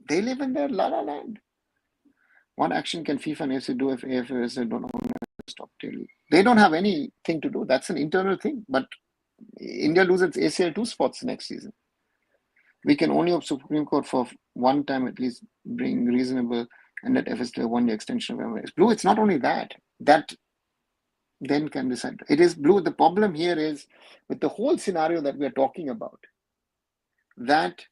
they live in their la la land. What action can FIFA and AFC do if AFS don't stop daily? They don't have anything to do. That's an internal thing. But India loses its ACL 2 spots next season. We can only hope Supreme Court for one time at least bring reasonable and let FS do a 1 year extension of MLS. Blue, it's not only that. That then can decide. It is Blue. The problem here is with the whole scenario that we are talking about, that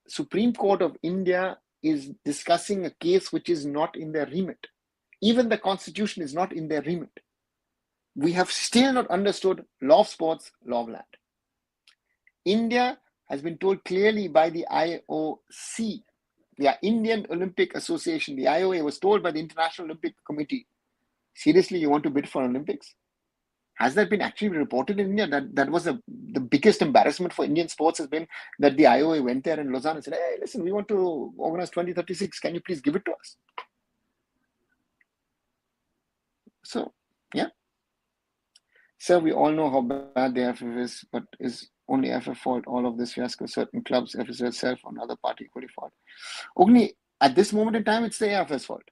Supreme Court of India is discussing a case which is not in their remit. Even the constitution is not in their remit. We have still not understood law of sports, law of land. India has been told clearly by the IOC, the Indian Olympic Association, the IOA was told by the International Olympic Committee, seriously, you want to bid for Olympics? Has that been actually reported in India? That was the biggest embarrassment for Indian sports has been that the IOA went there in Lausanne and said, hey, listen, we want to organize 2036. Can you please give it to us? So, yeah. Sir, we all know how bad the AIFF is, but is only AIFF fault all of this fiasco? Certain clubs, AIFF itself, or another party equally fault. Only at this moment in time, it's the AIFF's fault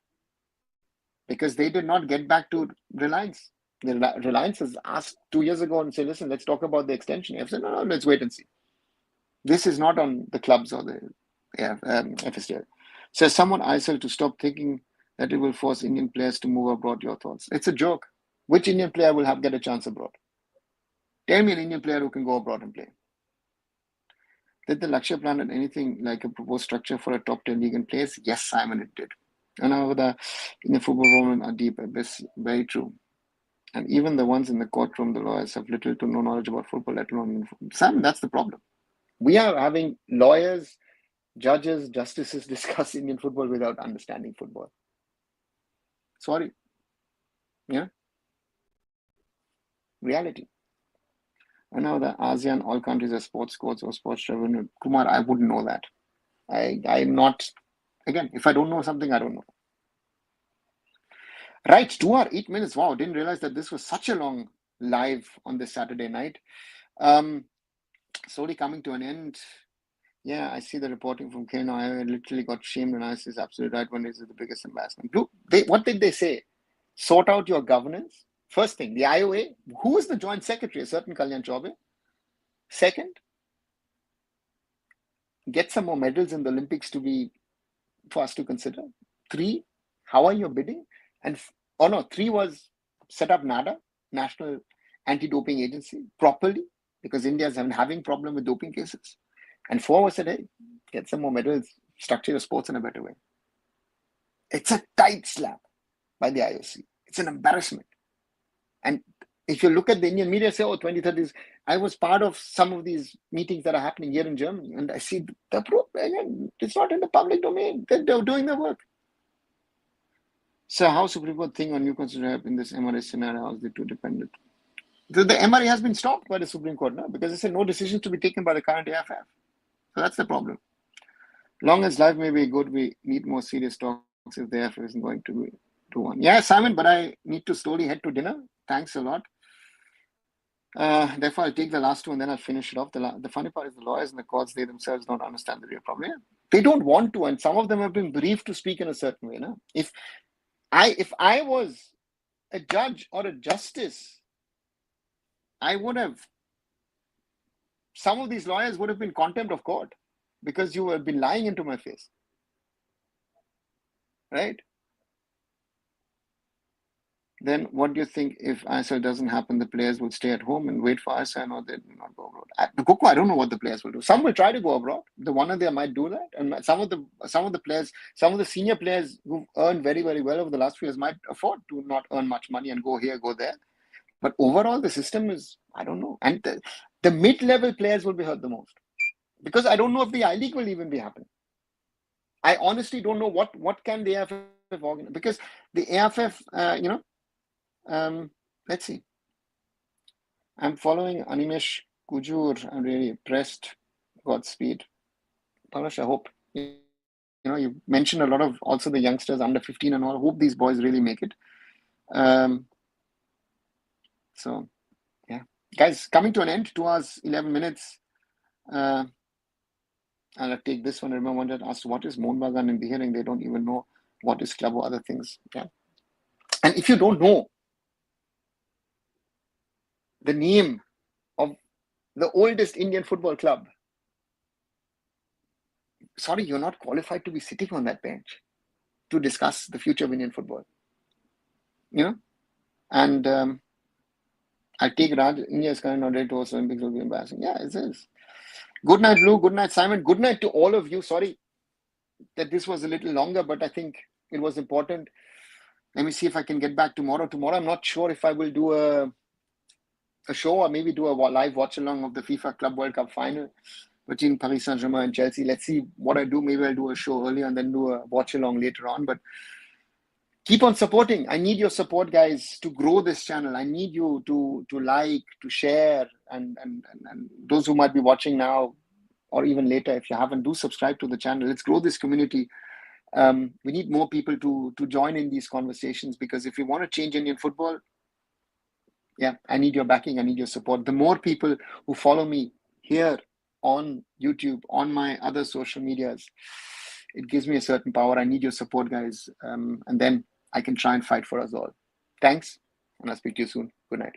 because they did not get back to Reliance. Reliance has asked 2 years ago and said, listen, let's talk about the extension. AIFF said, no, let's wait and see. This is not on the clubs or the FSDL. So someone ISL to stop thinking that it will force Indian players to move abroad. Your thoughts? It's a joke. Which Indian player will get a chance abroad? Tell me an Indian player who can go abroad and play. Did the Lakshya plan at anything like a proposed structure for a top 10 league in place? Yes, Simon, it did. And now the Indian football women are deep at this. Very true. And even the ones in the courtroom, the lawyers have little to no knowledge about football, let alone Simon, that's the problem. We are having lawyers, judges, justices discuss Indian football without understanding football. Sorry. Yeah. Reality. And now the ASEAN, all countries are sports codes or sports revenue. Kumar, I wouldn't know that. I'm not, again, if I don't know something, I don't know. Right, 2 hours, 8 minutes. Wow, didn't realize that this was such a long live on this Saturday night. Slowly coming to an end. Yeah, I see the reporting from Kano. I literally got shamed, and I is absolutely right when this is the biggest embarrassment. What did they say? Sort out your governance. First thing, the IOA. Who is the joint secretary? A certain Kalyan Chaube. Second, get some more medals in the Olympics for us to consider. 3, how are you bidding? And 3 was set up NADA, National Anti-Doping Agency, properly because India is having problem with doping cases. And 4 was said, hey, get some more medals, structure your sports in a better way. It's a tight slap by the IOC. It's an embarrassment. And if you look at the Indian media, say, 2030s, I was part of some of these meetings that are happening here in Germany, and I see again, it's not in the public domain. They're doing their work. So how Supreme Court think on new constitution in this MRA scenario? How is the two dependent? The MRA has been stopped by the Supreme Court now because they said no decisions to be taken by the current AIFF. So that's the problem. Long as life may be good, we need more serious talks if the AIFF isn't going to do one. Yeah, Simon, but I need to slowly head to dinner. Thanks a lot. Therefore, I'll take the last two and then I'll finish it off. The funny part is the lawyers and the courts, they themselves don't understand the real problem. Yeah. They don't want to, and some of them have been briefed to speak in a certain way. No? If I was a judge or a justice, I would have, some of these lawyers would have been contempt of court because you have been lying into my face. Right? Then what do you think if ISL doesn't happen? The players will stay at home and wait for ISL, or they will not go abroad? At the Coco, I don't know what the players will do. Some will try to go abroad. The one of them might do that, and some of the players, some of the senior players who've earned very, very well over the last few years might afford to not earn much money and go here, go there. But overall, the system is, I don't know, and the mid-level players will be hurt the most, because I don't know if the I-League will even be happening. I honestly don't know what can the AIFF organize, because the AIFF, let's see. I'm following Animesh Kujur. I'm really impressed. Godspeed. Palash, I hope, you mentioned a lot of also the youngsters under 15 and all. I hope these boys really make it. So, yeah. Guys, coming to an end, 2 hours, 11 minutes. I'll take this one. Remember, one that asked, what is Mohun Bagan in the hearing? They don't even know what is club or other things. Yeah. And if you don't know the name of the oldest Indian football club, sorry, you're not qualified to be sitting on that bench to discuss the future of Indian football. And I take Raj, India is currently not ready to host Olympics, will be embarrassing. Yeah, it is. Good night, Blue. Good night, Simon. Good night to all of you. Sorry that this was a little longer, but I think it was important. Let me see if I can get back tomorrow. Tomorrow, I'm not sure if I will do a show or maybe do a live watch along of the FIFA Club World Cup final between Paris Saint-Germain and Chelsea. Let's see what I do. Maybe I'll do a show earlier and then do a watch along later on. But keep on supporting. I need your support, guys, to grow this channel. I need you to like, to share, and those who might be watching now or even later, if you haven't, do subscribe to the channel. Let's grow this community. We need more people to join in these conversations, because if we want to change Indian football, yeah, I need your backing. I need your support. The more people who follow me here on YouTube, on my other social medias, it gives me a certain power. I need your support, guys. And then I can try and fight for us all. Thanks, and I'll speak to you soon. Good night.